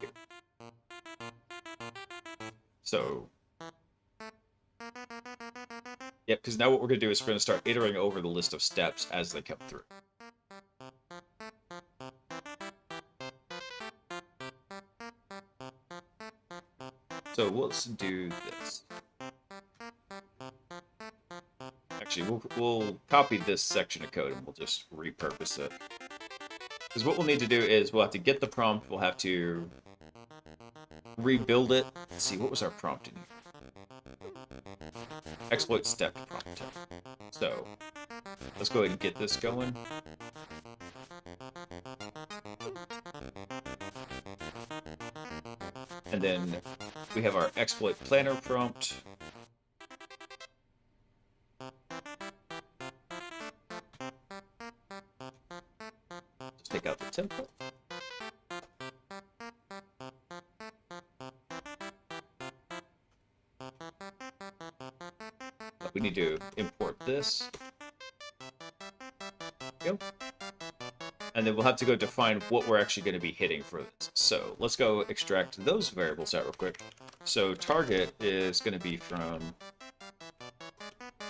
Here. So, yep, because now what we're going to do is we're going to start iterating over the list of steps as they come through. So let's do this. Actually, we'll copy this section of code and we'll just repurpose it. Because what we'll need to do is we'll have to get the prompt, we'll have to rebuild it. Let's see, what was our prompt in here? Exploit step prompt. So let's go ahead and get this going. And then we have our exploit planner prompt. Just take out the template. We need to import this. There we go. And then we'll have to go define what we're actually going to be hitting for this. So let's go extract those variables out real quick. So target is going to be from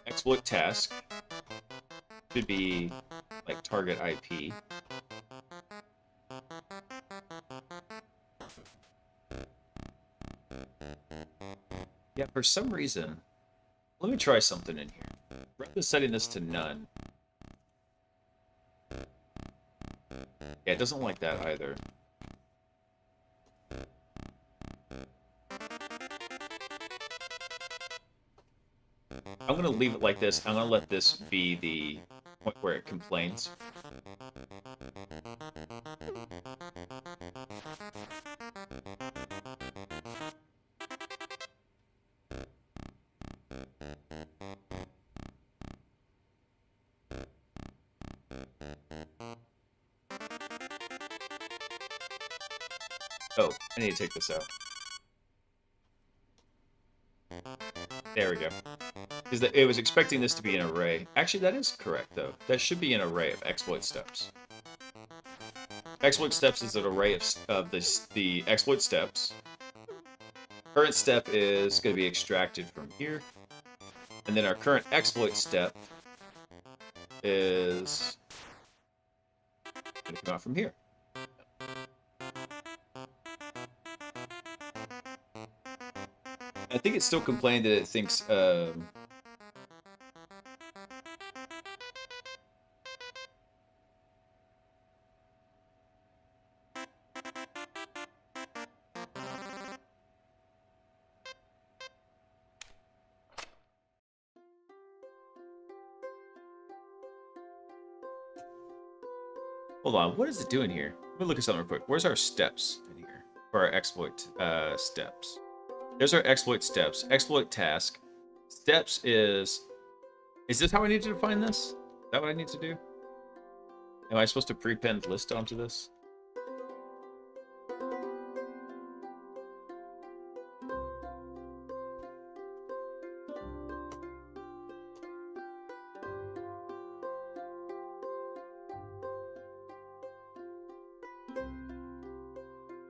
exploit task. Should be like target IP. Yeah, for some reason, let me try something in here. Rather than setting this to none. Yeah, it doesn't like that either. I'm going to leave it like this. I'm going to let this be the point where it complains. Oh, I need to take this out. There we go. Because it was expecting this to be an array. Actually, that is correct, though. That should be an array of exploit steps. Exploit steps is an array of the exploit steps. Current step is going to be extracted from here. And then our current exploit step is going to come out from here. I think it's still complaining that it thinks Hold on, what is it doing here? Let me look at something real quick. Where's our steps in here for our exploit steps? There's our exploit steps. Exploit task. Steps is this how I need to define this? Is that what I need to do? Am I supposed to prepend list onto this?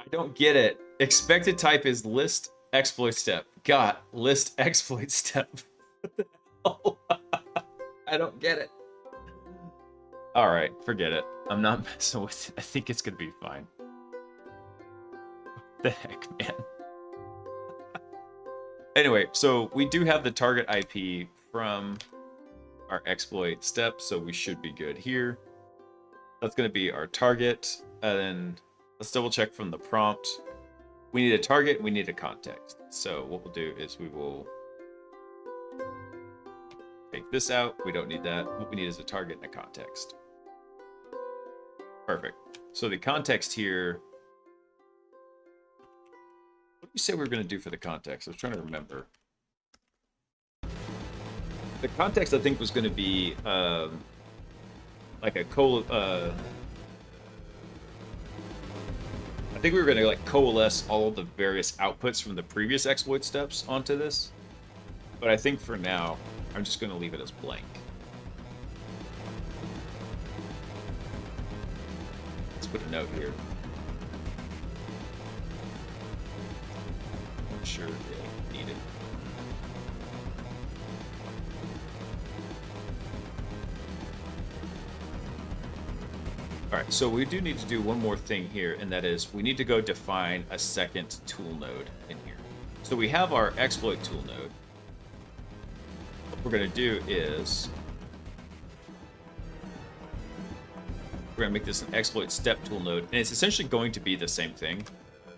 I don't get it. Expected type is list exploit step. Got list exploit step. What the hell? I don't get it. All right, forget it. I'm not messing with it. I think it's gonna be fine. What the heck, man? Anyway, so we do have the target IP from our exploit step, so we should be good here. That's gonna be our target, and then let's double check from the prompt. We need a target, we need a context. So what we'll do is we will take this out. We don't need that. What we need is a target and a context. Perfect. So the context here, what did you say we were going to do for the context? I was trying to remember. The context, I think, was going to be like a I think we were going to like coalesce all of the various outputs from the previous exploit steps onto this. But I think for now, I'm just going to leave it as blank. Let's put a note here. I'm sure they need it. All right, so we do need to do one more thing here, and that is we need to go define a second tool node in here. So we have our exploit tool node. What we're going to do is we're going to make this an exploit step tool node, and it's essentially going to be the same thing,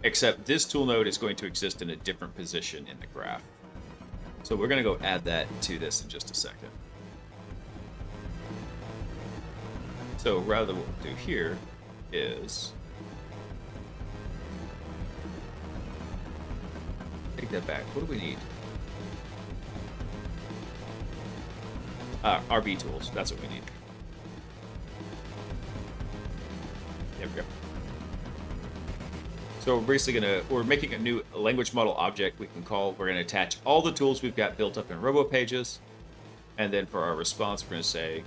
except this tool node is going to exist in a different position in the graph. So we're going to go add that to this in just a second. So rather what we'll do here is take that back. What do we need? RB tools. That's what we need. There we go. So we're basically we're making a new language model object we can call. We're going to attach all the tools we've got built up in RoboPages. And then for our response, we're going to say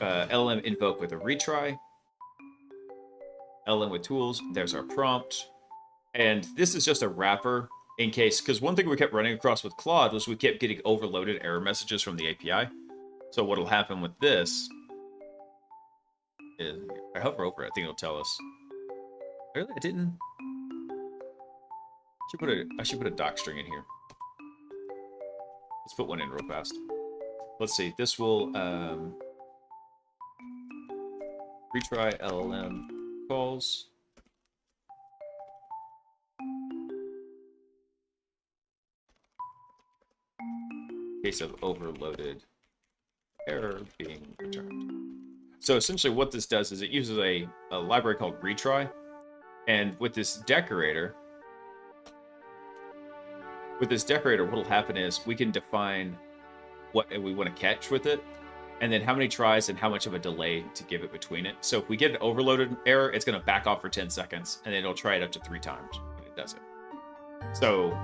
LM invoke with a retry, LM with tools, there's our prompt. And this is just a wrapper in case, because one thing we kept running across with Claude was we kept getting overloaded error messages from the API. So what'll happen with this is, if I hover over it, I think it'll tell us. Really? I didn't. I should put a doc string in here. Let's put one in real fast. Let's see. This will retry LLM calls. Case of overloaded error being returned. So essentially what this does is it uses a library called retry. And with this decorator, what'll happen is we can define what we want to catch with it, and then how many tries and how much of a delay to give it between it. So if we get an overloaded error, it's going to back off for 10 seconds, and then it'll try it up to 3 times when it does it. So,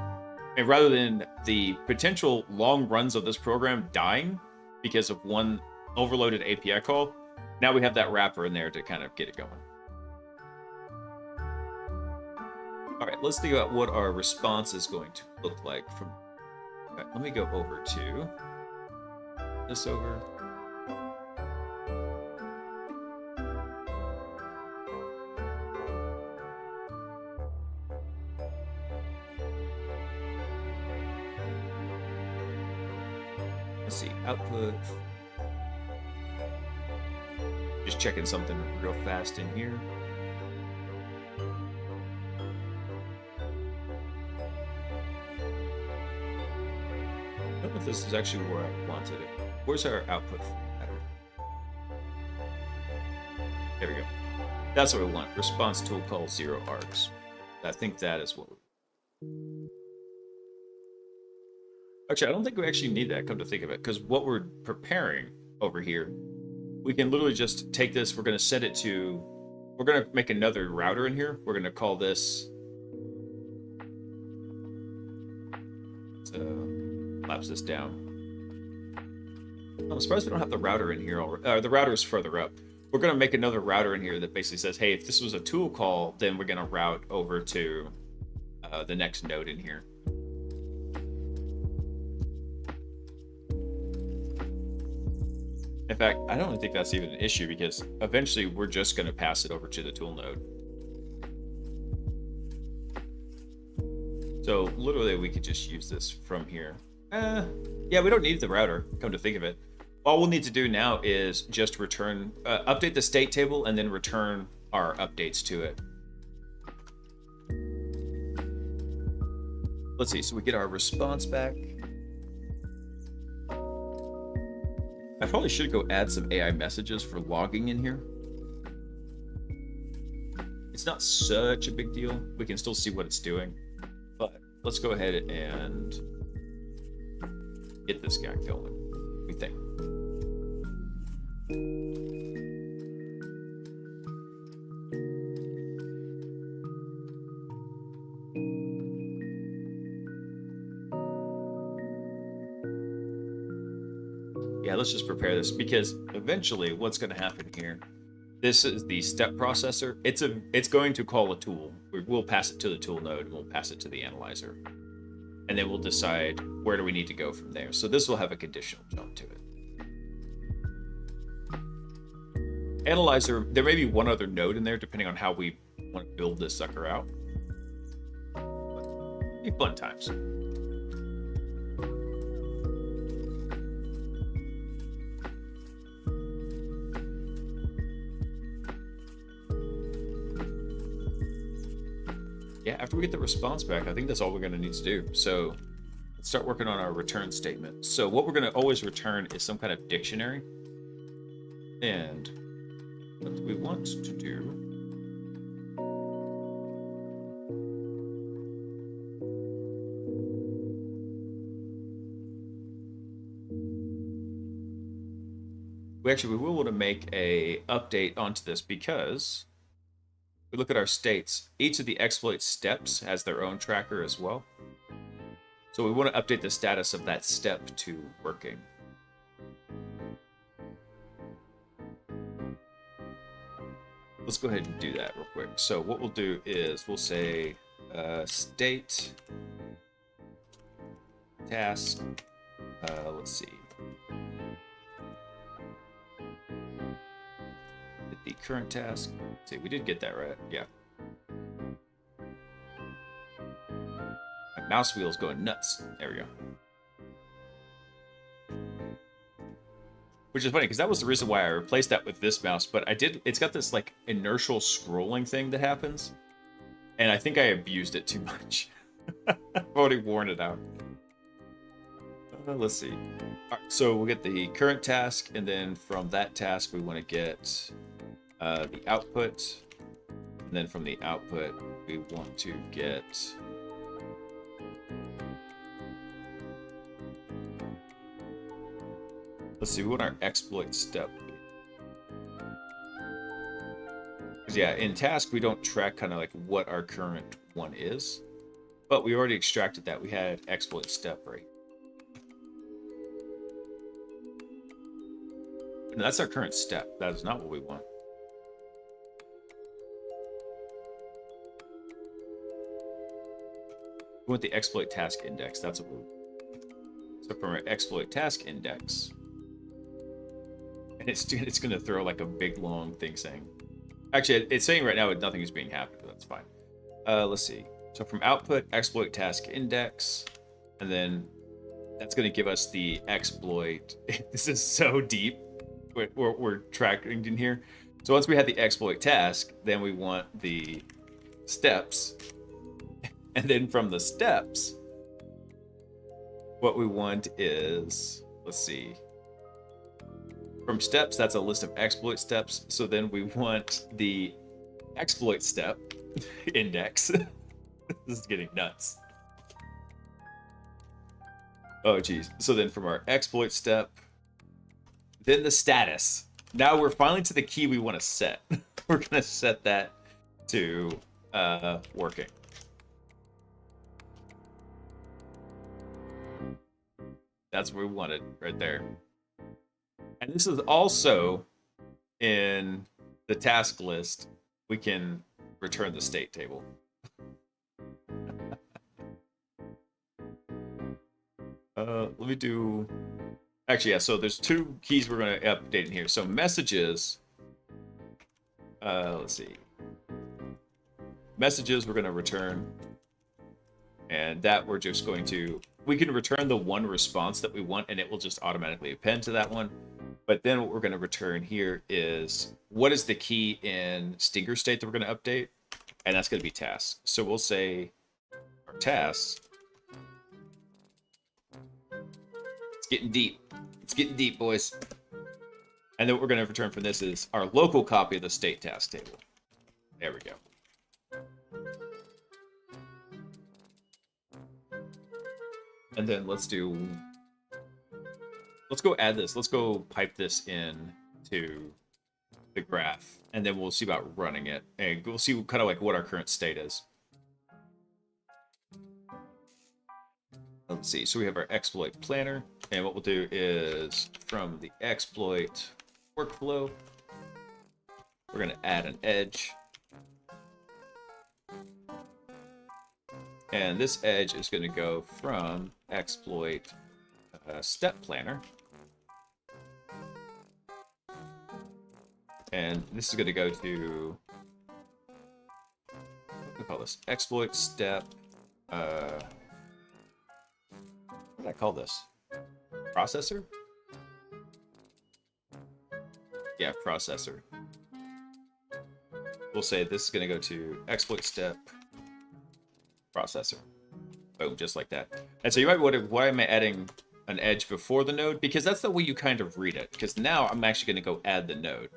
and rather than the potential long runs of this program dying because of one overloaded API call, now we have that wrapper in there to kind of get it going. All right, let's think about what our response is going to look like from. Okay, let me go over to this over. Let's see, output. Just checking something real fast in here. I don't know if this is actually where I wanted it. Where's our output pattern? There we go. That's what we want. Response tool call 0 args. I think that is what we... Actually, I don't think we actually need that, come to think of it, because what we're preparing over here, we can literally just take this, we're going to set it to... We're going to make another router in here. We're going to call this... Collapse this down. I'm surprised we don't have the router in here already. The router is further up. We're going to make another router in here that basically says, hey, if this was a tool call, then we're going to route over to the next node in here. In fact, I don't think that's even an issue because eventually we're just going to pass it over to the tool node. So literally we could just use this from here. Yeah, we don't need the router, come to think of it. All we'll need to do now is just return, update the state table and then return our updates to it. Let's see, so we get our response back. I probably should go add some AI messages for logging in here. It's not such a big deal. We can still see what it's doing. But let's go ahead and get this guy going, we think. Yeah, let's just prepare this because eventually what's going to happen here, this is the step processor. It's going to call a tool. We'll pass it to the tool node and we'll pass it to the analyzer. And then we'll decide where do we need to go from there. So this will have a conditional jump to it. Analyzer, there may be one other node in there depending on how we want to build this sucker out. But be fun times. Yeah, after we get the response back, I think that's all we're going to need to do. So let's start working on our return statement. So what we're going to always return is some kind of dictionary. And what we want to do... We will want to make a update onto this because... we look at our states. Each of the exploit steps has their own tracker as well. So we want to update the status of that step to working. Let's go ahead and do that real quick. So what we'll do is we'll say state task. Let's see. The current task. Let's see, we did get that right. Yeah. My mouse wheel's going nuts. There we go. Which is funny because that was the reason why I replaced that with this mouse, but it's got this like inertial scrolling thing that happens. And I think I abused it too much. I've already worn it out. Let's see. All right, so we'll get the current task, and then from that task we want to get the output, and then from the output we want to get let's see, we want our exploit step, because yeah, in task we don't track kind of like what our current one is, but we already extracted that. We had exploit step right. And that's our current step. That is not what we want. We want the exploit task index. That's what we want. So from our exploit task index, and it's going to throw like a big long thing saying, actually it's saying right now nothing is being happened, but that's fine. Let's see. So from output exploit task index, and then that's going to give us the exploit. This is so deep. We're tracking in here. So once we have the exploit task, then we want the steps. And then from the steps, what we want is, let's see, From steps, that's a list of exploit steps. So then we want the exploit step index. This is getting nuts. Oh, geez. So then from our exploit step, then the status. Now we're finally to the key we want to set. We're going to set that to working. That's what we wanted right there. And this is also in the task list. We can return the state table. Let me do... Actually, yeah, so there's two keys we're going to update in here. So messages... let's see. Messages we're going to return. And that we're just going to... We can return the one response that we want, and it will just automatically append to that one. But then what we're going to return here is what is the key in Stinger state that we're going to update? And that's going to be tasks. So we'll say our tasks. It's getting deep. It's getting deep, boys. And then what we're going to return from this is our local copy of the state task table. There we go. And then let's go add this. Let's go pipe this in to the graph, and then we'll see about running it. And we'll see kind of like what our current state is. Let's see. So we have our exploit planner, and what we'll do is from the exploit workflow, we're going to add an edge. And this edge is going to go from exploit step planner. And this is going to go to, what do we call this? Exploit step, what did I call this? Processor? Yeah, processor. We'll say this is going to go to exploit step processor. Boom, just like that. And so you might be wondering, why am I adding an edge before the node? Because that's the way you kind of read it. Because now I'm actually going to go add the node.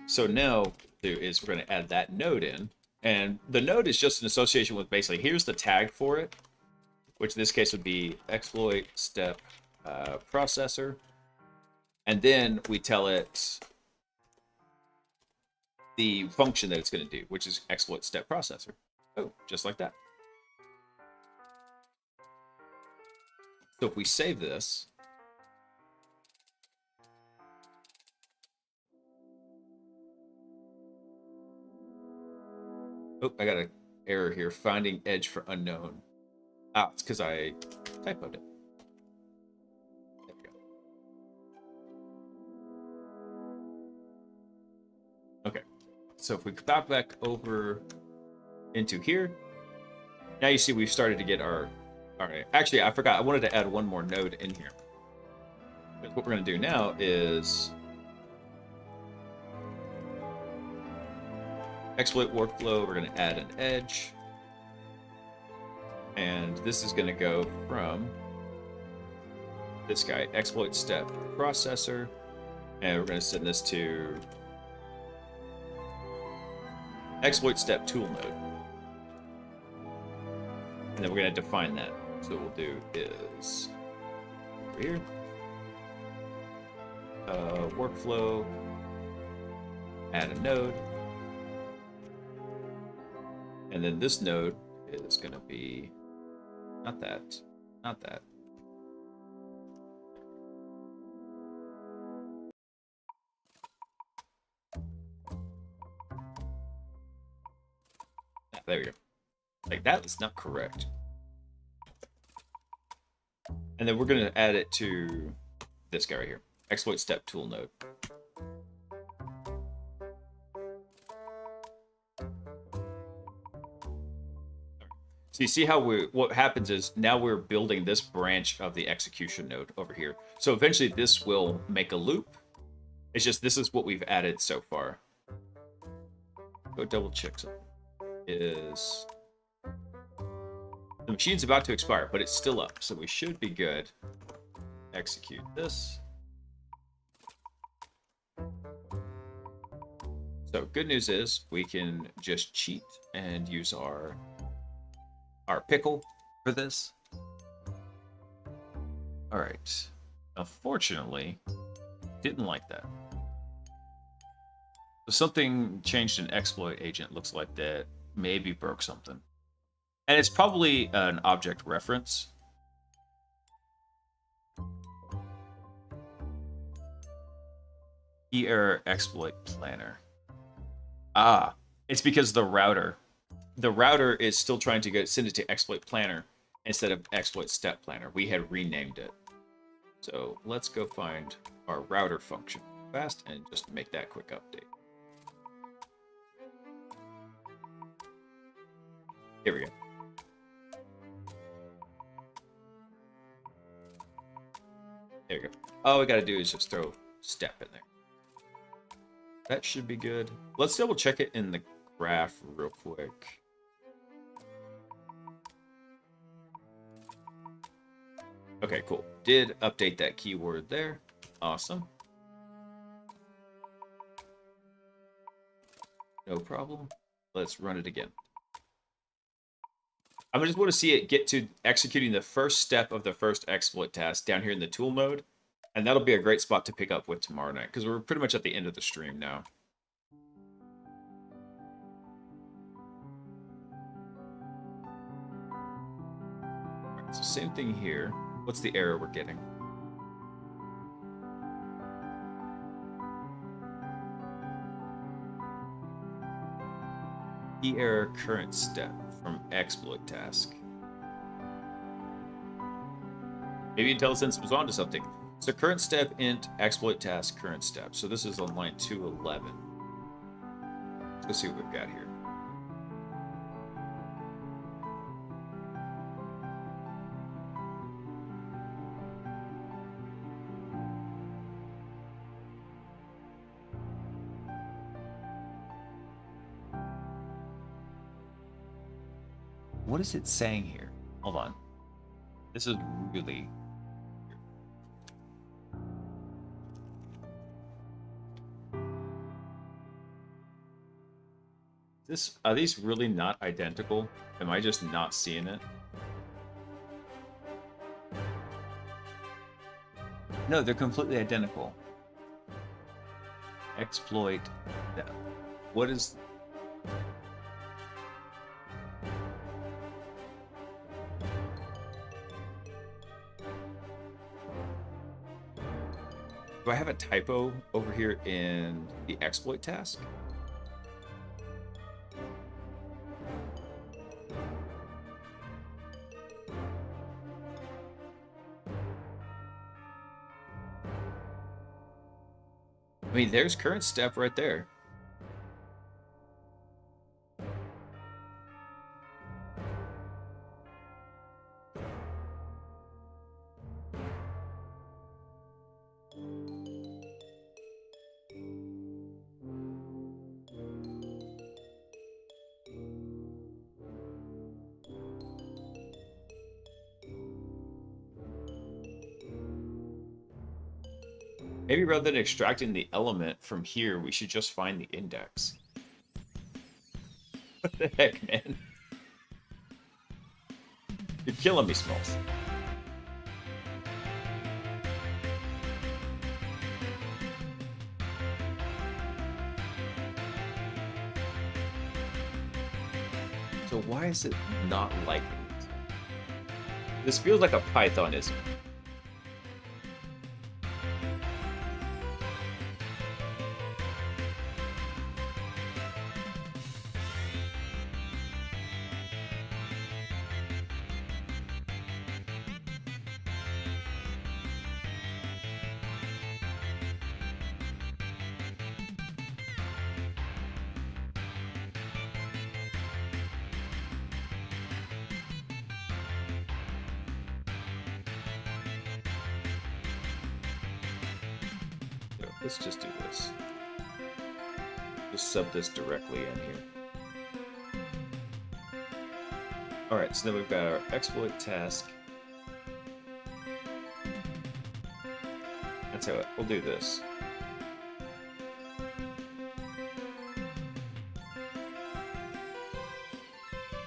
So now we're going to add that node in. And the node is just an association with basically, here's the tag for it, which in this case would be exploit step processor. And then we tell it the function that it's going to do, which is exploit step processor. Oh, just like that. So if we save this, oh, I got an error here. Finding edge for unknown. Ah, it's because I typoed it. There we go. Okay. So if we pop back over into here, now you see we've started to get our... All right. Actually, I forgot. I wanted to add one more node in here. But what we're going to do now is exploit workflow. We're going to add an edge. And this is going to go from this guy, exploit step processor. And we're going to send this to exploit step tool node. And then we're going to define that. So what we'll do is over here, workflow, add a node. And then this node is going to be not that. There we go. Like, that is not correct. And then we're going to add it to this guy right here. Exploit step tool node. So you see how what happens is now we're building this branch of the execution node over here. So eventually this will make a loop. It's just this is what we've added so far. Go double check something. Is the machine's about to expire, but it's still up, so we should be good. execute this. So good news is we can just cheat and use our pickle for this. All right. Unfortunately, didn't like that. So something changed in exploit agent. Looks like that maybe broke something. And it's probably an object reference. Key error exploit planner. Ah, it's because the router is still trying to send it to exploit planner instead of exploit step planner. We had renamed it. So let's go find our router function fast and just make that quick update. Here we go. There we go. All we got to do is just throw step in there. That should be good. Let's double check it in the graph real quick. Okay, cool. Did update that keyword there. Awesome. No problem. Let's run it again. I just want to see it get to executing the first step of the first exploit task down here in the tool mode. And that'll be a great spot to pick up with tomorrow night, because we're pretty much at the end of the stream now. All right, so same thing here. What's the error we're getting? Key error current step from exploit task. Maybe IntelliSense was onto something. So current step int exploit task current step. So this is on line 211. Let's go see what we've got here. What is it saying here? Hold on. This is really... Are these really not identical? Am I just not seeing it? No, they're completely identical. Exploit that. What is... Do I have a typo over here in the exploit task? I mean, there's current step right there. Maybe rather than extracting the element from here, we should just find the index. What the heck, man? You're killing me, Smalls. So why is it not liking it? This feels like a Pythonism. Let's just do this. Just sub this directly in here. Alright, so then we've got our exploit task. That's how we'll do this.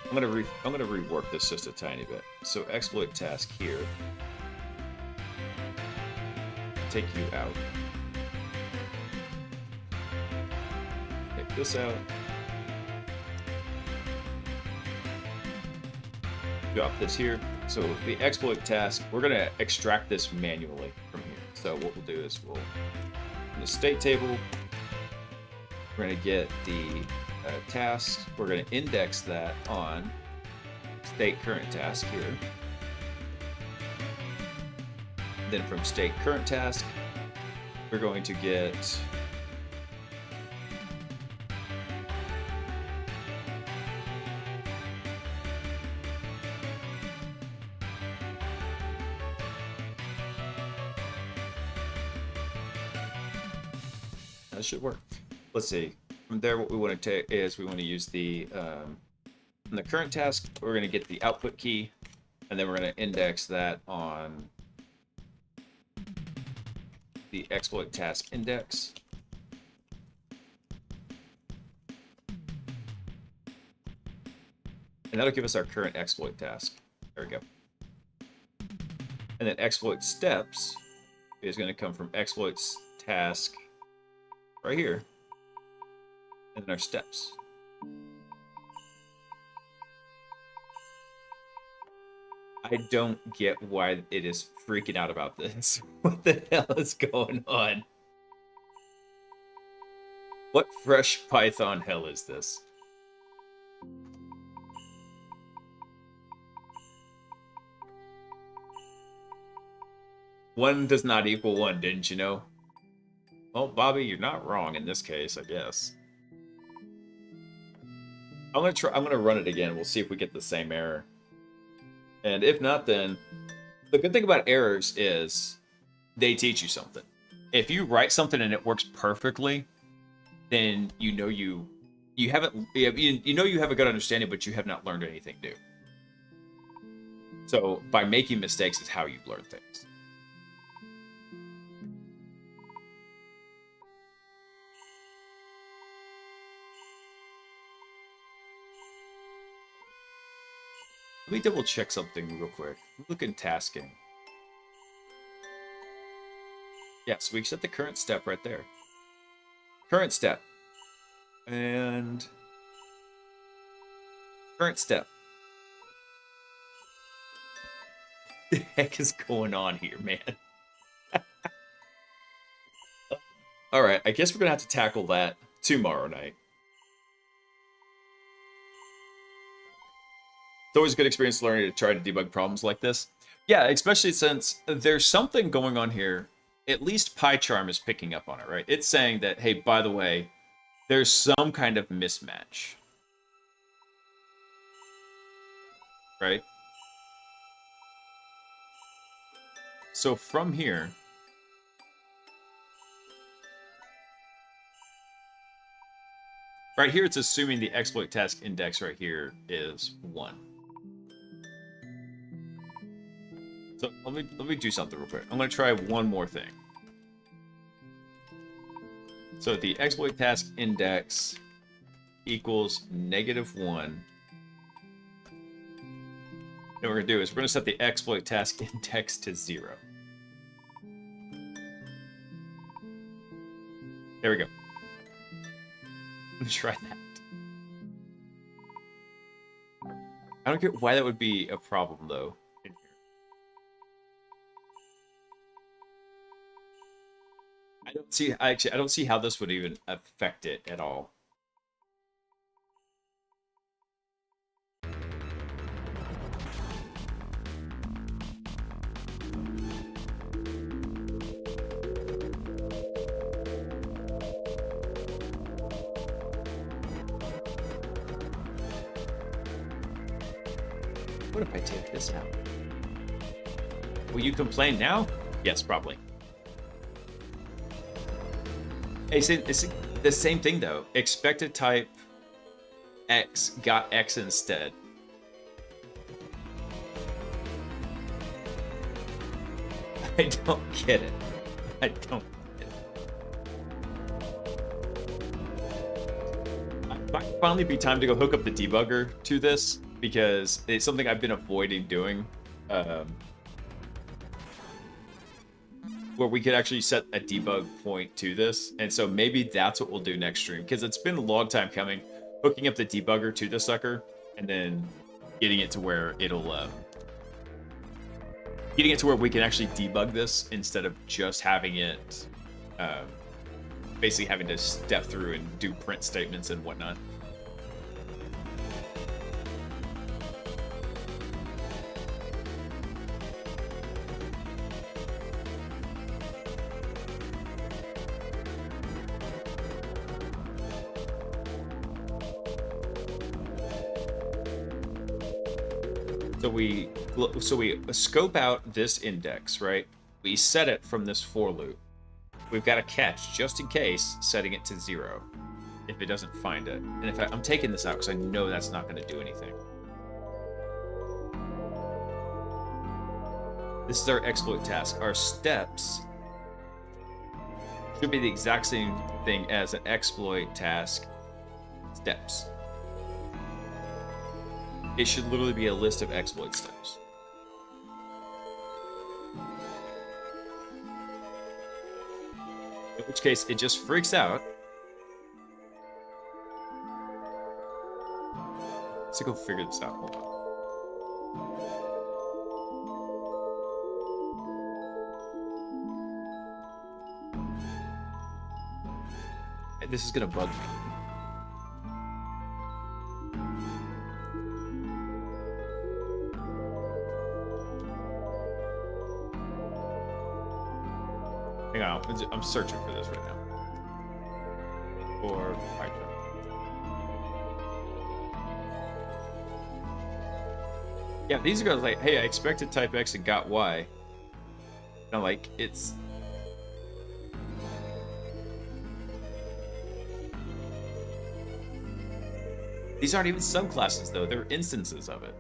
I'm gonna rework this just a tiny bit. So exploit task here. Take you out. Take this out. Drop this here. So the exploit task, we're gonna extract this manually from here. So what we'll do is we'll, in the state table, we're gonna get the task. We're gonna index that on state current task here. Then from state current task, we're going to get that should work. Let's see. From there, what we want to take is we want to use the in the current task. We're going to get the output key, and then we're going to index that on the exploit task index. And that'll give us our current exploit task. There we go. And then exploit steps is going to come from exploits task right here. And then our steps. I don't get why it is freaking out about this. What the hell is going on? What fresh Python hell is this? One does not equal one, didn't you know? Well, Bobby, you're not wrong in this case, I guess. I'm gonna run it again. We'll see if we get the same error. And if not, then the good thing about errors is they teach you something. If you write something and it works perfectly, then you know you have a good understanding, but you have not learned anything new. So by making mistakes is how you learn things. Let me double check something real quick. Look in tasking. Yeah, so we set the current step right there. Current step. And current step. What the heck is going on here, man? All right, I guess we're gonna have to tackle that tomorrow night. It's always a good experience learning to try to debug problems like this. Yeah, especially since there's something going on here. At least PyCharm is picking up on it, right? It's saying that, hey, by the way, there's some kind of mismatch. Right? So from here, right here, it's assuming the exploit task index right here is 1. So let me do something real quick. I'm going to try one more thing. So the exploit task index equals -1. What we're going to do is we're going to set the exploit task index to 0. There we go. Let's try that. I don't get why that would be a problem, though. I don't see how this would even affect it at all. What if I take this out? Will you complain now? Yes, probably. Hey, it's the same thing though. Expected type X got X instead. I don't get it. I don't. It might finally be time to go hook up the debugger to this, because it's something I've been avoiding doing. Where we could actually set a debug point to this, and so maybe that's what we'll do next stream, because it's been a long time coming, hooking up the debugger to the sucker and then getting it to where it'll getting it to where we can actually debug this instead of just having it basically having to step through and do print statements and whatnot. So we scope out this index, right? We set it from this for loop. We've got a catch just in case, setting it to 0 if it doesn't find it. And in fact, I'm taking this out because I know that's not going to do anything. This is our exploit task. Our steps should be the exact same thing as an exploit task steps. It should literally be a list of exploit steps. In which case, it just freaks out. Let's go figure this out. Hold on. This is gonna bug me. Hang on, I'm searching for this right now. Or Python. Yeah, these guys like, hey, I expected type X and got Y. And I'm like, it's. These aren't even subclasses though, they're instances of it.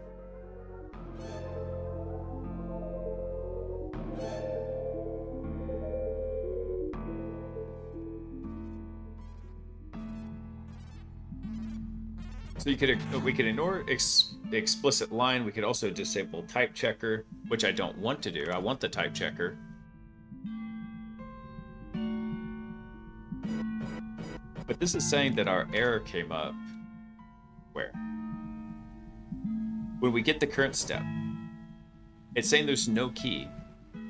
So we could ignore explicit line. We could also disable type checker, which I don't want to do. I want the type checker. But this is saying that our error came up where? When we get the current step, it's saying there's no key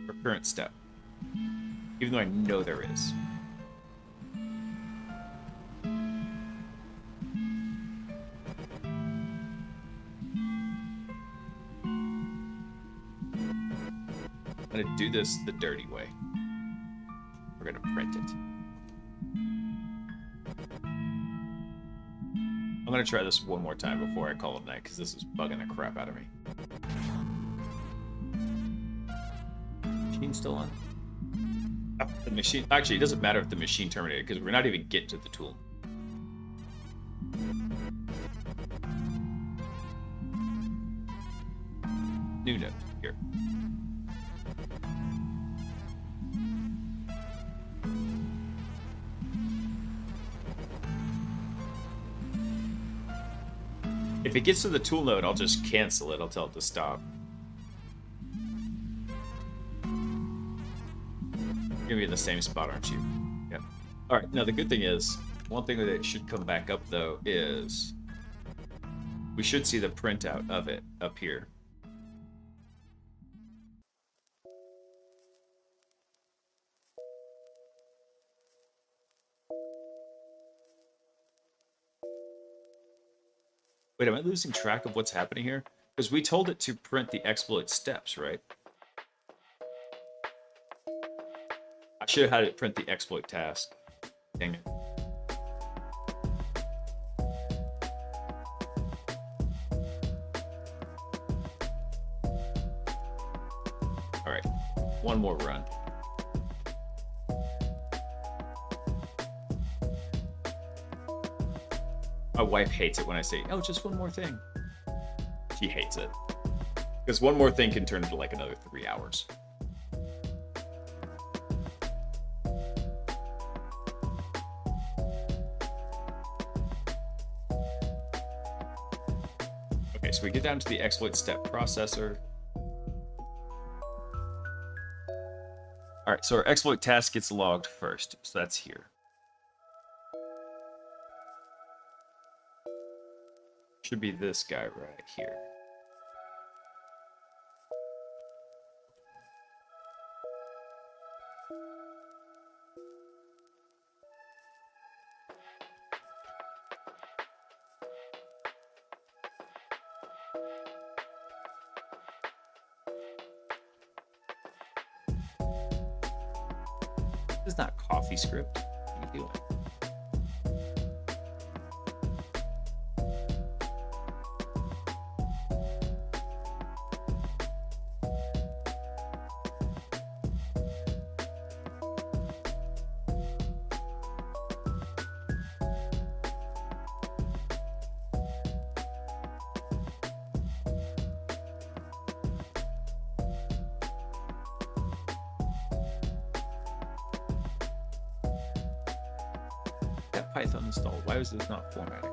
for current step, even though I know there is. I'm gonna do this the dirty way. We're gonna print it. I'm gonna try this one more time before I call it night, because this is bugging the crap out of me. Machine still on? Oh, the machine. Actually, it doesn't matter if the machine terminated, because we're not even getting to the tool. New note here. If it gets to the tool node, I'll just cancel it. I'll tell it to stop. You're gonna be in the same spot, aren't you? Yeah. All right. Now the good thing is, one thing that should come back up though is we should see the printout of it up here. Wait, am I losing track of what's happening here? Because we told it to print the exploit steps, right? I should have had it print the exploit task. Dang it. All right, one more run. My wife hates it when I say, oh, just one more thing. She hates it. Because one more thing can turn into like another 3 hours. so we get down to the exploit step processor. All right, so our exploit task gets logged first, so that's here. Should be this guy right here. This is not CoffeeScript. What are you doing? Got Python installed. Why was this not formatting?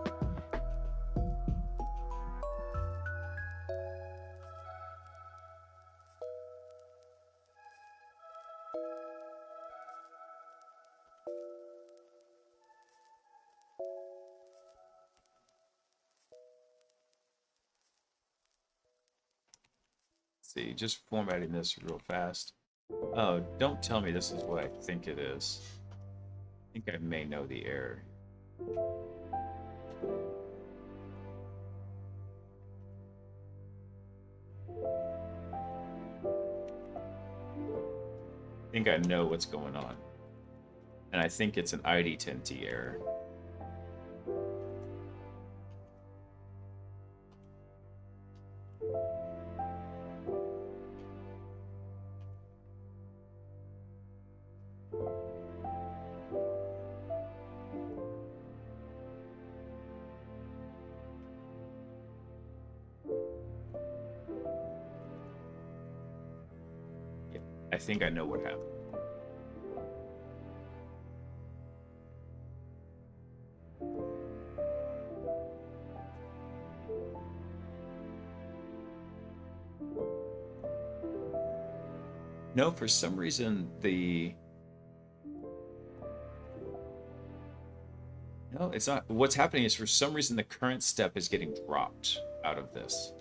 See, just formatting this real fast. Oh, don't tell me this is what I think it is. I think I may know the error. I think I know what's going on. And I think it's an ID10T error. I think I know what happened. No, for some reason No, it's not. What's happening is for some reason the current step is getting dropped out of this.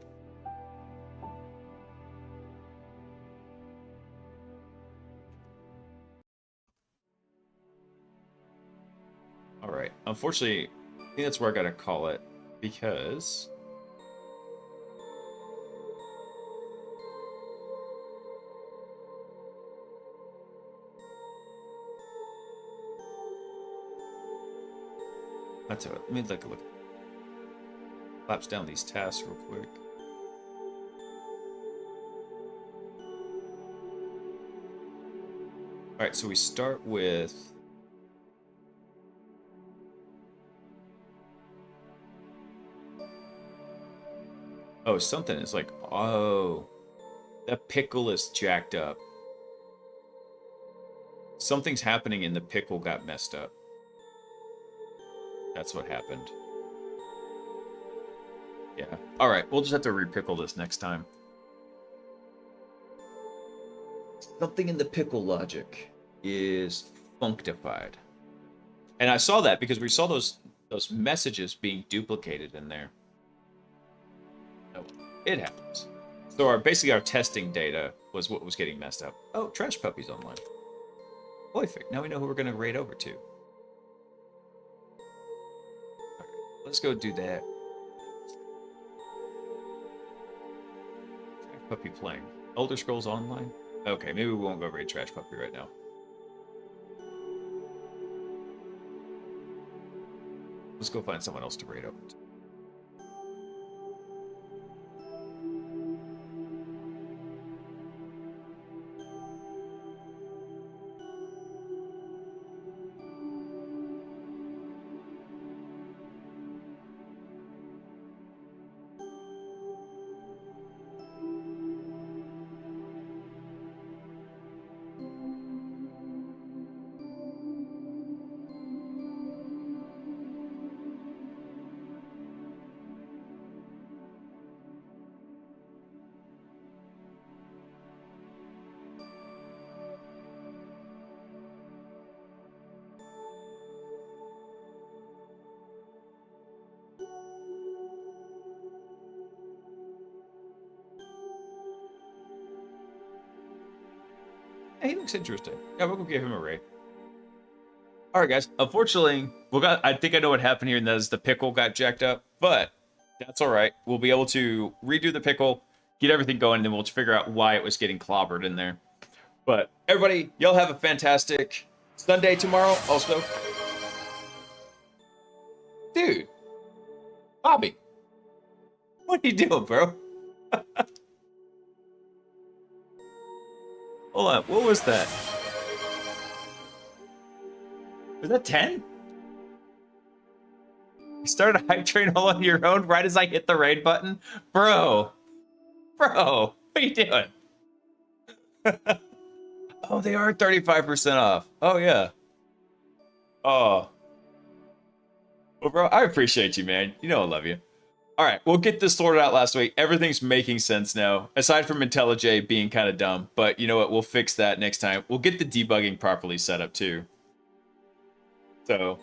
All right. Unfortunately, I think that's where I gotta call it because that's it. Let me take a look. Collapse down these tasks real quick. All right, so we start with something is like, that pickle is jacked up. Something's happening and the pickle got messed up. That's what happened. Yeah. All right, we'll just have to repickle this next time. Something in the pickle logic is functified. And I saw that because we saw those messages being duplicated in there. No, it happens. So basically our testing data was what was getting messed up. Oh, Trash Puppy's online. Perfect. Now we know who we're going to raid over to. Right, let's go do that. Trash Puppy playing. Elder Scrolls Online? Okay, maybe we won't go raid Trash Puppy right now. Let's go find someone else to raid over to. Hey, he looks interesting. Yeah, we'll go give him a raid. All right, guys. Unfortunately, I think I know what happened here, and that is the pickle got jacked up. But that's all right. We'll be able to redo the pickle, get everything going, and then we'll figure out why it was getting clobbered in there. But everybody, y'all have a fantastic Sunday tomorrow. Also, dude, Bobby, what are you doing, bro? Hold on. What was that? Was that 10? You started a hype train all on your own right as I hit the raid button? Bro, what are you doing? Oh, they are 35% off. Oh, yeah. Oh. Well, bro, I appreciate you, man. You know I love you. All right, we'll get this sorted out last week. Everything's making sense now, aside from IntelliJ being kind of dumb. But you know what? We'll fix that next time. We'll get the debugging properly set up, too. So,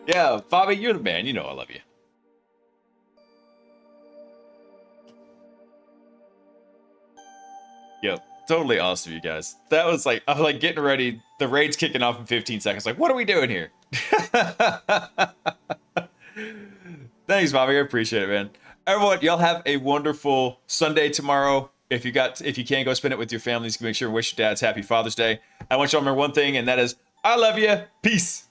yeah, Bobby, you're the man. You know I love you. Yep. Totally awesome, you guys. That was like, I'm like getting ready. The raid's kicking off in 15 seconds. Like, what are we doing here? Thanks, Bobby. I appreciate it, man. Everyone, y'all have a wonderful Sunday tomorrow. If you can, go spend it with your families. Make sure to wish your dads happy Father's Day. I want y'all to remember one thing, and that is, I love you. Peace.